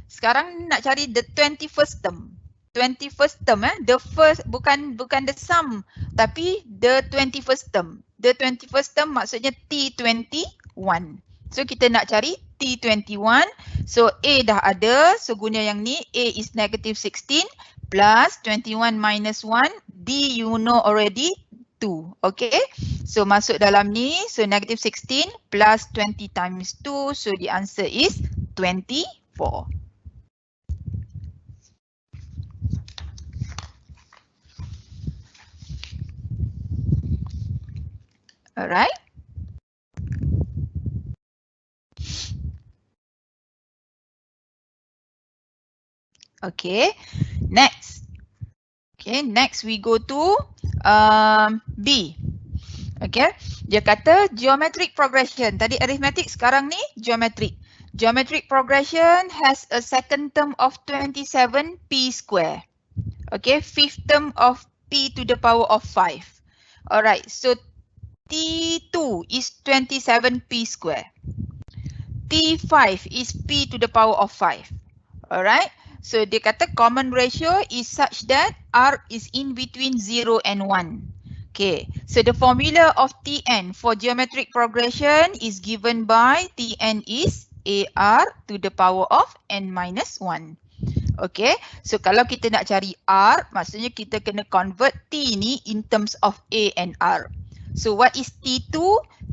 Sekarang nak cari the 21st term. 21st term, the first, bukan the sum, tapi the 21st term. The 21st term maksudnya T21. So kita nak cari T21. So A dah ada. So guna yang ni. A is negative 16 plus 21 minus 1. D you know already 2. Okay. So masuk dalam ni. So negative 16 plus 20 times 2. So the answer is 24. Alright. Okay, next. Okay, next we go to B. Okay, dia kata geometric progression. Tadi arithmetic, sekarang ni geometric. Geometric progression has a second term of 27p square. Okay, fifth term of p to the power of 5. Alright, so T2 is 27p square. T5 is p to the power of 5. Alright. So dia kata common ratio is such that R is in between 0 and 1. Okay, so the formula of Tn for geometric progression is given by Tn is AR to the power of n minus 1. Okay, so kalau kita nak cari R, maksudnya kita kena convert T ni in terms of A and R. So what is T2?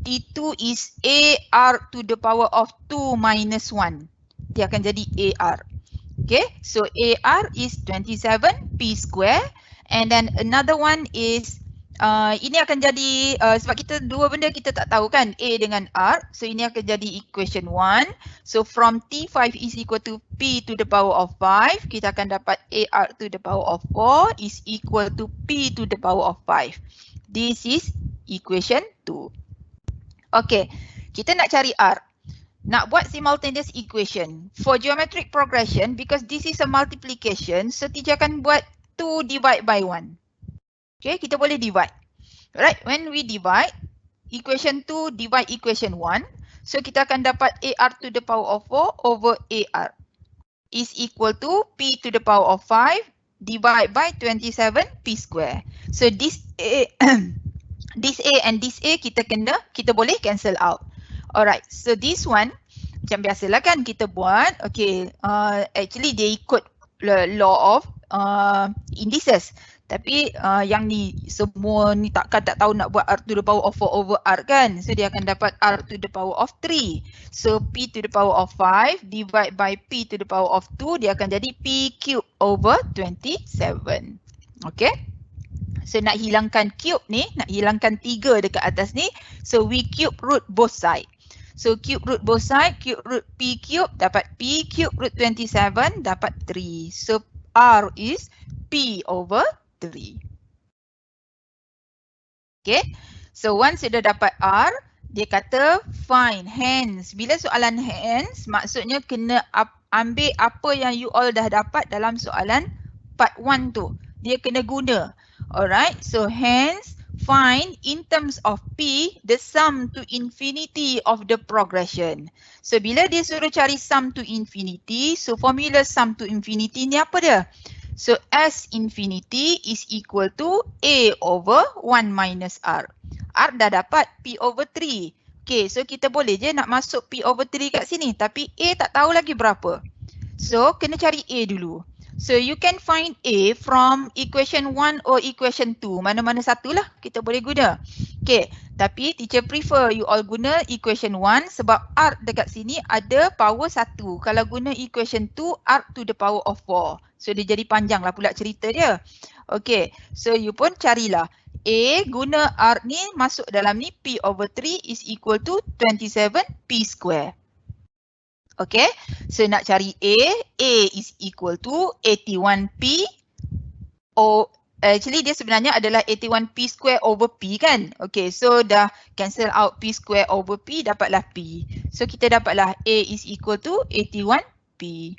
T2 is AR to the power of 2 minus 1. Dia akan jadi AR. Okay, so AR is 27p square, and then another one is ini akan jadi sebab kita dua benda kita tak tahu kan, A dengan R, so ini akan jadi equation 1. So from T5 is equal to p to the power of 5, kita akan dapat AR to the power of 4 is equal to p to the power of 5. This is equation 2. Okay, kita nak cari R. Nak buat simultaneous equation. For geometric progression, because this is a multiplication, so teacher akan buat 2 divide by 1. Okay, kita boleh divide. Right, when we divide, equation 2 divide equation 1, so kita akan dapat AR to the power of 4 over AR. is equal to p to the power of 5 divided by 27 p square. So this A, this A and this A kita boleh cancel out. Alright, so this one macam biasalah kan kita buat. Okay, actually dia ikut law of indices. Tapi yang ni semua ni tak tahu nak buat R to the power of 4 over R kan. So dia akan dapat R to the power of 3. So P to the power of 5 divide by P to the power of 2 dia akan jadi P cube over 27. Okay. So nak hilangkan cube ni, nak hilangkan 3 dekat atas ni. So we cube root both side. So cube root both side, cube root P cube dapat P cube root 27 dapat 3. So R is P over 3. Okay. So once sudah dapat R, dia kata find. Hence, bila soalan hence, maksudnya kena ambil apa yang you all dah dapat dalam soalan part 1 tu. Dia kena guna. Alright, so hence find in terms of P the sum to infinity of the progression. So bila dia suruh cari sum to infinity, so formula sum to infinity ni apa dia? So S infinity is equal to A over 1 minus R. R dah dapat P over 3. Okay, so kita boleh je nak masuk P over 3 kat sini. Tapi A tak tahu lagi berapa. So kena cari A dulu. So you can find A from equation 1 or equation 2. Mana-mana satulah kita boleh guna. Okay, tapi teacher prefer you all guna equation 1 sebab R dekat sini ada power 1. Kalau guna equation 2, R to the power of 4. So dia jadi panjang lah pula cerita dia. Okay, so you pun carilah. A guna R ni masuk dalam ni P over 3 is equal to 27 P square. Okay, so nak cari A is equal to 81P. Actually dia sebenarnya adalah 81P square over P kan. Okay, so dah cancel out P square over P, dapatlah P. So kita dapatlah A is equal to 81P.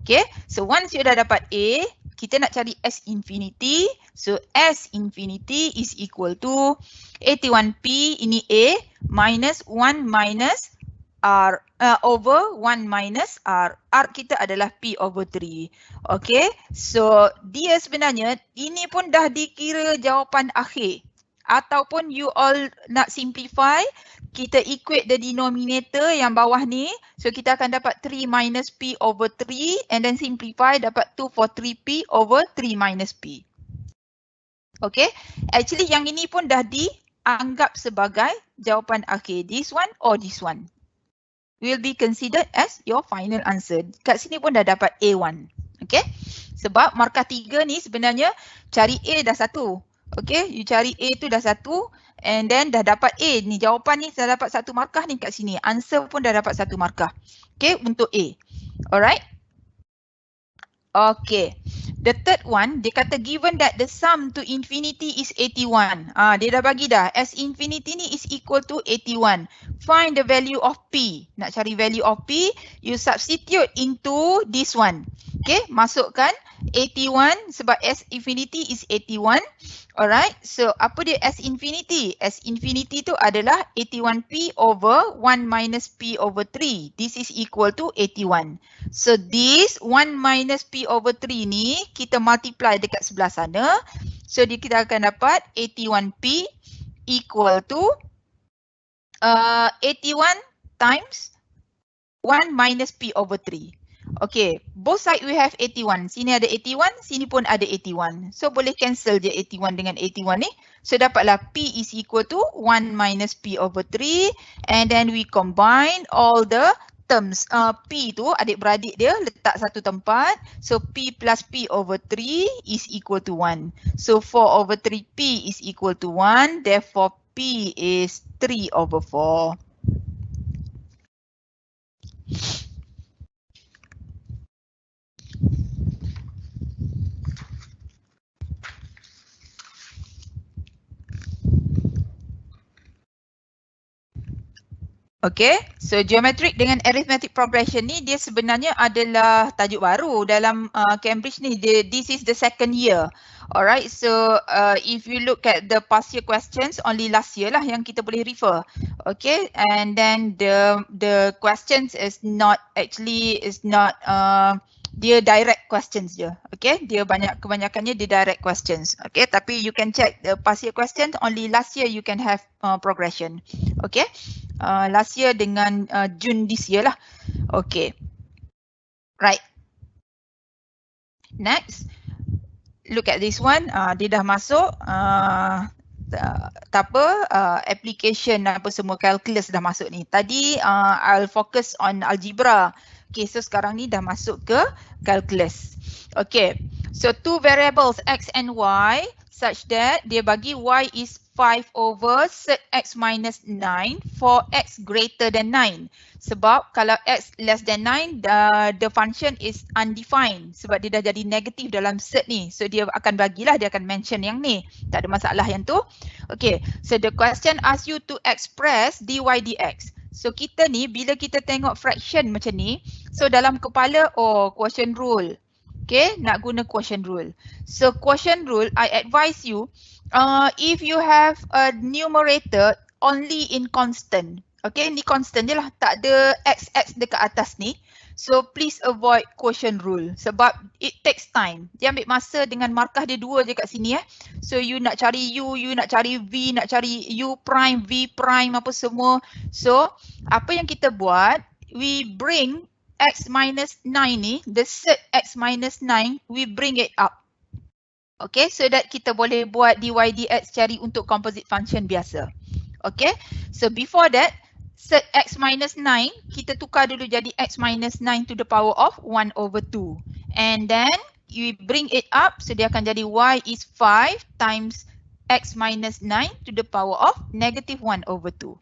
Okay, so once you dah dapat A, kita nak cari S infinity. So S infinity is equal to 81P, ini A, minus 1 minus R over 1 minus R. R kita adalah P over 3. Okay, so dia sebenarnya ini pun dah dikira jawapan akhir. Ataupun you all nak simplify, kita equate the denominator yang bawah ni. So kita akan dapat 3 minus P over 3 and then simplify dapat 2 for 3P over 3 minus P. Okay, actually yang ini pun dah dianggap sebagai jawapan akhir. This one or this one will be considered as your final answer. Kat sini pun dah dapat A1. Okay. Sebab markah 3 ni sebenarnya cari A dah 1. Okay. You cari A tu dah 1 and then dah dapat A. Ni jawapan ni dah dapat 1 markah ni kat sini. Answer pun dah dapat 1 markah. Okay. Untuk A. Alright. Okay. The third one, dia kata given that the sum to infinity is 81. Dia dah bagi dah. S infinity ni is equal to 81. Find the value of P. Nak cari value of P, you substitute into this one. Okay, masukkan 81 sebab S infinity is 81. Alright, so apa dia S infinity? S infinity tu adalah 81P over 1 minus P over 3. This is equal to 81. So this 1 minus P over 3 ni kita multiply dekat sebelah sana. So kita akan dapat 81P equal to 81 times 1 minus P over 3. Okay, both side we have 81. Sini ada 81, sini pun ada 81. So boleh cancel je 81 dengan 81 ni. So dapatlah P is equal to 1 minus P over 3. And then we combine all the terms. P tu adik-beradik dia letak satu tempat. So P plus P over 3 is equal to 1. So 4 over 3P is equal to 1. Therefore P is 3 over 4. Okay, so geometric dengan arithmetic progression ni dia sebenarnya adalah tajuk baru dalam Cambridge ni. This is the second year. Alright, so if you look at the past year questions, only last year lah yang kita boleh refer. Okay, and then the questions is not dia direct questions je. Okay, dia kebanyakannya dia direct questions. Okay, tapi you can check the past year questions, only last year you can have progression. Okay, last year dengan June this year lah. Okay, right. Next, look at this one. Dia dah masuk application apa semua, calculus dah masuk ni. Tadi I'll focus on algebra. Okay, so sekarang ni dah masuk ke calculus. Okay, so two variables x and y such that dia bagi y is 5 over set x minus 9 for x greater than 9. Sebab kalau x less than 9, the function is undefined. Sebab dia dah jadi negatif dalam set ni. So dia akan bagilah, dia akan mention yang ni. Tak ada masalah yang tu. Okay, so the question asks you to express dy dx. So kita ni bila kita tengok fraction macam ni, so dalam kepala, quotient rule. Okay, nak guna quotient rule. So quotient rule, I advise you, if you have a numerator only in constant. Okay, ni constant je lah, tak ada x dekat atas ni. So please avoid quotient rule sebab it takes time. Dia ambil masa dengan markah dia dua je kat sini . So you nak cari u, you nak cari v, nak cari u prime, v prime apa semua. So apa yang kita buat, we bring x minus 9 ni, the set x minus 9, we bring it up. Okay, so that kita boleh buat dy dx cari untuk composite function biasa. Okay, so before that, set x minus 9, kita tukar dulu jadi x minus 9 to the power of 1 over 2. And then, you bring it up, so dia akan jadi y is 5 times x minus 9 to the power of negative 1 over 2.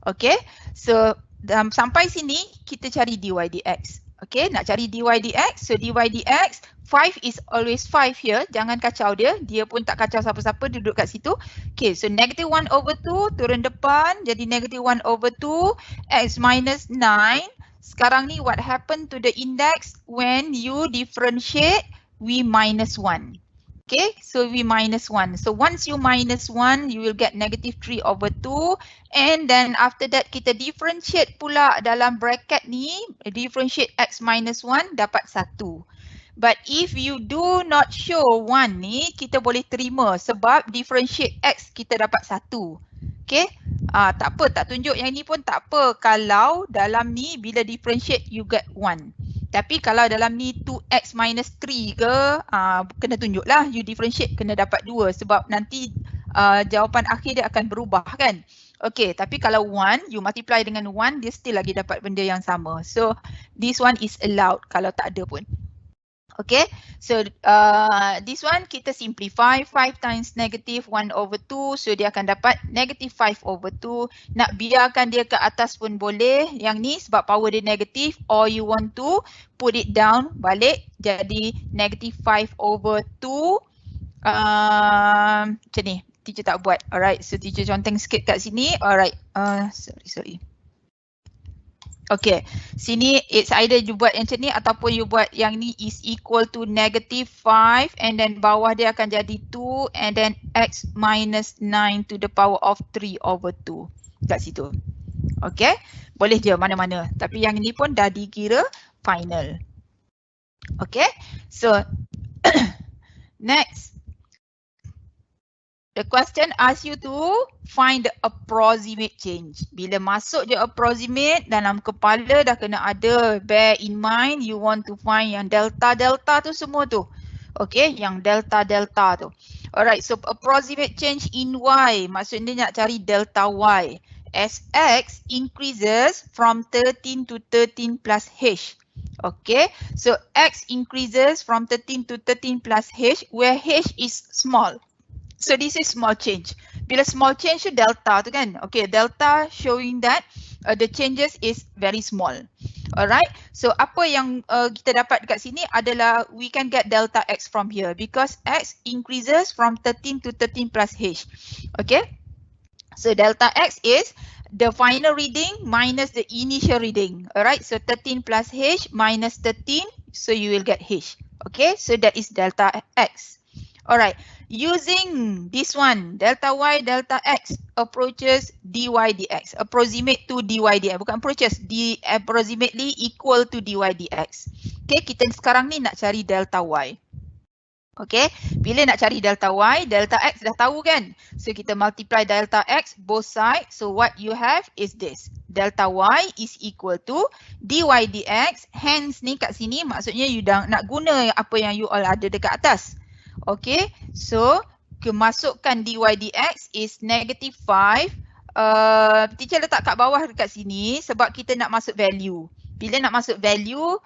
Okay, so sampai sini, kita cari dy dx. Okay, nak cari dy dx, so dy dx, 5 is always 5 here, jangan kacau dia pun tak kacau siapa-siapa, duduk kat situ. Okay, so negative 1 over 2, turun depan, jadi negative 1 over 2, x minus 9. Sekarang ni what happened to the index when you differentiate, we minus 1. Okay, so we minus 1. So once you minus 1, you will get negative 3 over 2. And then after that, kita differentiate pula dalam bracket ni, differentiate x minus 1, dapat 1. But if you do not show 1 ni, kita boleh terima sebab differentiate x kita dapat 1. Okay, tak apa, tak tunjuk yang ni pun tak apa kalau dalam ni bila differentiate you get 1. Tapi kalau dalam ni 2x minus 3 ke, kena tunjuklah you differentiate kena dapat 2 sebab nanti jawapan akhir dia akan berubah kan. Okay, tapi kalau 1, you multiply dengan 1, dia still lagi dapat benda yang sama. So, this one is allowed kalau tak ada pun. Okay, so this one kita simplify 5 times negative 1 over 2, so dia akan dapat negative 5 over 2. Nak biarkan dia ke atas pun boleh yang ni sebab power dia negatif, or you want to put it down balik jadi negative 5 over 2. Macam ni, teacher tak buat. Alright, so teacher conteng sikit kat sini. Alright, sorry. Okay, sini it's either you buat yang macam ni ataupun you buat yang ni is equal to negative 5 and then bawah dia akan jadi 2 and then x minus 9 to the power of 3 over 2 kat situ. Okay, boleh je mana-mana. Tapi yang ni pun dah dikira final. Okay, so next. The question asks you to find the approximate change. Bila masuk je approximate, dalam kepala dah kena ada, bear in mind you want to find yang delta tu semua tu. Okay, yang delta tu. Alright, so approximate change in y, maksudnya nak cari delta y. As x increases from 13 to 13 plus h. Okay, so x increases from 13 to 13 plus h, where h is small. So this is small change. Bila small change tu delta tu kan. Okay, delta showing that the changes is very small. Alright, so apa yang kita dapat dekat sini adalah we can get delta x from here because x increases from 13 to 13 plus h. Okay, so delta x is the final reading minus the initial reading. Alright, so 13 plus H minus 13, so you will get H. Okay, so that is delta X. Alright, using this one, delta Y, delta X approaches dy dx, approximate to dy dx, bukan approaches, approximately equal to dy dx. Okay, kita sekarang ni nak cari delta Y. Okay, bila nak cari delta Y, delta X dah tahu kan? So kita multiply delta X both sides. So what you have is this. Delta Y is equal to dy dx. Hence ni kat sini maksudnya you dah nak guna apa yang you all ada dekat atas. Okay, so kemasukkan dy dx is negative 5. Teacher letak kat bawah dekat sini sebab kita nak masuk value. Bila nak masuk value,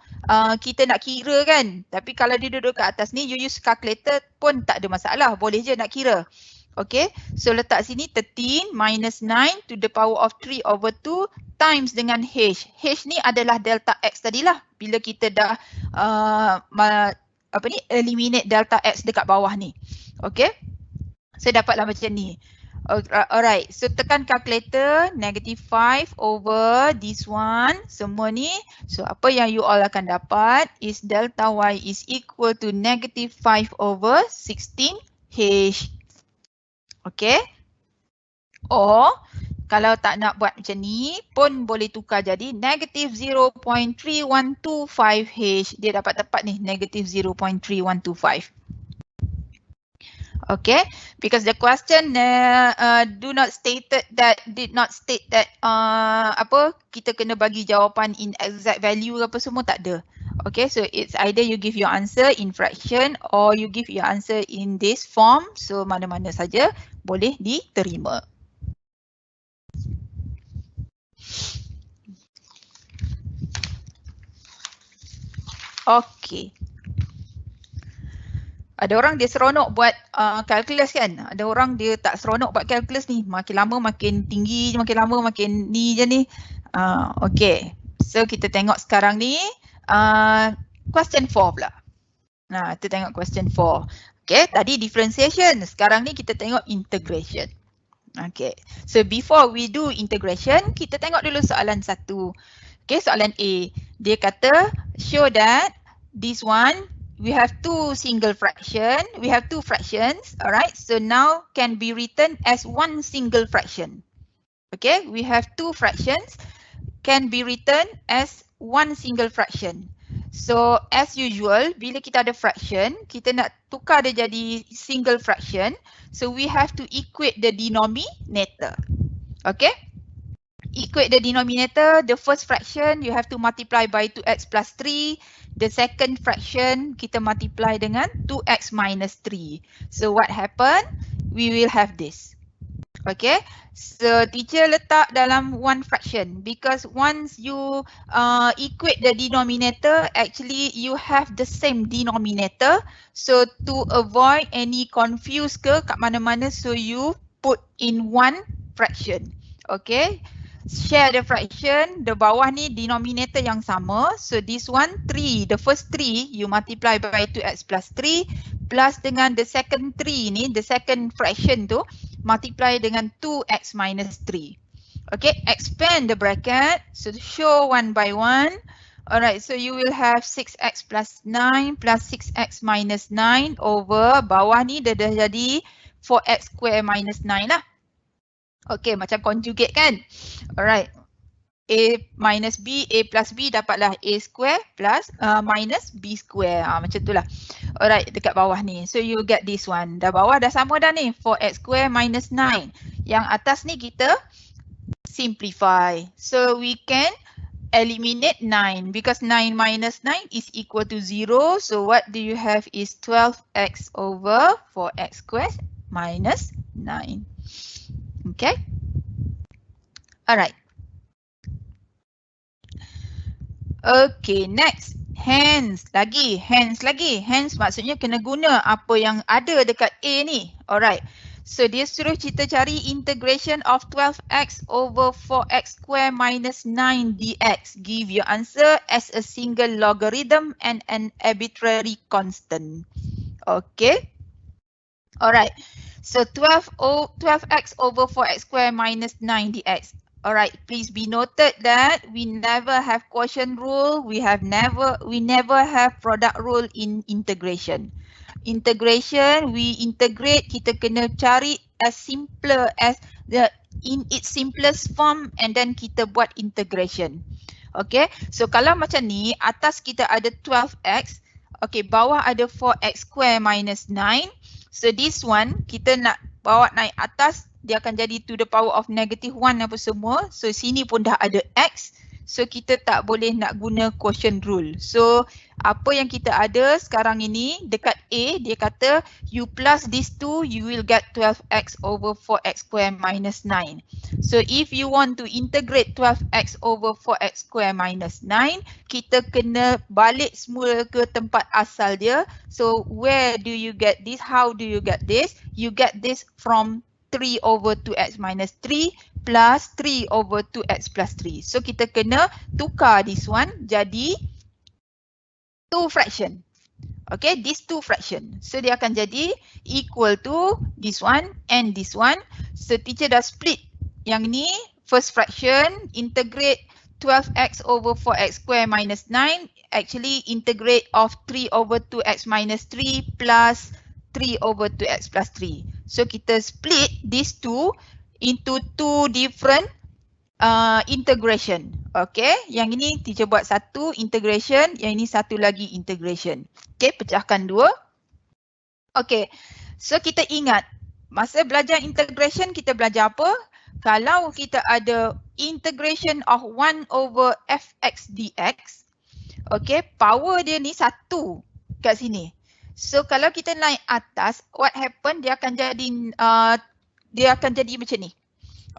kita nak kira kan. Tapi kalau dia duduk kat atas ni, you use calculator pun tak ada masalah. Boleh je nak kira. Okay, so letak sini 13 minus 9 to the power of 3 over 2 times dengan H. H ni adalah delta X tadilah. Bila kita dah eliminate delta X dekat bawah ni. Okay, so dapatlah macam ni. Alright, so tekan calculator, negative 5 over this one, semua ni. So apa yang you all akan dapat is delta Y is equal to negative 5 over 16H. Okay. Or kalau tak nak buat macam ni pun boleh tukar jadi negative 0.3125H. Dia dapat tepat ni, negative 0.3125. Okay, because the question did not state that kita kena bagi jawapan in exact value apa semua, tak ada. Okay, so it's either you give your answer in fraction or you give your answer in this form. So mana-mana saja boleh diterima. Okay. Ada orang dia seronok buat kalkulus kan. Ada orang dia tak seronok buat kalkulus ni. Makin lama makin tinggi, makin lama makin ni je ni. Okay. So kita tengok sekarang ni question 4 pula. Nah, kita tengok question 4. Okay, tadi differentiation. Sekarang ni kita tengok integration. Okay. So before we do integration, kita tengok dulu soalan 1. Okay, soalan A. Dia kata show that this one we have two single fraction, we have two fractions, alright, so now can be written as one single fraction. Okay, we have two fractions, can be written as one single fraction. So as usual, bila kita ada fraction, kita nak tukar dia jadi single fraction, so we have to equate the denominator. Okay, equate the denominator, the first fraction you have to multiply by 2x plus 3. The second fraction kita multiply dengan 2x minus 3. So what happen? We will have this. Okay. So teacher letak dalam one fraction because once you equate the denominator, actually you have the same denominator. So to avoid any confuse ke kat mana-mana, so you put in one fraction. Okay. Share the fraction, the bawah ni denominator yang sama. So this one 3, the first 3 you multiply by 2x plus 3 plus dengan the second 3 ni, the second fraction tu multiply dengan 2x minus 3. Okay, expand the bracket, so show one by one. Alright, so you will have 6x plus 9 plus 6x minus 9 over bawah ni dia dah jadi 4x square minus 9 lah. Okay, macam conjugate kan? Alright. A minus B, A plus B dapatlah A square plus minus B square. Macam tu lah. Alright, dekat bawah ni. So you get this one. Dah bawah dah sama dah ni. 4x square minus 9. Yang atas ni kita simplify. So we can eliminate 9 because 9 minus 9 is equal to 0. So what do you have is 12x over 4x squared minus 9. Okay. Alright. Okay, next. Hence lagi. Hence maksudnya kena guna apa yang ada dekat A ni. Alright. So dia suruh kita cari integration of 12x over 4x square minus 9 dx. Give your answer as a single logarithm and an arbitrary constant. Okay. Alright. So 12x over 4x square minus 9 dx. Alright, please be noted that we never have quotient rule, we never have product rule in integration. Integration, we integrate, kita kena cari as simpler as in its simplest form and then kita buat integration. Okay, so kalau macam ni, atas kita ada 12x, okay, bawah ada 4x square minus 9. So this one, kita nak bawa naik atas, dia akan jadi to the power of negative 1 apa semua. So sini pun dah ada x. So kita tak boleh nak guna quotient rule. So apa yang kita ada sekarang ini dekat A, dia kata you plus these two, you will get 12x over 4x square minus 9. So if you want to integrate 12x over 4x square minus 9, kita kena balik semula ke tempat asal dia. So where do you get this? How do you get this? You get this from 3 over 2x minus 3 plus 3 over 2x plus 3. So kita kena tukar this one jadi 2 fraction. Okay, this 2 fraction. So dia akan jadi equal to this one and this one. So teacher dah split yang ni, first fraction, integrate 12x over 4x square minus 9. Actually integrate of 3 over 2x minus 3 plus 3 over 2x plus 3. So kita split these two into two different integration. Okay, yang ini teacher buat satu integration, yang ini satu lagi integration. Okay, pecahkan dua. Okay, so kita ingat masa belajar integration kita belajar apa? Kalau kita ada integration of 1 over fx dx, okay, power dia ni satu kat sini. So kalau kita naik atas, what happen, dia akan jadi macam ni.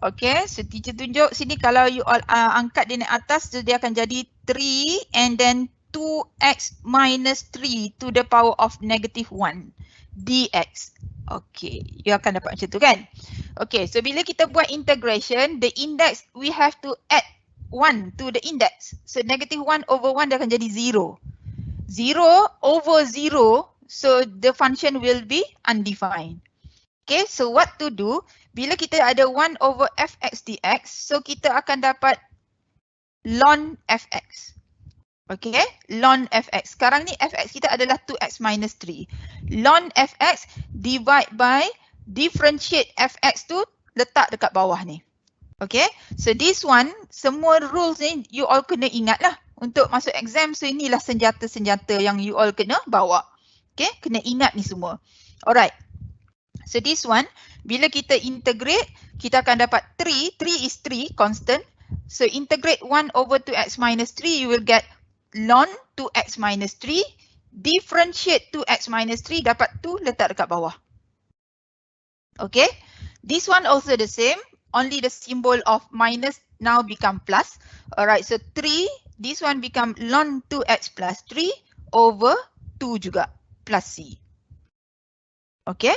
Okay, so teacher tunjuk sini kalau you all angkat dia naik atas, so dia akan jadi 3 and then 2x minus 3 to the power of negative 1 dx. Okay, you akan dapat macam tu kan? Okay, so bila kita buat integration, the index we have to add 1 to the index. So negative 1 over 1 dia akan jadi 0. 0 over 0, so the function will be undefined. Okay, so what to do? Bila kita ada 1 over fx dx, so kita akan dapat ln fx. Okay, ln fx. Sekarang ni fx kita adalah 2x minus 3. Ln fx divide by differentiate fx tu letak dekat bawah ni. Okay, so this one, semua rules ni you all kena ingat lah. Untuk masuk exam, so inilah senjata-senjata yang you all kena bawa. Okay, kena ingat ni semua. Alright. So this one, bila kita integrate, kita akan dapat 3. 3 is 3, constant. So integrate 1 over 2x minus 3, you will get ln 2x minus 3. Differentiate 2x minus 3, dapat 2, letak dekat bawah. Okay. This one also the same, only the symbol of minus now become plus. Alright, so 3, this one become ln 2x plus 3 over 2 juga, plus c. Okay,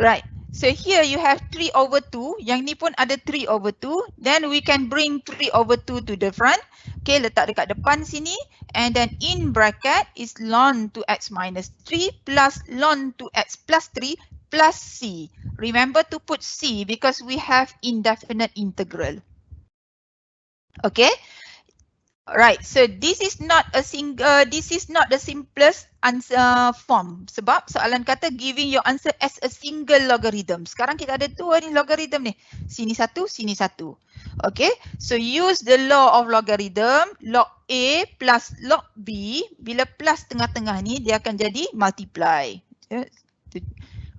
right. So here you have 3 over 2. Yang ni pun ada 3 over 2. Then we can bring 3 over 2 to the front. Okay, letak dekat depan sini. And then in bracket is ln 2x minus 3 plus ln 2x plus 3 plus c. Remember to put c because we have indefinite integral. Okay. Right, so this is not the simplest answer form. Sebab soalan kata giving your answer as a single logarithm. Sekarang kita ada dua ni logarithm ni. Sini satu, sini satu. Okay, so use the law of logarithm. Log A plus log B. Bila plus tengah-tengah ni, dia akan jadi multiply.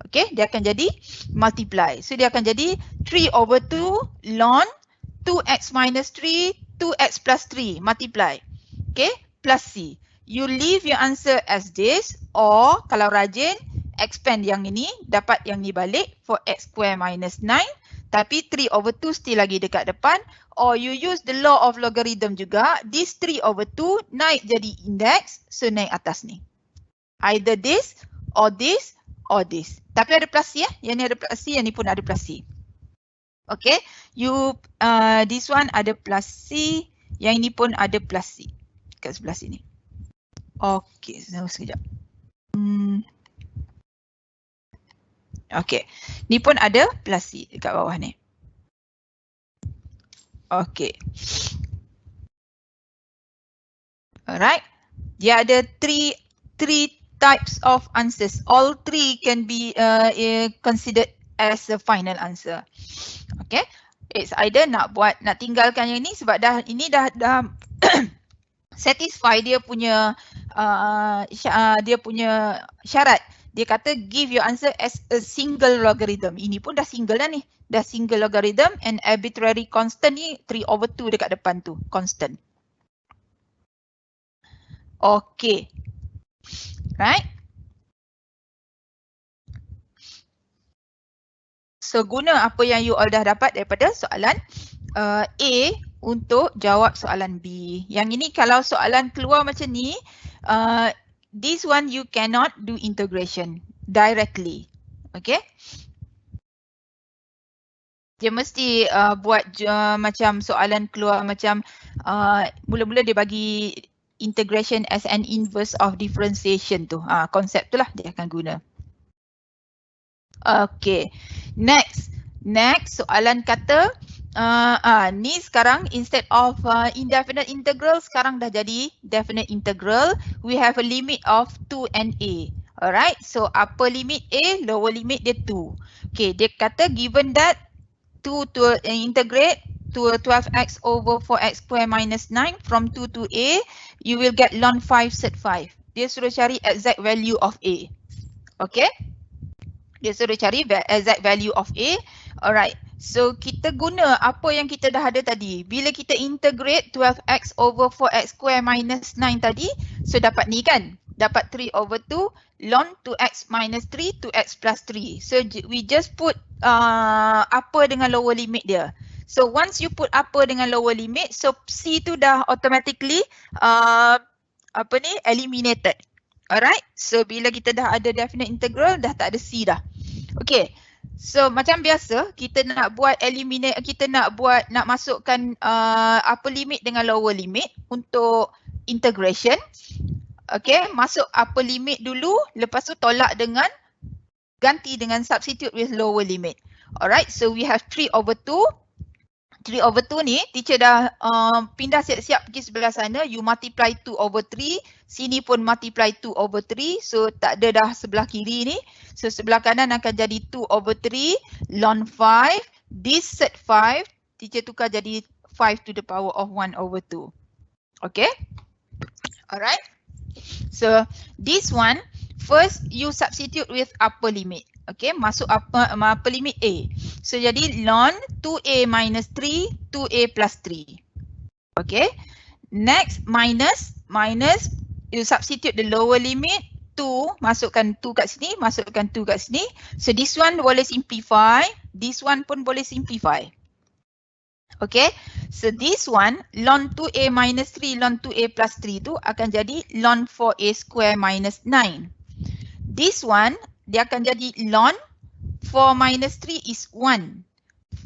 Okay, dia akan jadi multiply. So dia akan jadi 3 over 2 ln 2x minus 3 2x plus 3 multiply. Okay, plus c. You leave your answer as this or kalau rajin expand yang ini, dapat yang ni balik 4x square minus 9 tapi 3 over 2 still lagi dekat depan, or you use the law of logarithm juga, this 3 over 2 naik jadi index, so naik atas ni. Either this or this or this. Tapi ada plus c ya, yang ni ada plus c, yang ni pun ada plus c. Okay, this one ada plus C, yang ini pun ada plus C kat sebelah sini. Okay, sekejap. Okay, ni pun ada plus C dekat bawah ni. Okay. Alright. Dia ada three types of answers. All three can be considered as a final answer. Okay. It's either nak tinggalkan yang ni sebab ini dah satisfy dia punya syarat. Dia kata give your answer as a single logarithm. Ini pun dah single dah ni. Dah single logarithm and arbitrary constant ni 3/2 dekat depan tu. Constant. Okay. Right. So guna apa yang you all dah dapat daripada soalan A untuk jawab soalan B. Yang ini kalau soalan keluar macam ni, this one you cannot do integration directly. Okay. Dia mesti buat macam soalan keluar macam mula-mula dia bagi integration as an inverse of differentiation tu. Konsep tu lah dia akan guna. Okay. Next soalan kata ni sekarang instead of indefinite integral sekarang dah jadi definite integral. We have a limit of 2 and A. Alright. So upper limit A, lower limit dia 2. Okay. Dia kata given that 2 to integrate to 12x over 4x square minus 9 from 2 to A, you will get ln 5 sed 5. Dia suruh cari exact value of A. Okay. Dia suruh cari exact value of A. Alright. So kita guna apa yang kita dah ada tadi. Bila kita integrate 12x over 4x square minus 9 tadi, so dapat ni kan? Dapat 3/2 ln 2x minus 3 2x plus 3. So we just put upper dengan lower limit dia. So once you put upper dengan lower limit, so C tu dah automatically eliminated. Alright. So bila kita dah ada definite integral, dah tak ada C dah. Okay. So macam biasa kita nak buat nak masukkan upper limit dengan lower limit untuk integration. Okay, masuk upper limit dulu, lepas tu tolak dengan ganti dengan substitute with lower limit. Alright, so we have 3/2. 3/2 ni teacher dah pindah siap-siap pergi sebelah sana, you multiply 2/3, sini pun multiply 2/3, so tak ada dah sebelah kiri ni. So sebelah kanan akan jadi 2/3 ln 5, this sed 5, teacher tukar jadi 5 to the power of 1/2. Okay? Alright. So this one, first you substitute with upper limit. Okay, masuk upper limit A. So jadi ln 2A minus 3, 2A plus 3. Okay. Next minus, you substitute the lower limit 2, masukkan 2 kat sini, masukkan 2 kat sini. So this one boleh simplify, this one pun boleh simplify. Okay, so this one ln 2A minus 3 ln 2A plus 3 tu akan jadi ln 4A square minus 9. This one dia akan jadi ln 4 minus 3 is 1.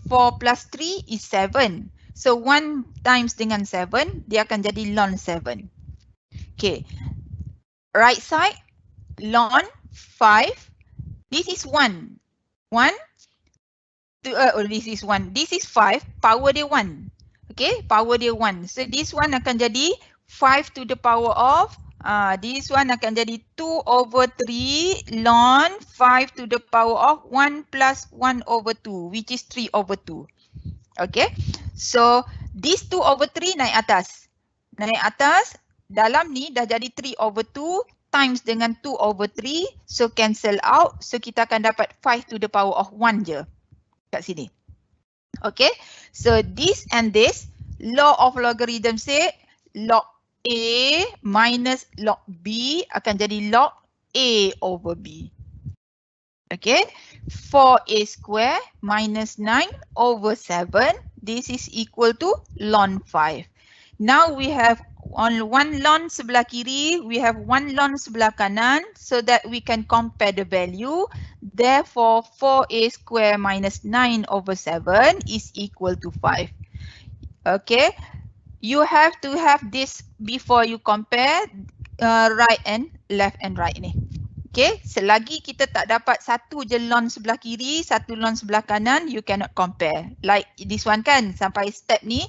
4 plus 3 is 7. So 1 times dengan 7 dia akan jadi ln 7. Okay, right side ln 5. This is 1. 1. This is 1. This is 5. Power dia 1. Okay, power dia 1. So this one akan jadi 5 to the power of, this one akan jadi 2/3 ln 5 to the power of 1 plus 1/2, which is 3/2. Okay, so this 2/3 naik atas. Naik atas, dalam ni dah jadi 3/2 times dengan 2/3, so cancel out. So kita akan dapat 5 to the power of 1 je. Kat sini. Okay, so this and this, law of logarithm say log A minus log B akan jadi log A over B. Okay, 4A square minus 9 over 7, this is equal to ln 5. Now we have on one ln sebelah kiri, we have one ln sebelah kanan, so that we can compare the value. Therefore, 4A square minus 9 over 7 is equal to 5. Okay, you have to have this before you compare right and left and right ni. Okay, selagi kita tak dapat satu je lon sebelah kiri, satu lon sebelah kanan, you cannot compare. Like this one kan, sampai step ni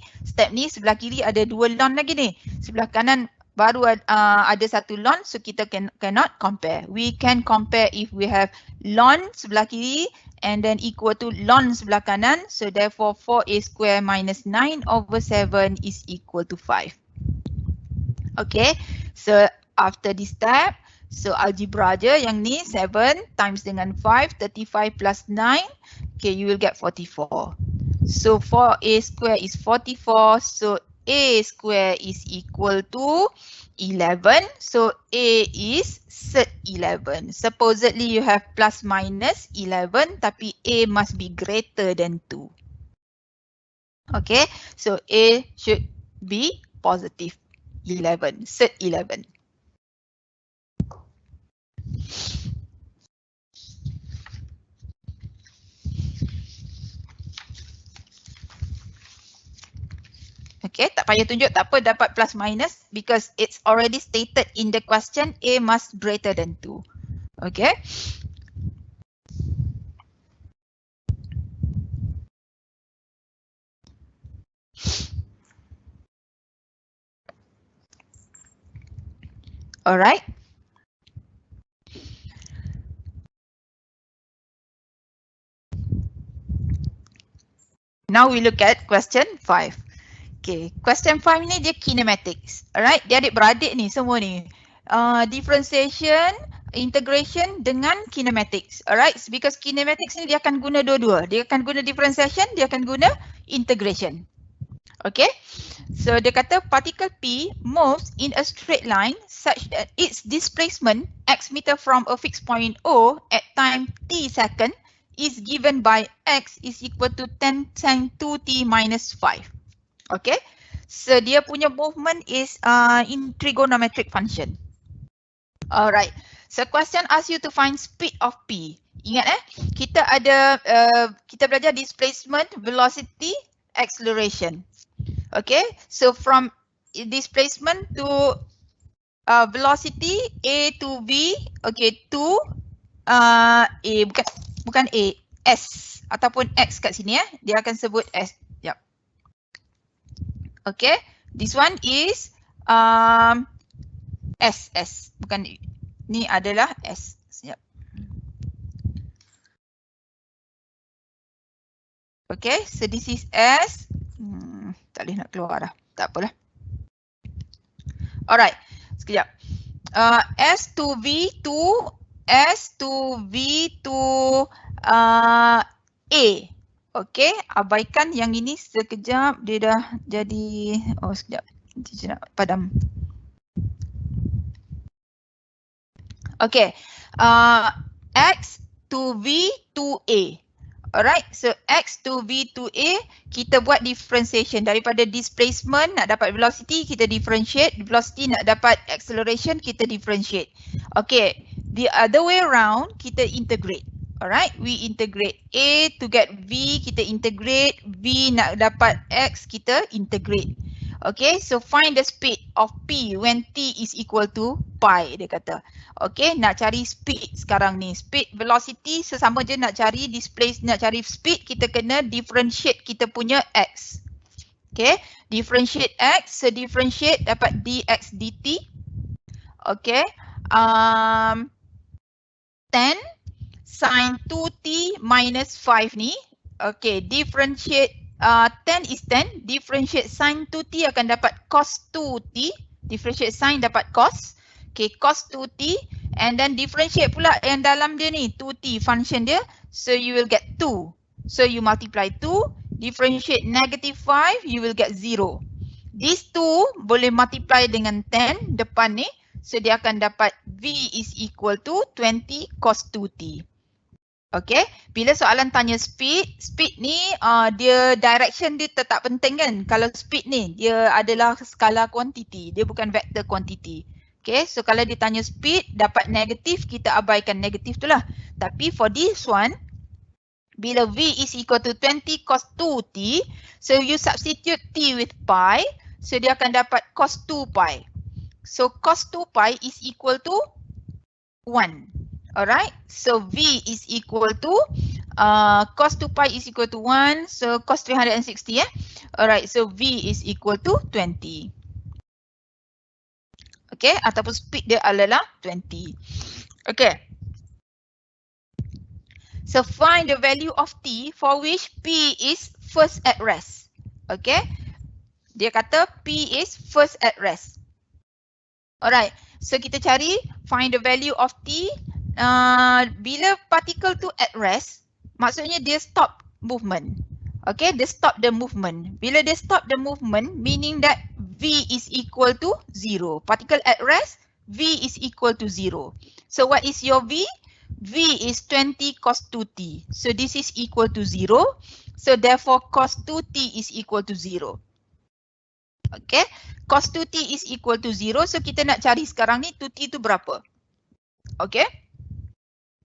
sebelah kiri ada 2 lon lagi ni. Sebelah kanan baru ada satu lon, so kita cannot compare. We can compare if we have lon sebelah kiri and then equal to ln sebelah kanan. So therefore 4a square minus 9 over 7 is equal to 5. Okay, so after this step, so algebra je yang ni 7 times dengan 5, 35 plus 9, okay, you will get 44. So 4a square is 44, so a square is equal to 11. So a is cert 11. Supposedly you have plus minus 11, tapi a must be greater than 2. Okay, so a should be positive 11, cert 11. Okay, tak payah tunjuk, tak apa dapat plus minus because it's already stated in the question a must greater than 2. Okay. Alright. Now we look at question 5. Okay, question 5 ni dia kinematics. Alright, dia adik-beradik ni semua ni. Differentiation, integration dengan kinematics. Alright, because kinematics ni dia akan guna dua-dua. Dia akan guna differentiation, dia akan guna integration. Okay, so dia kata particle P moves in a straight line such that its displacement x meter from a fixed point O at time t second is given by x is equal to 10 sin 2t minus 5. Okay, so dia punya movement is in trigonometric function. Alright, so question asks you to find speed of P. Ingat kita ada, kita belajar displacement, velocity, acceleration. Okay, so from displacement to velocity A to V, okay, to A, bukan A, S ataupun X kat sini dia akan sebut S. Yep. Okay, this one is S, bukan ni adalah S. Yep. Okay, so this is S. Tak boleh nak keluar dah. Tak apalah. Alright, sekejap. S to V to S to V to A. Okay, abaikan yang ini sekejap. Dia dah jadi, oh sekejap. Dia nak padam. Okay, X to V to A. Alright, so X to V to A, kita buat differentiation. Daripada displacement nak dapat velocity, kita differentiate. Velocity nak dapat acceleration, kita differentiate. Okay, the other way around, kita integrate. Alright, we integrate A to get V, kita integrate. V nak dapat X, kita integrate. Okay, so find the speed of P when T is equal to pi, dia kata. Okay, nak cari speed sekarang ni. Speed, velocity, sesama je nak cari displace, nak cari speed, kita kena differentiate kita punya X. Okay, differentiate X, so differentiate dapat dx dt. Okay, 10 sin 2t minus 5 ni. Okay, differentiate 10 is 10, differentiate sin 2t akan dapat cos 2t, differentiate sin dapat cos, okay, cos 2t, and then differentiate pula yang dalam dia ni, 2t function dia, so you will get 2. So you multiply 2, differentiate negative 5, you will get 0. These 2 boleh multiply dengan 10 depan ni, so dia akan dapat V is equal to 20 cos 2t. Okay, bila soalan tanya speed, speed ni dia direction dia tetap penting kan. Kalau speed ni dia adalah skala kuantiti, dia bukan vector quantity. Okay, so kalau ditanya speed dapat negatif, kita abaikan negatif tu lah. Tapi for this one, bila V is equal to 20 cos 2t, so you substitute t with pi, so dia akan dapat cos 2 pi. So cos 2 pi is equal to 1. Alright, so V is equal to cos 2 pi is equal to 1, so cos 360 Alright, so V is equal to 20. Okay, ataupun speed dia adalah 20. Okay. So find the value of T for which P is first at rest. Okay. Dia kata P is first at rest. Alright, so kita cari find the value of T. Bila particle tu at rest, maksudnya dia stop movement. Okay, dia stop the movement. Bila dia stop the movement, meaning that V is equal to 0. Particle at rest, V is equal to 0. So what is your V? V is 20 cos 2t. So this is equal to 0. So therefore cos 2t is equal to 0. Okay, cos 2t is equal to 0. So kita nak cari sekarang ni 2t tu berapa. Okay.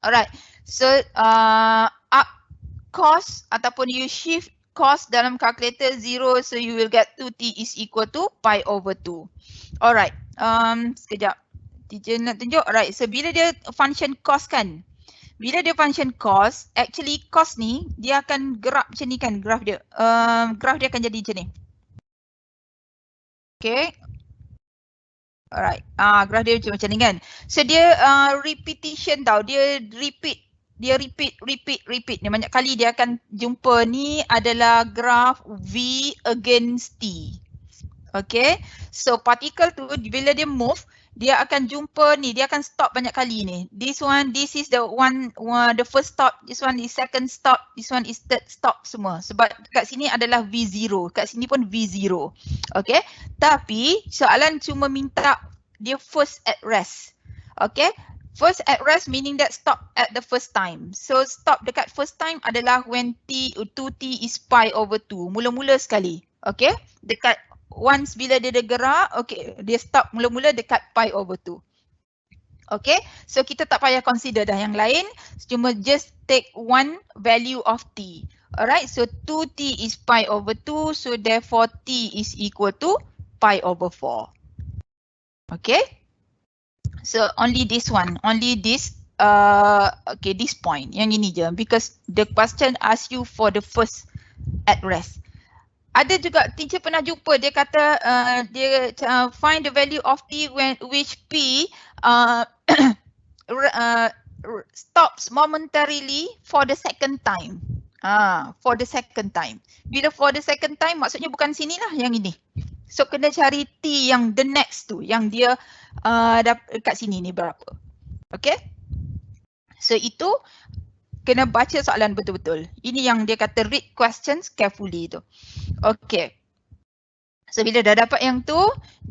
Alright, so up cos ataupun you shift cos dalam calculator 0, so you will get 2t is equal to pi over 2. Alright, sekejap. Teacher nak tunjuk. Alright, so bila dia function cos kan, bila dia function cos, actually cos ni dia akan gerak macam ni kan graf dia. Graf dia akan jadi macam ni. Okay. Alright, graf dia macam ni kan. So dia repetition tau, dia repeat. Dia repeat. Dia banyak kali dia akan jumpa ni adalah graf V against T. Okay, so particle tu bila dia move, dia akan jumpa ni, dia akan stop banyak kali ni. This is the the first stop, this one is second stop, this one is third stop semua. Sebab kat sini adalah V0, kat sini pun V0. Okay, tapi soalan cuma minta dia first at rest. Okay, first at rest meaning that stop at the first time. So stop dekat first time adalah when 2t is pi over 2, mula-mula sekali. Okay, dekat once bila dia gerak, okay, dia stop mula-mula dekat pi over 2. Okay, so kita tak payah consider dah yang lain, cuma just take one value of t. Alright, so 2t is pi over 2, so therefore t is equal to pi over 4. Okay, so only this one, only this, okay, this point, yang ini je, because the question asks you for the first at rest. Ada juga teacher pernah jumpa dia kata dia find the value of t when which p stops momentarily for the second time. For the second time. Bila for the second time maksudnya bukan sinilah, yang ini. So kena cari t yang the next tu, yang dia kat sini ni berapa. Okay? So itu kena baca soalan betul-betul. Ini yang dia kata read questions carefully tu. Okay. So bila dah dapat yang tu,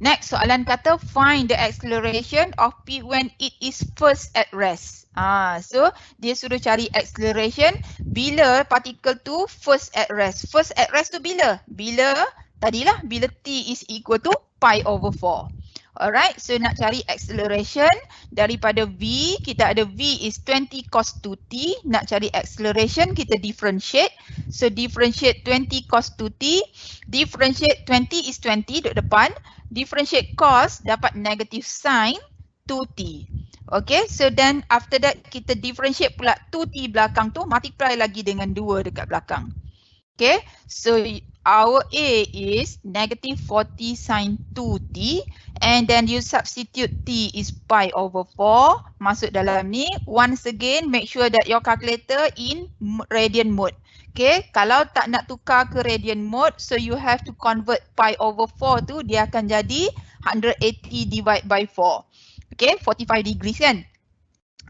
next soalan kata find the acceleration of P when it is first at rest. So dia suruh cari acceleration bila particle tu first at rest. First at rest tu bila? Bila tadilah bila T is equal to pi over 4. Alright, so nak cari acceleration daripada V, kita ada V is 20 cos 2t. Nak cari acceleration, kita differentiate. So differentiate 20 cos 2t. Differentiate 20 is 20 duduk depan. Differentiate cos dapat negative sign 2t. Okay, so then after that kita differentiate pula 2t belakang tu, multiply lagi dengan 2 dekat belakang. Okay, so our A is negative 40 sin 2t, and then you substitute t is pi over 4 masuk dalam ni. Once again, make sure that your calculator in radian mode. Okay, kalau tak nak tukar ke radian mode, so you have to convert pi over 4 tu, dia akan jadi 180 divide by 4. Okay, 45 degrees kan?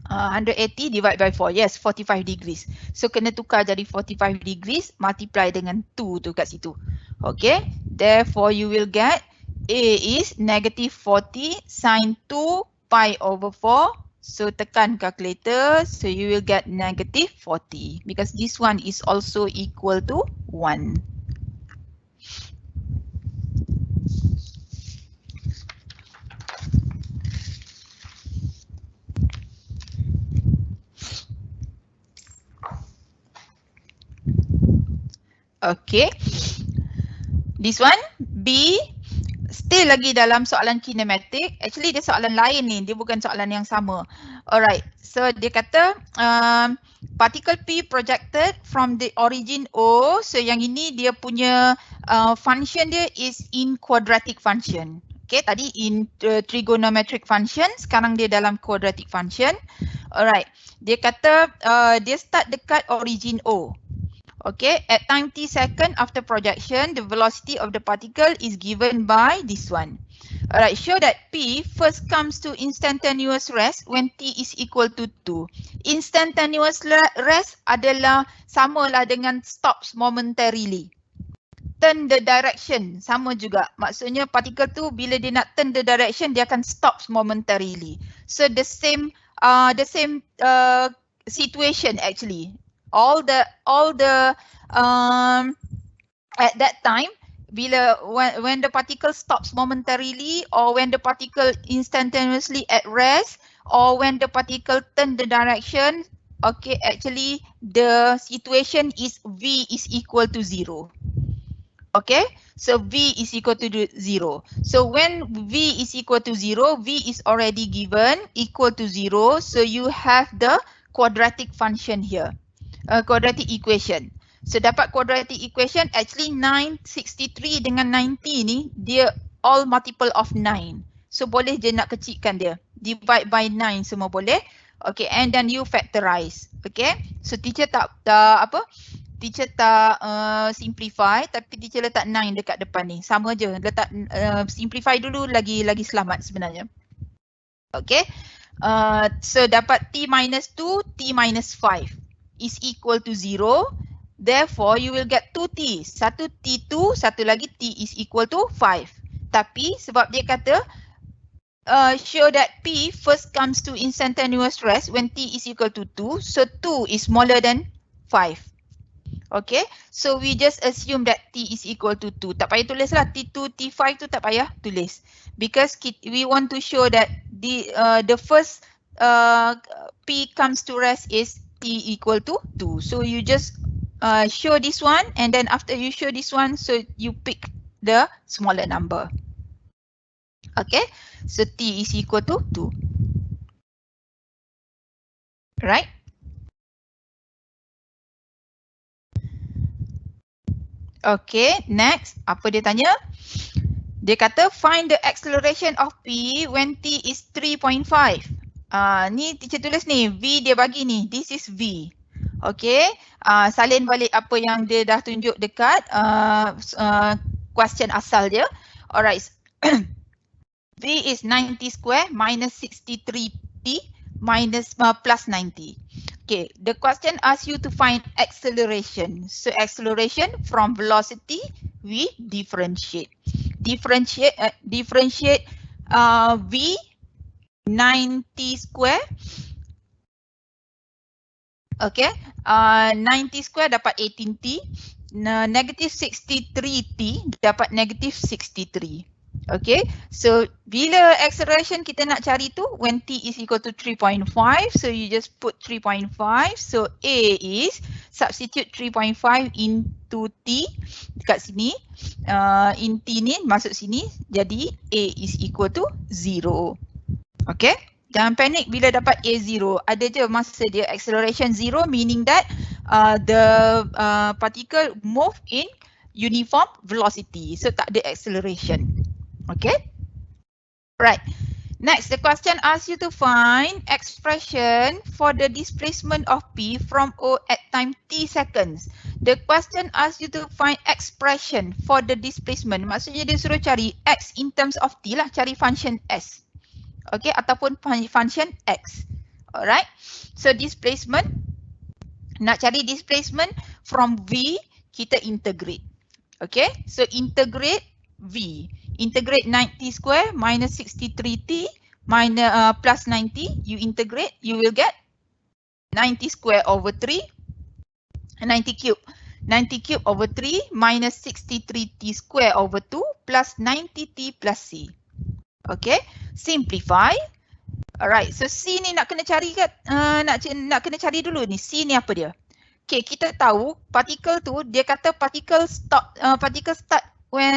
180 divide by 4. Yes, 45 degrees. So kena tukar jadi 45 degrees multiply dengan 2 tu kat situ. Okay. Therefore you will get A is negative 40 sin 2 pi over 4. So tekan calculator. So you will get negative 40 because this one is also equal to 1. Okay, this one B, still lagi dalam soalan kinematik. Actually dia soalan lain ni, dia bukan soalan yang sama. Alright, so dia kata particle P projected from the origin O. So yang ini dia punya function dia is in quadratic function. Okay, tadi in trigonometric function, sekarang dia dalam quadratic function. Alright, dia kata dia start dekat origin O. Okay, at time t second after projection, the velocity of the particle is given by this one. Alright, show that P first comes to instantaneous rest when t is equal to 2. Instantaneous rest adalah samalah dengan stops momentarily. Turn the direction sama juga. Maksudnya particle tu bila dia nak turn the direction, dia akan stops momentarily. So the same situation actually. All the at that time, when the particle stops momentarily, or when the particle instantaneously at rest, or when the particle turn the direction, okay, actually the situation is V is equal to 0. Okay, so V is equal to 0. So when V is equal to 0, V is already given equal to 0. So you have the quadratic function here. Quadratic equation. So dapat quadratic equation, actually 963 dengan 90 ni dia all multiple of 9. So boleh je nak kecilkan dia. Divide by 9 semua boleh. Okay, and then you factorize. Okay, so teacher tak simplify, tapi teacher letak 9 dekat depan ni. Sama je, letak simplify dulu lagi selamat sebenarnya. Okay, so dapat t minus 2, t minus 5 is equal to 0. Therefore, you will get 2t. Satu t2, satu lagi t is equal to 5. Tapi sebab dia kata show that p first comes to instantaneous rest when t is equal to 2. So 2 is smaller than 5. Okay, so we just assume that t is equal to 2. Tak payah tulis lah, t2, t5 tu tak payah tulis. Because we want to show that the first p comes to rest is t equal to 2. So you just show this one, and then after you show this one, so you pick the smaller number. Okay, so t is equal to 2. Right? Okay, next. Apa dia tanya? Dia kata find the acceleration of P when t is 3.5. Ni teacher tulis ni, V dia bagi ni, this is V. Okay, salin balik apa yang dia dah tunjuk dekat question asal dia. Alright, V is 90 square minus 63t minus plus 90. Okay, the question asks you to find acceleration. So acceleration from velocity, we differentiate. Differentiate V 90 square. Okay, 90 square dapat 18t. Negative 63t dapat negative 63. Okay, so bila acceleration kita nak cari tu when t is equal to 3.5, so you just put 3.5. So A is substitute 3.5 into t dekat sini. In t ni masuk sini, jadi A is equal to 0. Okay, jangan panik bila dapat A 0. Ada je masa dia acceleration 0, meaning that the particle move in uniform velocity. So tak ada acceleration. Okay, right. Next, the question asks you to find expression for the displacement of P from O at time t seconds. The question asks you to find expression for the displacement. Maksudnya dia suruh cari X in terms of t lah, cari function S. Okay, ataupun function X. Alright, so displacement, nak cari displacement from V, kita integrate. Okay, so integrate V. Integrate 90 square minus 63t minus plus 90. You integrate, you will get 90 square over 3, 90 cube. 90 cube over 3 minus 63t square over 2 plus 90t plus c. Okay, simplify. Alright, so c ni nak kena cari kat, nak kena cari dulu ni. C ni apa dia? Okay, kita tahu particle tu, dia kata particle start when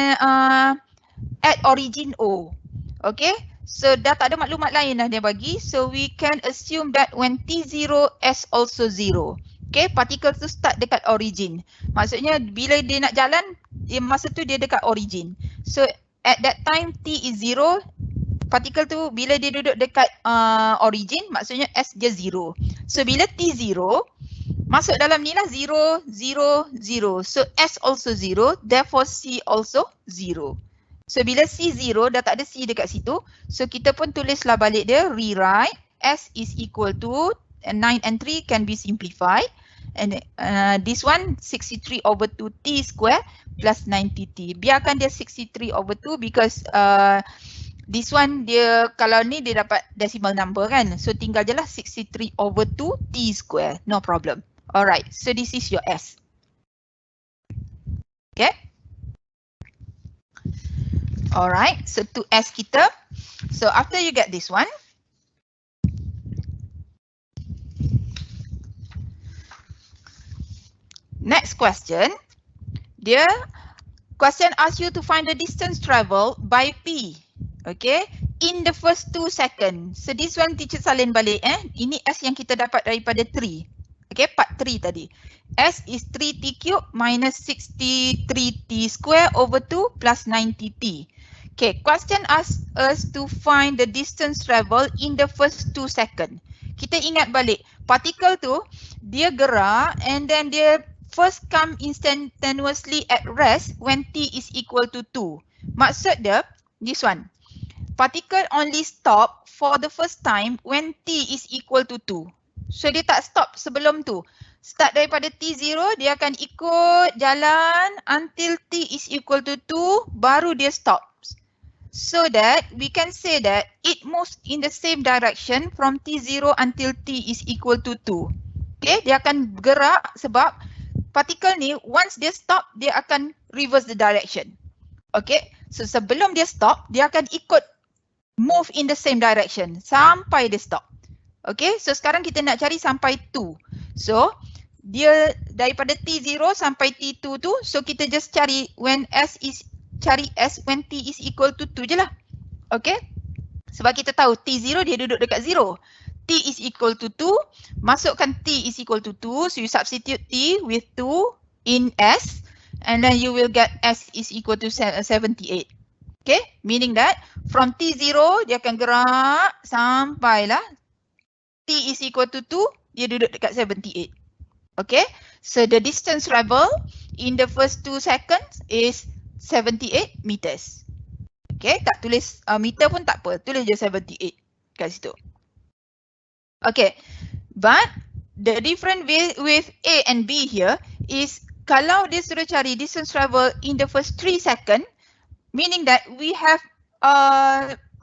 at origin O. Okay, so dah tak ada maklumat lain dah dia bagi. So we can assume that when T0 S also 0. Okay, particle tu start dekat origin. Maksudnya bila dia nak jalan, masa tu dia dekat origin. So at that time T is 0, particle tu bila dia duduk dekat origin, maksudnya S dia 0. So bila T0, masuk dalam ni lah 0, 0, 0. So S also 0, therefore C also 0. So bila C 0, dah tak ada C dekat situ. So kita pun tulislah balik dia, rewrite S is equal to 9 and 3 can be simplified. And this one 63 over 2 T square plus 90T. Biarkan dia 63 over 2 because this one dia kalau ni dia dapat decimal number kan. So tinggal je lah 63 over 2 T square. No problem. Alright, so this is your S. Okay. Alright, so to S kita. So after you get this one, next question, dia question asks you to find the distance traveled by P, okay, in the first 2 seconds. So this one teacher salin balik ini S yang kita dapat daripada 3, okay, part 3 tadi. S is 3T cube minus 63T square over 2 plus 90T. Okay, question asks us to find the distance traveled in the first 2 seconds. Kita ingat balik, particle tu dia gerak and then dia first come instantaneously at rest when T is equal to 2. Maksud dia, this one. Particle only stop for the first time when T is equal to 2. So dia tak stop sebelum tu. Start daripada T0, dia akan ikut jalan until T is equal to 2, baru dia stop. So that we can say that it moves in the same direction from T0 until T is equal to 2. Okay, dia akan gerak sebab particle ni once dia stop, dia akan reverse the direction. Okay, so sebelum dia stop, dia akan ikut move in the same direction sampai dia stop. Okay, so sekarang kita nak cari sampai 2. So dia daripada T0 sampai T2 tu, so kita just cari when S when T is equal to 2 je lah. Okay, sebab kita tahu T0 dia duduk dekat 0. T is equal to 2, masukkan T is equal to 2, so you substitute T with 2 in S and then you will get S is equal to 78. Okay, meaning that from T0 dia akan gerak sampailah T is equal to 2, dia duduk dekat 78. Okay, so the distance travel in the first 2 seconds is 78 meters. Okay, tak tulis meter pun tak apa, tulis je 78 kat situ. Okay, but the different with A and B here is kalau dia suruh cari distance travel in the first 3 seconds, meaning that we have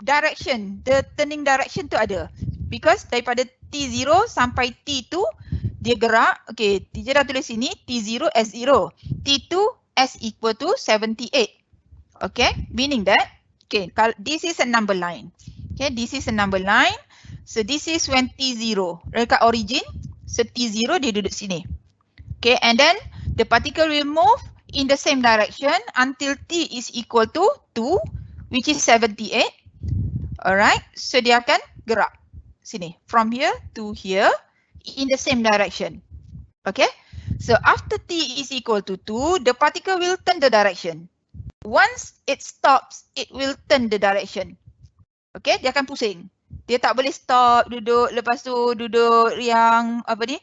direction, the turning direction tu ada. Because daripada T0 sampai T2, dia gerak, okay, teacher dah tulis sini, T0 S0, T2 S equal to 78. Okay, meaning that, okay, this is a number line. Okay, this is a number line. So this is when T0 dekat origin, so T0 dia duduk sini. Okay, and then the particle will move in the same direction until T is equal to 2, which is 78. Alright, so dia akan gerak sini, from here to here in the same direction. Okay, so after T is equal to 2, the particle will turn the direction. Once it stops, it will turn the direction. Okay, dia akan pusing. Dia tak boleh stop, duduk, lepas tu duduk yang apa ni,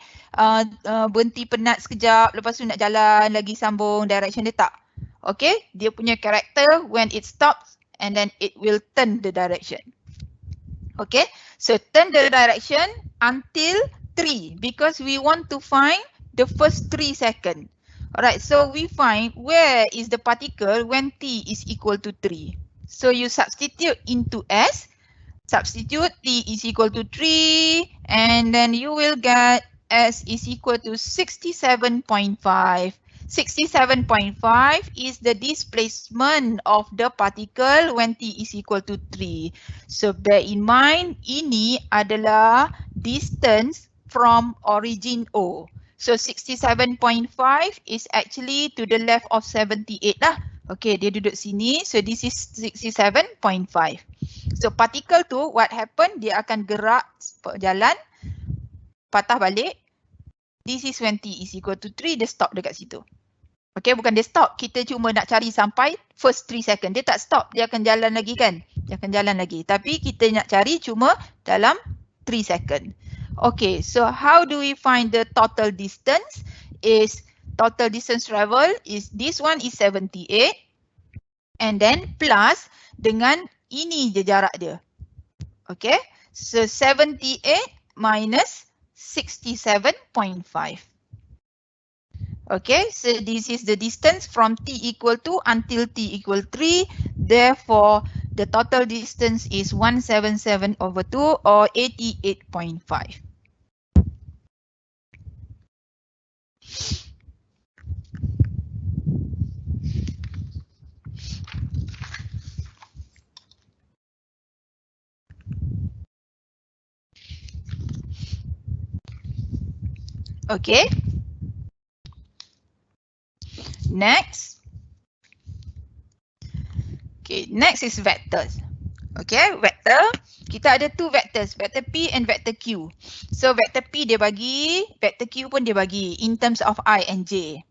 berhenti penat sekejap, lepas tu nak jalan lagi sambung direction dia, tak. Okay, dia punya character when it stops and then it will turn the direction. Okay, so turn the direction until 3 because we want to find the first 3 seconds. Alright, so we find where is the particle when T is equal to 3. So you substitute into S, substitute T is equal to 3 and then you will get S is equal to 67.5. 67.5 is the displacement of the particle when T is equal to 3. So bear in mind, ini adalah distance from origin O. So 67.5 is actually to the left of 78 lah. Okay, dia duduk sini. So this is 67.5. So particle tu what happen, dia akan gerak jalan, patah balik. This is when t is equal to 3, dia stop dekat situ. Okay, bukan dia stop. Kita cuma nak cari sampai first 3 second. Dia tak stop, dia akan jalan lagi kan. Dia akan jalan lagi. Tapi kita nak cari cuma dalam 3 second. Okay, so how do we find the total distance? Total distance travel is, this one is 78. And then plus dengan ini je jarak dia. Okay, so 78 minus 67.5. Okay, so this is the distance from t equal to until t equal 3. Therefore, the total distance is 177/2 or 88.5. Okay. Next. Okay, next is vectors. Okay, vector. Kita ada two vectors, vector P and vector Q. So vector P dia bagi, vector Q pun dia bagi in terms of I and J.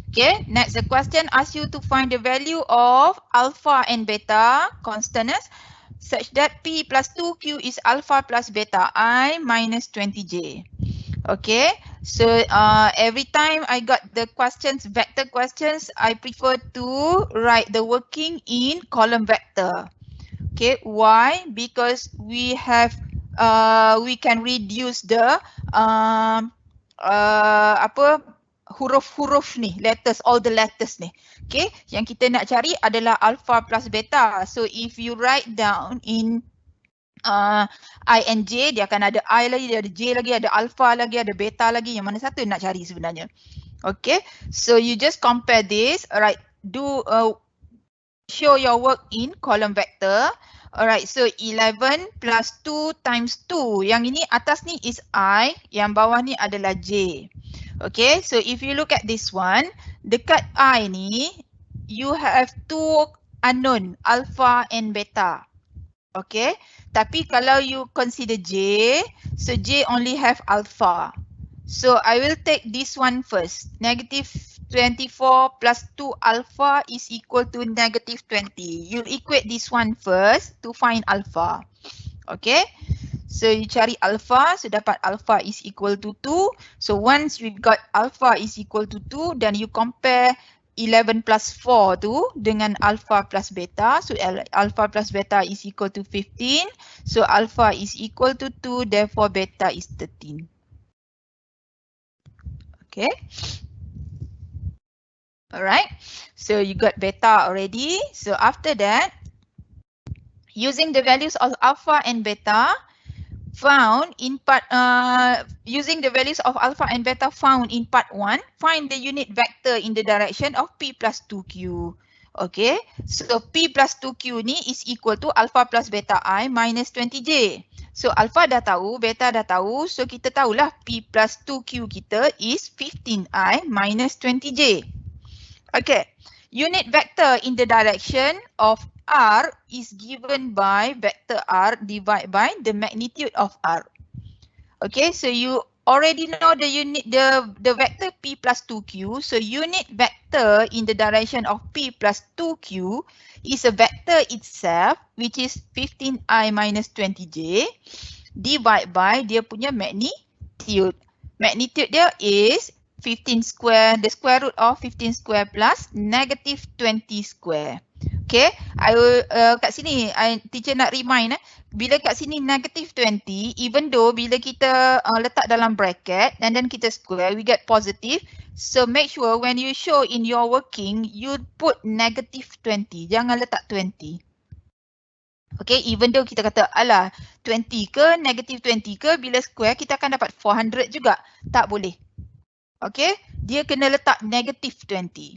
Okay, next the question asks you to find the value of alpha and beta constants such that P plus 2Q is alpha plus beta I minus 20J. Okay, so every time I got the questions, vector questions, I prefer to write the working in column vector. Okay, why? Because we have we can reduce the huruf-huruf ni, letters, all the letters ni. Okay, yang kita nak cari adalah alpha plus beta. So if you write down in I and J, dia akan ada I lagi, dia ada J lagi, ada alpha lagi, ada beta lagi. Yang mana satu nak cari sebenarnya? Okay, so you just compare this. Alright, do show your work in column vector. Alright, so 11 plus 2 times 2. Yang ini atas ni is I, yang bawah ni adalah J. Okay, so if you look at this one, dekat I ni, you have two unknown, alpha and beta. Okay, tapi kalau you consider J, so J only have alpha. So I will take this one first. Negative 24 plus 2 alpha is equal to negative 20. You equate this one first to find alpha. Okay, so you cari alpha, so dapat alpha is equal to 2. So once you got alpha is equal to 2, then you compare 11 plus 4 tu dengan alpha plus beta. So alpha plus beta is equal to 15. So alpha is equal to 2, therefore beta is 13. Okay. Alright. So you got beta already. So after that, using the values of alpha and beta found in part, using the values of alpha and beta found in part 1, find the unit vector in the direction of P plus 2Q. Okay, so P plus 2Q ni is equal to alpha plus beta I minus 20J. So alpha dah tahu, beta dah tahu, so kita tahulah P plus 2Q kita is 15I minus 20J. Okay, unit vector in the direction of R is given by vector R divided by the magnitude of R. Okay, so you already know the unit, the vector P plus 2Q. So unit vector in the direction of P plus 2Q is a vector itself, which is 15I minus 20J divided by dia punya magnitude. Magnitude dia is 15 square, the square root of 15 square plus negative 20 square. Okay, I will, kat sini teacher nak remind, bila kat sini negative 20, even though bila kita letak dalam bracket and then kita square, we get positive. So make sure when you show in your working, you put negative 20, jangan letak 20. Okay, even though kita kata alah 20 ke negative 20 ke, bila square kita akan dapat 400 juga, tak boleh. Okay, dia kena letak negative 20.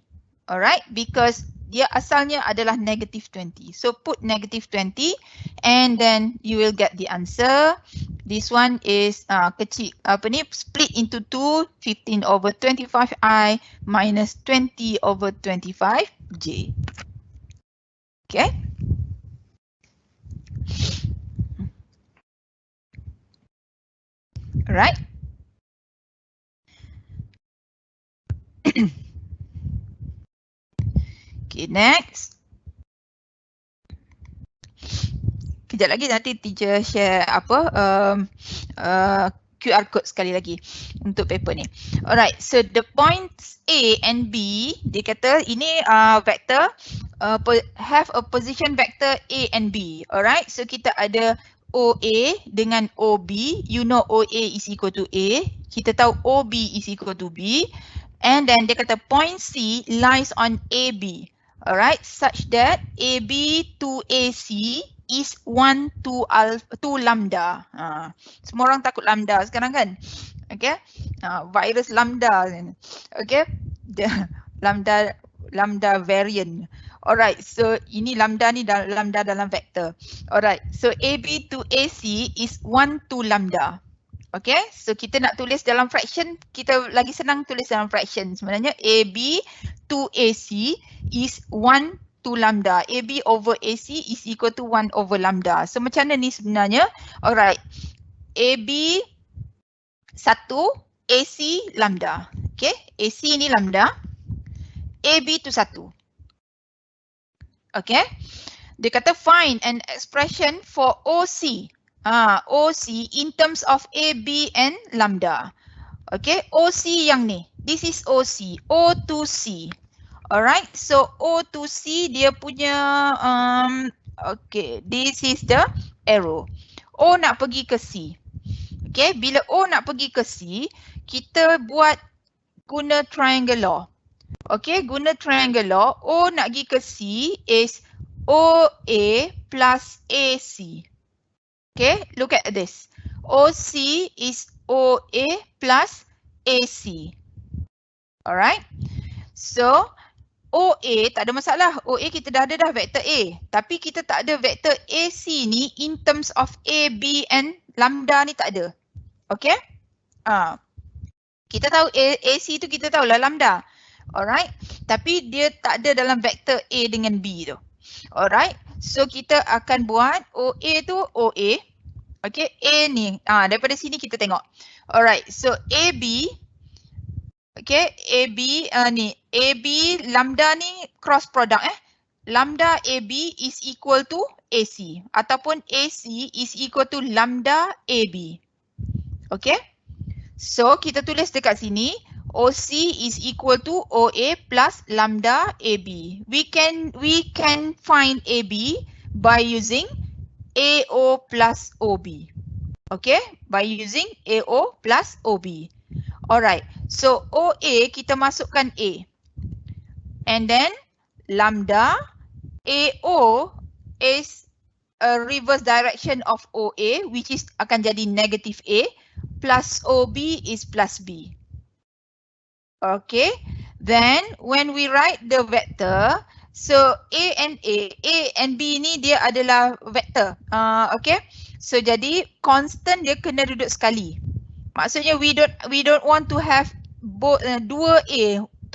Alright, because dia asalnya adalah negative 20. So put negative 20 and then you will get the answer. This one is kecil, split into 2, 15 over 25I minus 20 over 25J. Okay. Alright. Okay, next. Kejap lagi nanti teacher share QR code sekali lagi untuk paper ni. Alright, so the points A and B, dia kata ini vector have a position vector A and B. Alright, so kita ada OA dengan OB. You know OA is equal to A. Kita tahu OB is equal to B. And then dia kata point C lies on AB. Alright, such that AB to AC is 1 to lambda. Semua orang takut lambda sekarang kan? Okay, virus lambda. Okay, lambda variant. Alright, so ini lambda ni lambda dalam vektor. Alright, so AB to AC is 1 to lambda. Okay, so kita nak tulis dalam fraction, kita lagi senang tulis dalam fraction. Sebenarnya AB to AC is 1 to lambda. AB over AC is equal to 1 over lambda. So macam mana ni sebenarnya? Alright, AB 1, AC lambda. Okay, AC ni lambda, AB tu 1. Okay, dia kata find an expression for OC. OC in terms of AB and lambda. Okay, OC yang ni. This is OC, O to C. Alright, so O to C dia punya, okay, this is the arrow. O nak pergi ke C. Okay, bila O nak pergi ke C, kita buat guna triangle law. Okay, guna triangle law, O nak pergi ke C is OA plus AC. Okay, look at this. OC is OA plus AC. Alright, so OA tak ada masalah. OA kita dah ada vektor A. Tapi kita tak ada vektor AC ni in terms of A, B and lambda ni tak ada. Okay. Kita tahu AC tu kita tahulah lambda. Alright. Tapi dia tak ada dalam vektor A dengan B tu. Alright. So kita akan buat OA tu OA. Okay. A ni. Daripada sini kita tengok. Alright. So AB. Okay, AB ni, AB lambda ni cross product Lambda AB is equal to AC ataupun AC is equal to lambda AB. Okay, so kita tulis dekat sini OC is equal to OA plus lambda AB. We can find AB by using AO plus OB. Okay, by using AO plus OB. Alright, so OA kita masukkan A. And then lambda AO is a reverse direction of OA which is akan jadi negative A plus OB is plus B. Okay, then when we write the vector, so A and B ni dia adalah vector. Okay, so jadi constant dia kena duduk sekali. Maksudnya we don't want to have both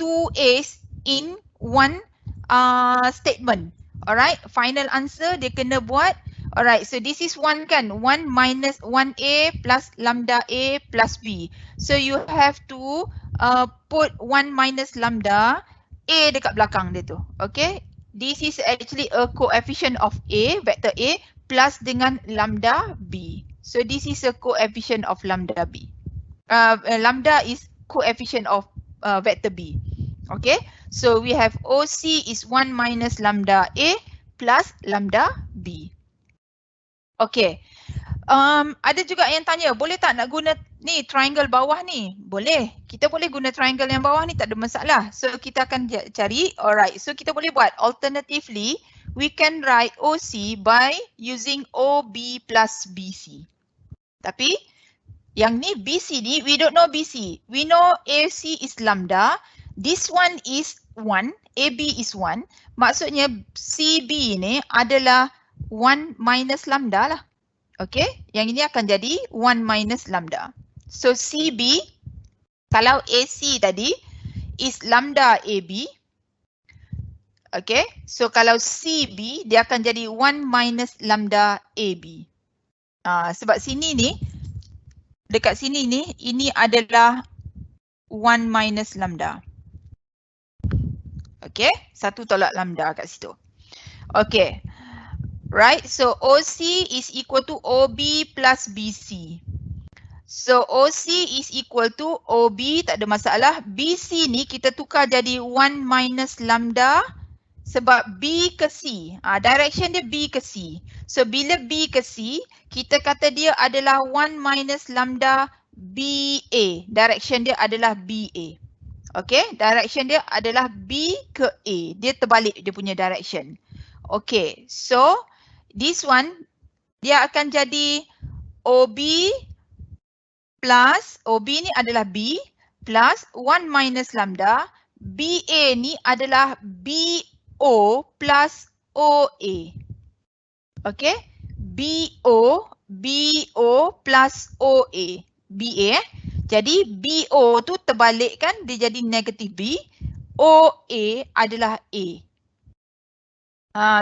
two A's in one statement. Alright, final answer dia kena buat. Alright, so this is 1 kan, 1 minus 1A plus lambda A plus B. So you have to put 1 minus lambda A dekat belakang dia tu. Okay, this is actually a coefficient of A, vector A plus dengan lambda B. So this is a coefficient of lambda B. Lambda is coefficient of vector B. Okay, so we have OC is 1 minus lambda A plus lambda B. Okay, ada juga yang tanya, boleh tak nak guna ni triangle bawah ni? Boleh, kita boleh guna triangle yang bawah ni, tak ada masalah. So kita akan cari, alright, so kita boleh buat alternatively, we can write OC by using OB plus BC. Tapi yang ni BC ni, we don't know BC. We know AC is lambda. This one is 1. AB is 1. Maksudnya CB ni adalah 1 minus lambda lah. Okay. Yang ini akan jadi 1 minus lambda. So CB, kalau AC tadi is lambda AB. Okay, so kalau CB dia akan jadi 1 minus lambda AB. Sebab sini ni, dekat sini ni, ini adalah 1 minus lambda. Okay, satu tolak lambda kat situ. Okay, right, so OC is equal to OB plus BC. So OC is equal to OB, tak ada masalah. BC ni kita tukar jadi 1 minus lambda sebab B ke C. Direction dia B ke C. So bila B ke C, kita kata dia adalah 1 minus lambda BA. Direction dia adalah BA. Okay, direction dia adalah B ke A. Dia terbalik dia punya direction. Okay, so this one dia akan jadi OB plus, OB ni adalah B plus 1 minus lambda. BA ni adalah BO plus OA. Okay, BO plus OA. BA Jadi BO tu terbalikkan, dia jadi negatif B. OA adalah A.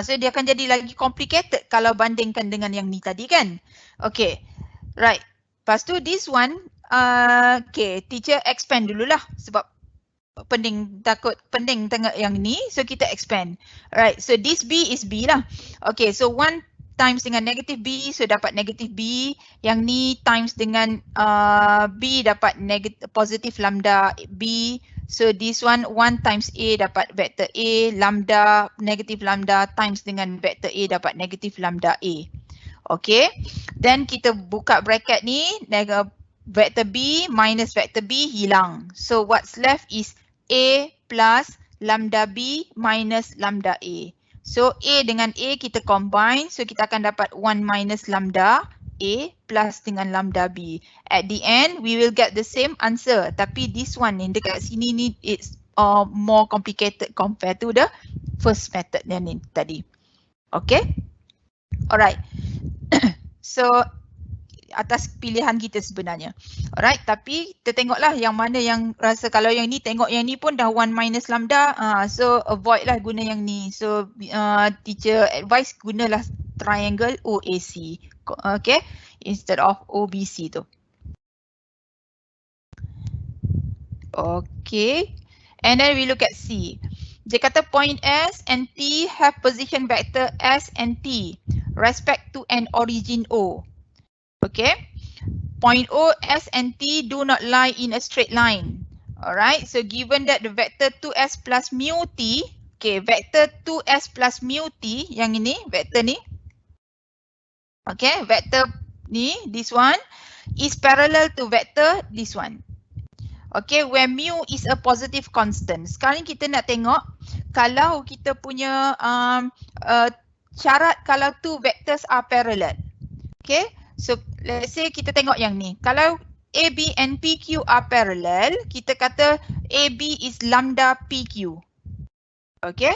So dia akan jadi lagi complicated kalau bandingkan dengan yang ni tadi kan. Okay, right. Lepas tu this one, okay, teacher expand dululah sebab pening tengok yang ni, so kita expand. Right, so this B is B lah. Okay, so 1 times dengan negatif B, so dapat negatif B. Yang ni times dengan B dapat positif lambda B. So this one 1 times A dapat vektor A, lambda, negatif lambda times dengan vektor A dapat negatif lambda A. Okay, then kita buka bracket ni, vektor B minus vektor B hilang. So what's left is A plus lambda B minus lambda A. So A dengan A kita combine, so kita akan dapat 1 minus lambda A plus dengan lambda B. At the end, we will get the same answer. Tapi this one ni dekat sini ni, it's more complicated compared to the first method yang ni tadi. Okay? Alright. So, atas pilihan kita sebenarnya. Alright, tapi kita tengoklah yang mana yang rasa, kalau yang ni tengok yang ni pun dah 1 minus lambda, so avoid lah guna yang ni. So teacher advise gunalah triangle OAC, okay, instead of OBC tu. Okay, and then we look at C. Dia kata point S and T have position vector S and T respect to an origin O. Okay, point O, S and T do not lie in a straight line. Alright, so given that the vector 2S plus mu T, okay, vector 2S plus mu T, yang ini, vector ni, okay, vector ni, this one, is parallel to vector this one. Okay, where mu is a positive constant. Sekarang kita nak tengok kalau kita punya syarat kalau two vectors are parallel. Okay, so let's say kita tengok yang ni. Kalau AB and PQ are parallel, kita kata AB is lambda PQ. Okay,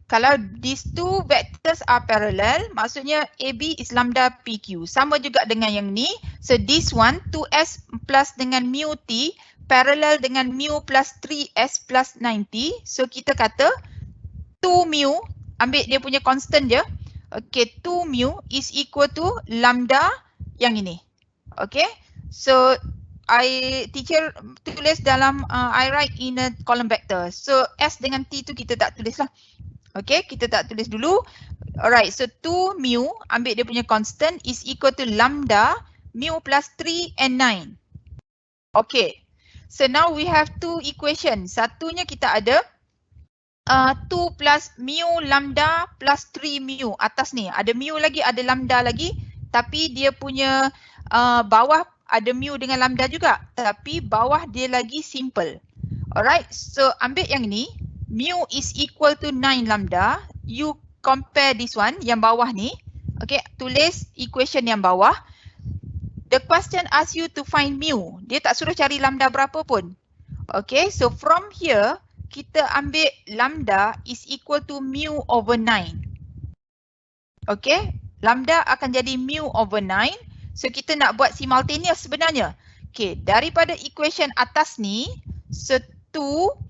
kalau these two vectors are parallel, maksudnya AB is lambda PQ. Sama juga dengan yang ni. So this one, 2S plus dengan mu T, parallel dengan mu plus 3S plus 90. So kita kata 2 mu, ambil dia punya constant je. Okay, 2 mu is equal to lambda yang ini. Okay, so teacher tulis dalam, I write in a column vector. So S dengan T tu kita tak tulis lah. Okay, kita tak tulis dulu. Alright, so 2 mu, ambil dia punya constant, is equal to lambda mu plus 3 and 9. Okay, so now we have two equations. Satunya kita ada 2 plus mu lambda plus 3 mu. Atas ni ada mu lagi, ada lambda lagi. Tapi dia punya bawah ada mu dengan lambda juga. Tapi bawah dia lagi simple. Alright, so ambil yang ni. Mu is equal to 9 lambda. You compare this one, yang bawah ni. Okay, tulis equation yang bawah. The question asks you to find mu. Dia tak suruh cari lambda berapa pun. Okay, so from here, kita ambil lambda is equal to mu over 9. Okay, lambda akan jadi mu over 9. So kita nak buat simultaneous sebenarnya. Okay, daripada equation atas ni, so 2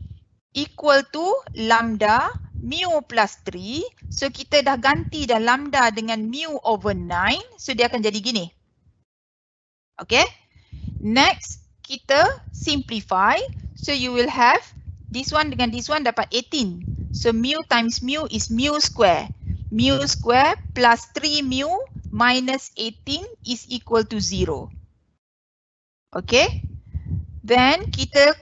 equal to lambda mu plus 3. So kita dah ganti dah lambda dengan mu over 9. So dia akan jadi gini. Okay. Next, kita simplify. So you will have this one dengan this one dapat 18. So mu times mu is mu square. Mu square plus 3 mu minus 18 is equal to 0. Okay. Then kita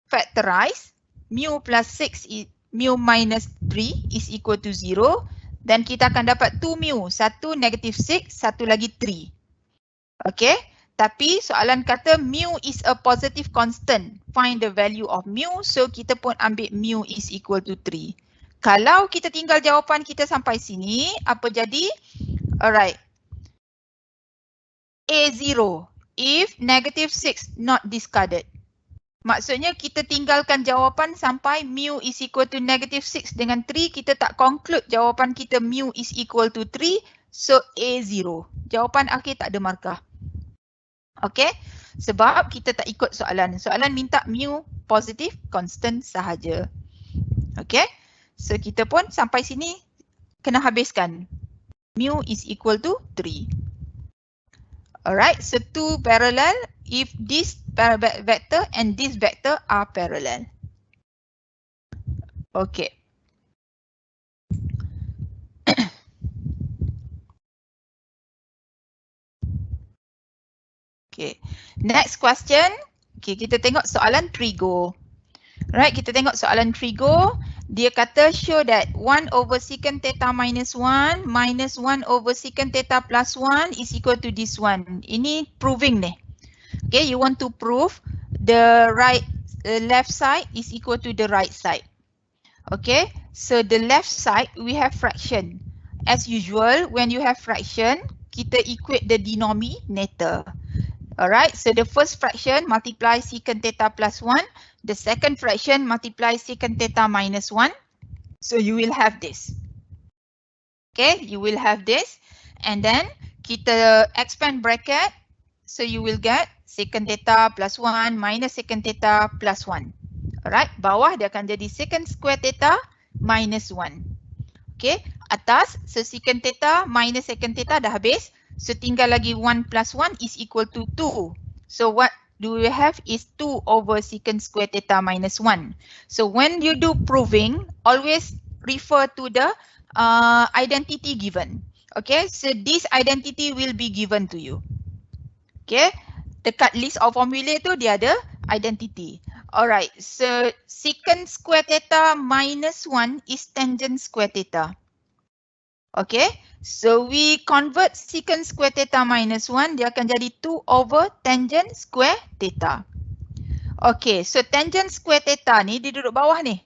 factorize. Mu plus 6 is mu minus 3 is equal to 0. Then kita akan dapat 2 mu. Satu negative 6, satu lagi 3. Okay. Tapi soalan kata mu is a positive constant. Find the value of mu. So kita pun ambil mu is equal to 3. Kalau kita tinggal jawapan kita sampai sini, apa jadi? Alright. A0 if negative 6 not discarded. Maksudnya kita tinggalkan jawapan sampai mu is equal to negative 6 dengan 3. Kita tak conclude jawapan kita mu is equal to 3. So A0. Jawapan akhir tak ada markah. Okay, sebab kita tak ikut soalan. Soalan minta mu positive constant sahaja. Okay, so kita pun sampai sini kena habiskan. Mu is equal to 3. Alright, so two parallel if this vector and this vector are parallel. Okay. Okay, next question. Okay, kita tengok soalan trigo. Right, kita tengok soalan trigo. Dia kata show that 1 over secant theta minus 1 minus 1 over secant theta plus 1 is equal to this one. Ini proving ni. Okay, you want to prove the left side is equal to the right side. Okay, so the left side we have fraction. As usual, when you have fraction, kita equate the denominator. Alright, so the first fraction multiply secant theta plus 1. The second fraction multiply secant theta minus 1. So you will have this. Okay, you will have this. And then kita expand bracket. So you will get secant theta plus 1 minus secant theta plus 1. Alright, bawah dia akan jadi secant square theta minus 1. Okay, atas so secant theta minus secant theta dah habis. So tinggal lagi 1 plus 1 is equal to 2. So what do we have is 2 over secant square theta minus 1. So when you do proving, always refer to the identity given. Okay, so this identity will be given to you. Okay, dekat list of formula tu dia ada identity. Alright, so secant square theta minus 1 is tangent square theta. Okay, so we convert secant square theta minus 1, dia akan jadi 2 over tangent square theta. Okay, so tangent square theta ni dia duduk bawah ni.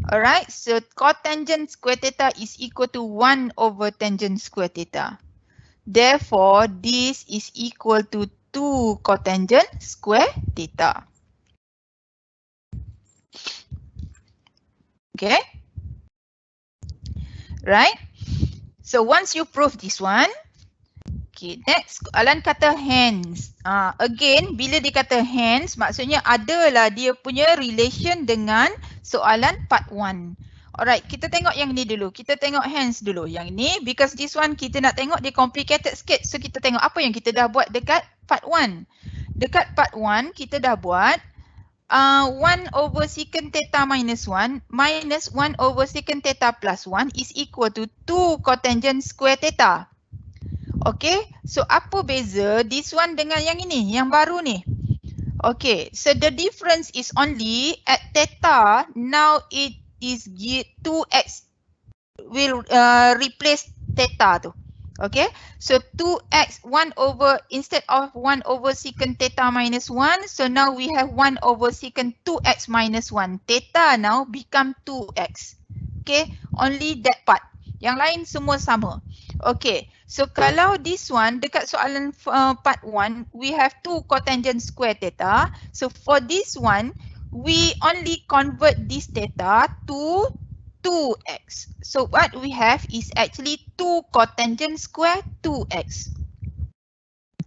Alright, so cotangent square theta is equal to 1 over tangent square theta. Therefore, this is equal to 2 cotangent square theta. Okay, right? So once you prove this one, okay, next soalan kata hence. Again, bila dia kata hence, maksudnya adalah dia punya relation dengan soalan part 1. Alright, kita tengok yang ni dulu. Kita tengok hence dulu. Yang ni, because this one kita nak tengok dia complicated sikit. So kita tengok apa yang kita dah buat dekat part 1. Dekat part 1, kita dah buat 1 over secant theta minus 1 minus 1 over secant theta plus 1 is equal to 2 cotangent square theta. Okay, so apa beza this one dengan yang ini, yang baru ni? Okay, so the difference is only at theta, now it is 2x will replace theta tu. Okay, so 2x 1 over, instead of 1 over secant theta minus 1, so now we have 1 over secant 2x minus 1. Theta now become 2x. Okay, only that part. Yang lain semua sama. Okay, so kalau this one, dekat soalan part 1, we have 2 cotangent square theta. So for this one, we only convert this theta to 2x. So what we have is actually 2 cotangent square 2x.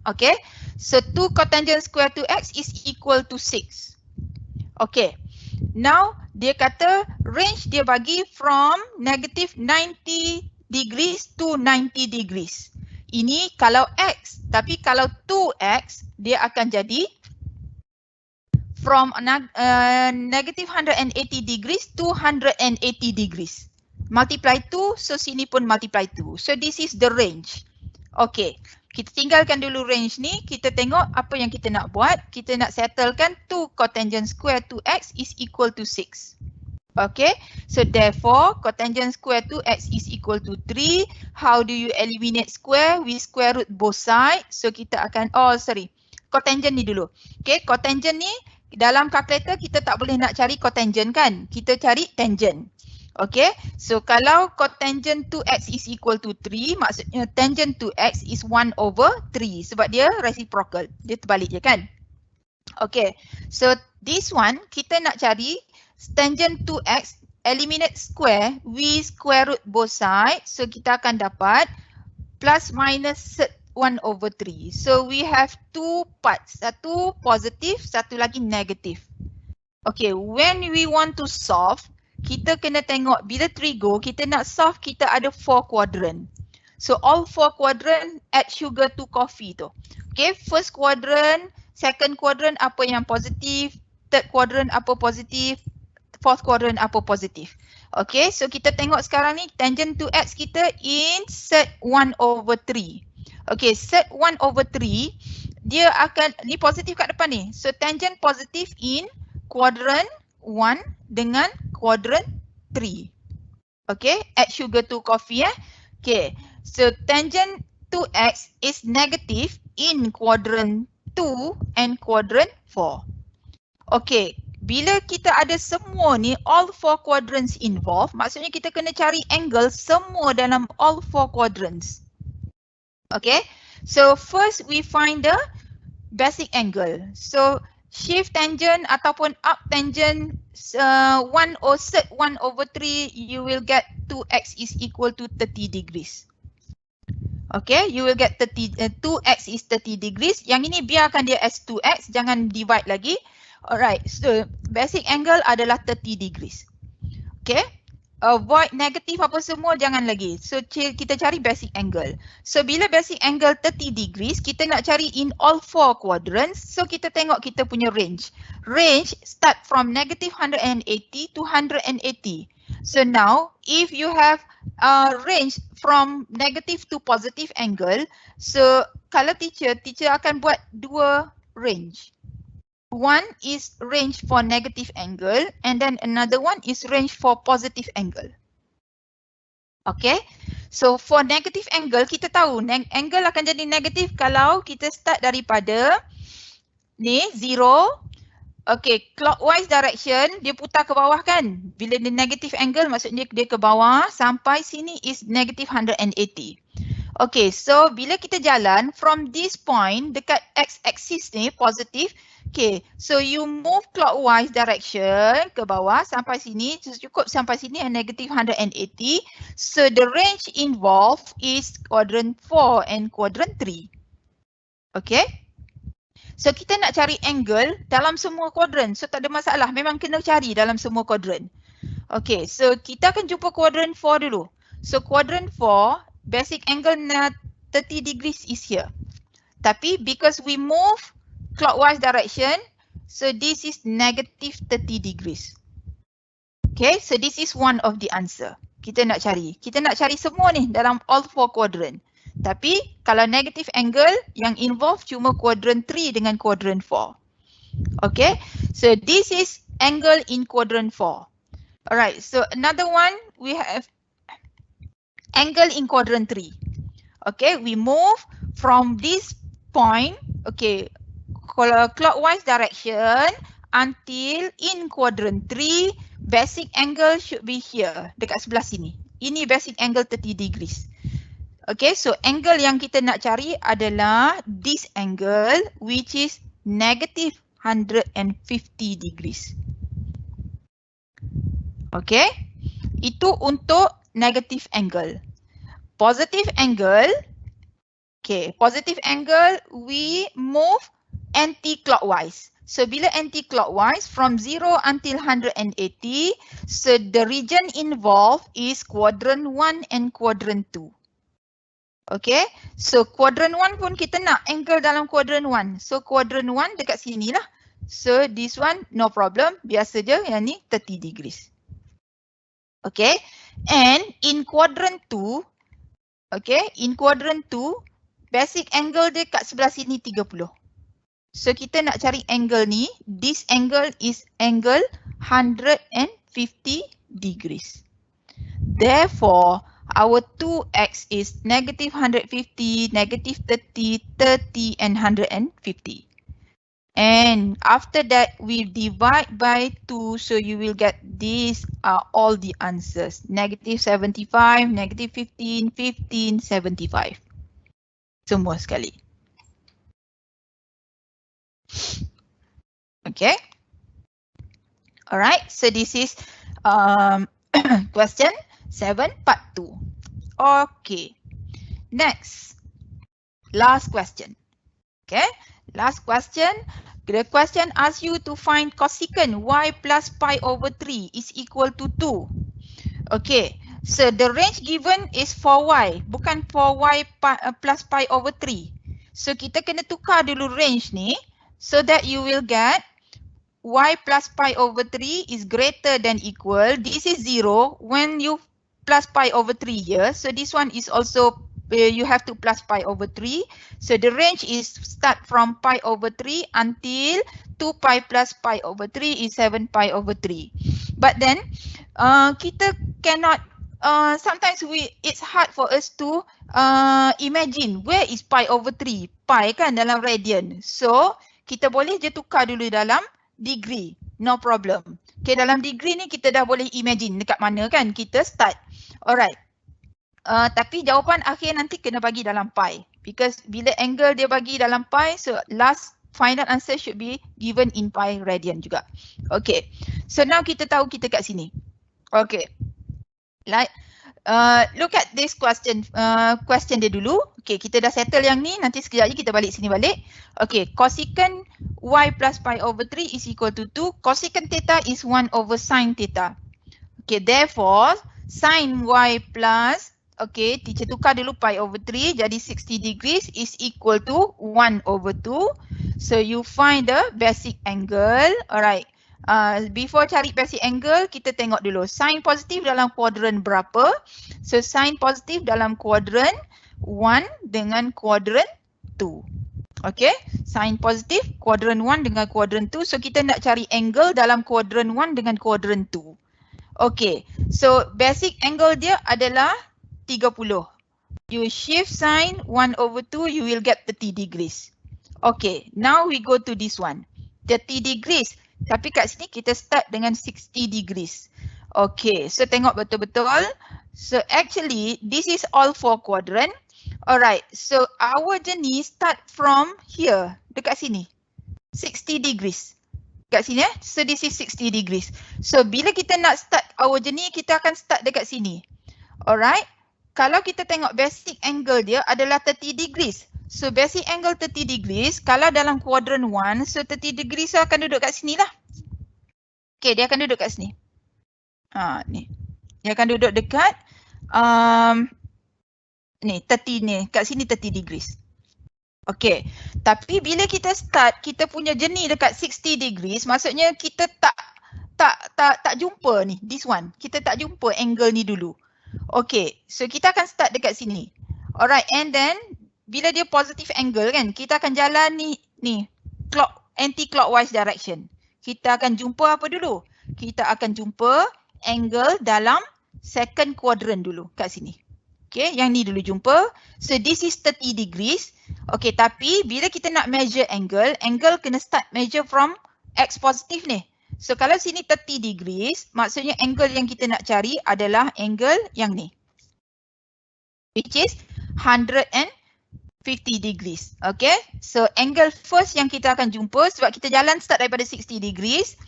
Okay, so 2 cotangent square 2x is equal to 6. Okay, Now dia kata range dia bagi from negative 90 degrees to 90 degrees. Ini kalau X, tapi kalau 2X dia akan jadi from negative 180 degrees to 180 degrees. Multiply 2, so sini pun multiply 2. So this is the range. Okay, kita tinggalkan dulu range ni, kita tengok apa yang kita nak buat. Kita nak settlekan 2 cotangent square 2x is equal to 6. Okay, so therefore cotangent square 2x is equal to 3. How do you eliminate square? We square root both sides. So kita akan, cotangent ni dulu. Okay, cotangent ni dalam calculator kita tak boleh nak cari cotangent kan? Kita cari tangent. Okay, so kalau cotangent 2x is equal to 3, maksudnya tangent 2x is 1 over 3 sebab dia reciprocal. Dia terbalik je kan? Okay, so this one kita nak cari tangent 2x, eliminate square, we square root both sides. So kita akan dapat plus minus 1 over 3. So we have 2 parts, satu positif, satu lagi negatif. Okay, when we want to solve, kita kena tengok bila trigo kita nak solve, kita ada 4 quadrant. So all 4 quadrant add sugar to coffee tu. Okay, first quadrant, second quadrant apa yang positif, third quadrant apa positif, fourth quadrant apa positif. Okay, so kita tengok sekarang ni tangent 2x kita in set 1 over 3. Okay, set 1 over 3 dia akan, ni positif kat depan ni. So tangent positif in quadrant 1 dengan quadrant 3. Okay, add sugar to coffee Okay, so tangent 2x is negative in quadrant 2 and quadrant 4. Okay, bila kita ada semua ni, all 4 quadrants involved, maksudnya kita kena cari angle semua dalam all 4 quadrants. Okay, so first we find the basic angle. So shift tangent ataupun up tangent 1 or set 1 over 3, you will get 2x is equal to 30 degrees. Okay, you will get 2x is 30 degrees. Yang ini biarkan dia as 2x, jangan divide lagi. Alright, so basic angle adalah 30 degrees. Okay, avoid negatif apa semua, jangan lagi. So kita cari basic angle. So bila basic angle 30 degrees, kita nak cari in all 4 quadrants. So kita tengok kita punya range. Range start from negative 180 to 180. So now if you have range from negative to positive angle, so kalau teacher akan buat 2 range. One is range for negative angle and then another one is range for positive angle. Okay, so for negative angle kita tahu angle akan jadi negatif kalau kita start daripada ni 0. Okay, clockwise direction dia putar ke bawah kan. Bila dia negative angle maksudnya dia ke bawah sampai sini is negative 180. Okay, so bila kita jalan from this point dekat x-axis ni positif. Okay, so you move clockwise direction ke bawah sampai sini, cukup sampai sini negative 180. So the range involved is quadrant 4 and quadrant 3. Okay. So kita nak cari angle dalam semua quadrant. So tak ada masalah, memang kena cari dalam semua quadrant. Okay, so kita akan jumpa quadrant 4 dulu. So quadrant 4, basic angle 30 degrees is here. Tapi because we move clockwise direction, so this is negative 30 degrees. Okay, so this is one of the answer. Kita nak cari semua ni dalam all 4 quadrant. Tapi kalau negative angle yang involve cuma quadrant 3 dengan quadrant 4. Okay, so this is angle in quadrant 4. Alright, so another one we have angle in quadrant 3. Okay, we move from this point, okay, clockwise direction until in quadrant 3, basic angle should be here, dekat sebelah sini. Ini basic angle 30 degrees. Okay, so angle yang kita nak cari adalah this angle which is negative 150 degrees. Okay, itu untuk negative angle. Positive angle, okay, positive angle we move anti-clockwise. So bila anti-clockwise from 0 until 180, so the region involved is quadrant 1 and quadrant 2. Okay, so quadrant 1 pun kita nak angle dalam quadrant 1. So quadrant 1 dekat sini lah. So this one no problem, biasa je, yang ni 30 degrees. Okay, and in quadrant 2, okay, in quadrant 2, basic angle dia kat sebelah sini 30. So kita nak cari angle ni, this angle is angle 150 degrees. Therefore, our 2x is negative 150, negative 30, 30 and 150. And after that, we divide by 2, so you will get these are all the answers. Negative 75, negative 15, 15, 75. Semua sekali. Okay. Alright, so this is question 7 part 2. Okay. Next. Last question. Okay. Last question. The question asks you to find cosecant y plus pi over 3 is equal to 2. Okay. So the range given is for y, bukan for y plus pi over 3. So kita kena tukar dulu range ni so that you will get y plus pi over 3 is greater than equal. This is 0 when you plus pi over 3 here. So this one is also you have to plus pi over 3. So the range is start from pi over 3 until 2 pi plus pi over 3 is 7 pi over 3. But then kita cannot, sometimes it's hard for us to imagine where is pi over 3. Pi kan dalam radian. So kita boleh je tukar dulu dalam degree. No problem. Okay, dalam degree ni kita dah boleh imagine dekat mana kan kita start. Alright. Tapi jawapan akhir nanti kena bagi dalam pi. Because bila angle dia bagi dalam pi, so last final answer should be given in pi radian juga. Okay. So now kita tahu kita kat sini. Okay. Like, look at this question. Question dia dulu. Okay, kita dah settle yang ni. Nanti sekejap lagi kita balik sini balik. Okay, cosecant y plus pi over 3 is equal to 2. Cosecant theta is 1 over sin theta. Okay, therefore, sin y plus, okay, teacher tukar dulu pi over 3 jadi 60 degrees is equal to 1 over 2. So you find the basic angle. Alright. Before cari basic angle, kita tengok dulu sin positif dalam kuadran berapa. So sin positif dalam kuadran 1 dengan kuadran 2. Okay, sin positif kuadran 1 dengan kuadran 2. So kita nak cari angle dalam kuadran 1 dengan kuadran 2. Okay, so basic angle dia adalah 30. You shift sin 1 over 2, you will get 30 degrees. Okay, now we go to this one. 30 degrees. Tapi kat sini kita start dengan 60 degrees. Okay, so tengok betul-betul. So actually, this is all 4 quadrant. Alright, so our journey start from here, dekat sini. 60 degrees. Kat sini so this is 60 degrees. So bila kita nak start our journey, kita akan start dekat sini. Alright, kalau kita tengok basic angle dia adalah 30 degrees. So basic angle 30 degrees, kalau dalam quadrant 1, so 30 degrees akan duduk kat sini lah. Okay, dia akan duduk kat sini. Ni. Dia akan duduk dekat ni 30 ni, kat sini 30 degrees. Okay, tapi bila kita start kita punya journey dekat 60 degrees, maksudnya kita tak jumpa ni, this one. Kita tak jumpa angle ni dulu. Okay, so kita akan start dekat sini. Alright, and then bila dia positive angle kan, kita akan jalan ni anti-clockwise direction. Kita akan jumpa apa dulu? Kita akan jumpa angle dalam second quadrant dulu kat sini. Okay, yang ni dulu jumpa. So this is 30 degrees. Okay, tapi bila kita nak measure angle kena start measure from x positif ni. So kalau sini 30 degrees, maksudnya angle yang kita nak cari adalah angle yang ni. Which is 150 degrees. Okay, so angle first yang kita akan jumpa sebab kita jalan start daripada 60 degrees.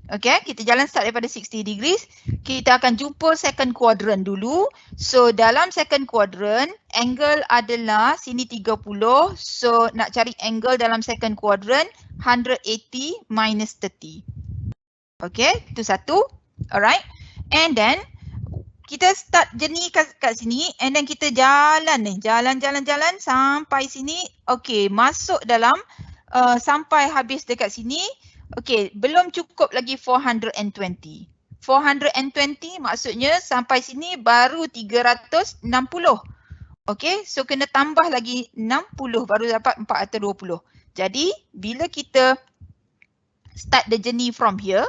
Okay, kita jalan start daripada 60 degrees. Kita akan jumpa second quadrant dulu. So dalam second quadrant, angle adalah sini 30. So nak cari angle dalam second quadrant, 180 minus 30. Okay, itu satu. Alright. And then, kita start journey kat sini and then kita jalan ni. Jalan sampai sini. Okay, masuk dalam sampai habis dekat sini. Okay, belum cukup lagi 420. 420 maksudnya sampai sini baru 360. Okay, so kena tambah lagi 60 baru dapat 420. Jadi, bila kita start the journey from here,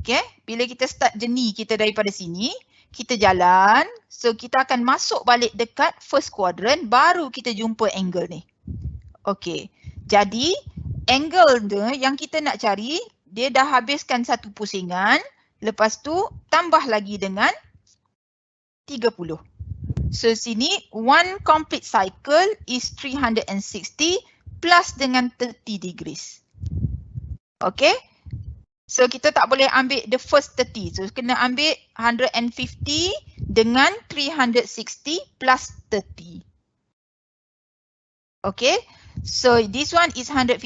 okay, bila kita start journey kita daripada sini, kita jalan, so kita akan masuk balik dekat first quadrant, baru kita jumpa angle ni. Okay, jadi angle tu yang kita nak cari, dia dah habiskan satu pusingan, lepas tu tambah lagi dengan 30. So sini, one complete cycle is 360 plus dengan 30 degrees. Okay, so kita tak boleh ambil the first 30, so kena ambil 150 dengan 360 plus 30. Okay, so this one is 150,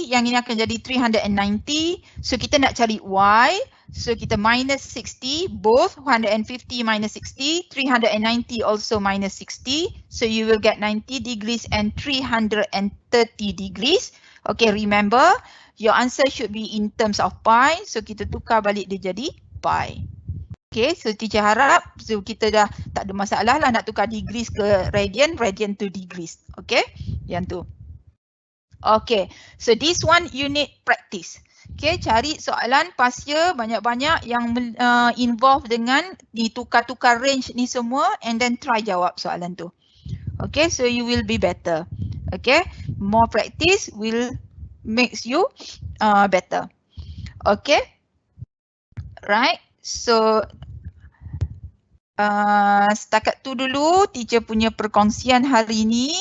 yang ini akan jadi 390. So kita nak cari y, so kita minus 60, both 150 minus 60, 390 also minus 60. So you will get 90 degrees and 330 degrees. Okay, remember, your answer should be in terms of pi. So kita tukar balik dia jadi pi. Okay, so teacher harap so kita dah tak ada masalah lah nak tukar degrees ke radian, radian to degrees. Okay, yang tu. Okay, so this one you need practice. Okay, cari soalan past year banyak-banyak yang involve dengan ditukar-tukar range ni semua and then try jawab soalan tu. Okay, so you will be better. Okay, more practice will makes you better. Okay, right, so setakat tu dulu teacher punya perkongsian hari ni.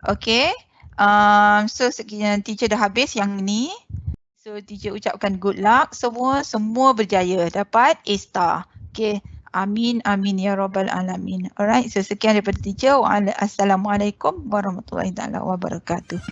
Okay, so teacher dah habis yang ni. So teacher ucapkan good luck semua berjaya dapat A star. Okay, amin amin ya rabbal alamin. Alright, so sekian daripada teacher. Assalamualaikum warahmatullahi wabarakatuh.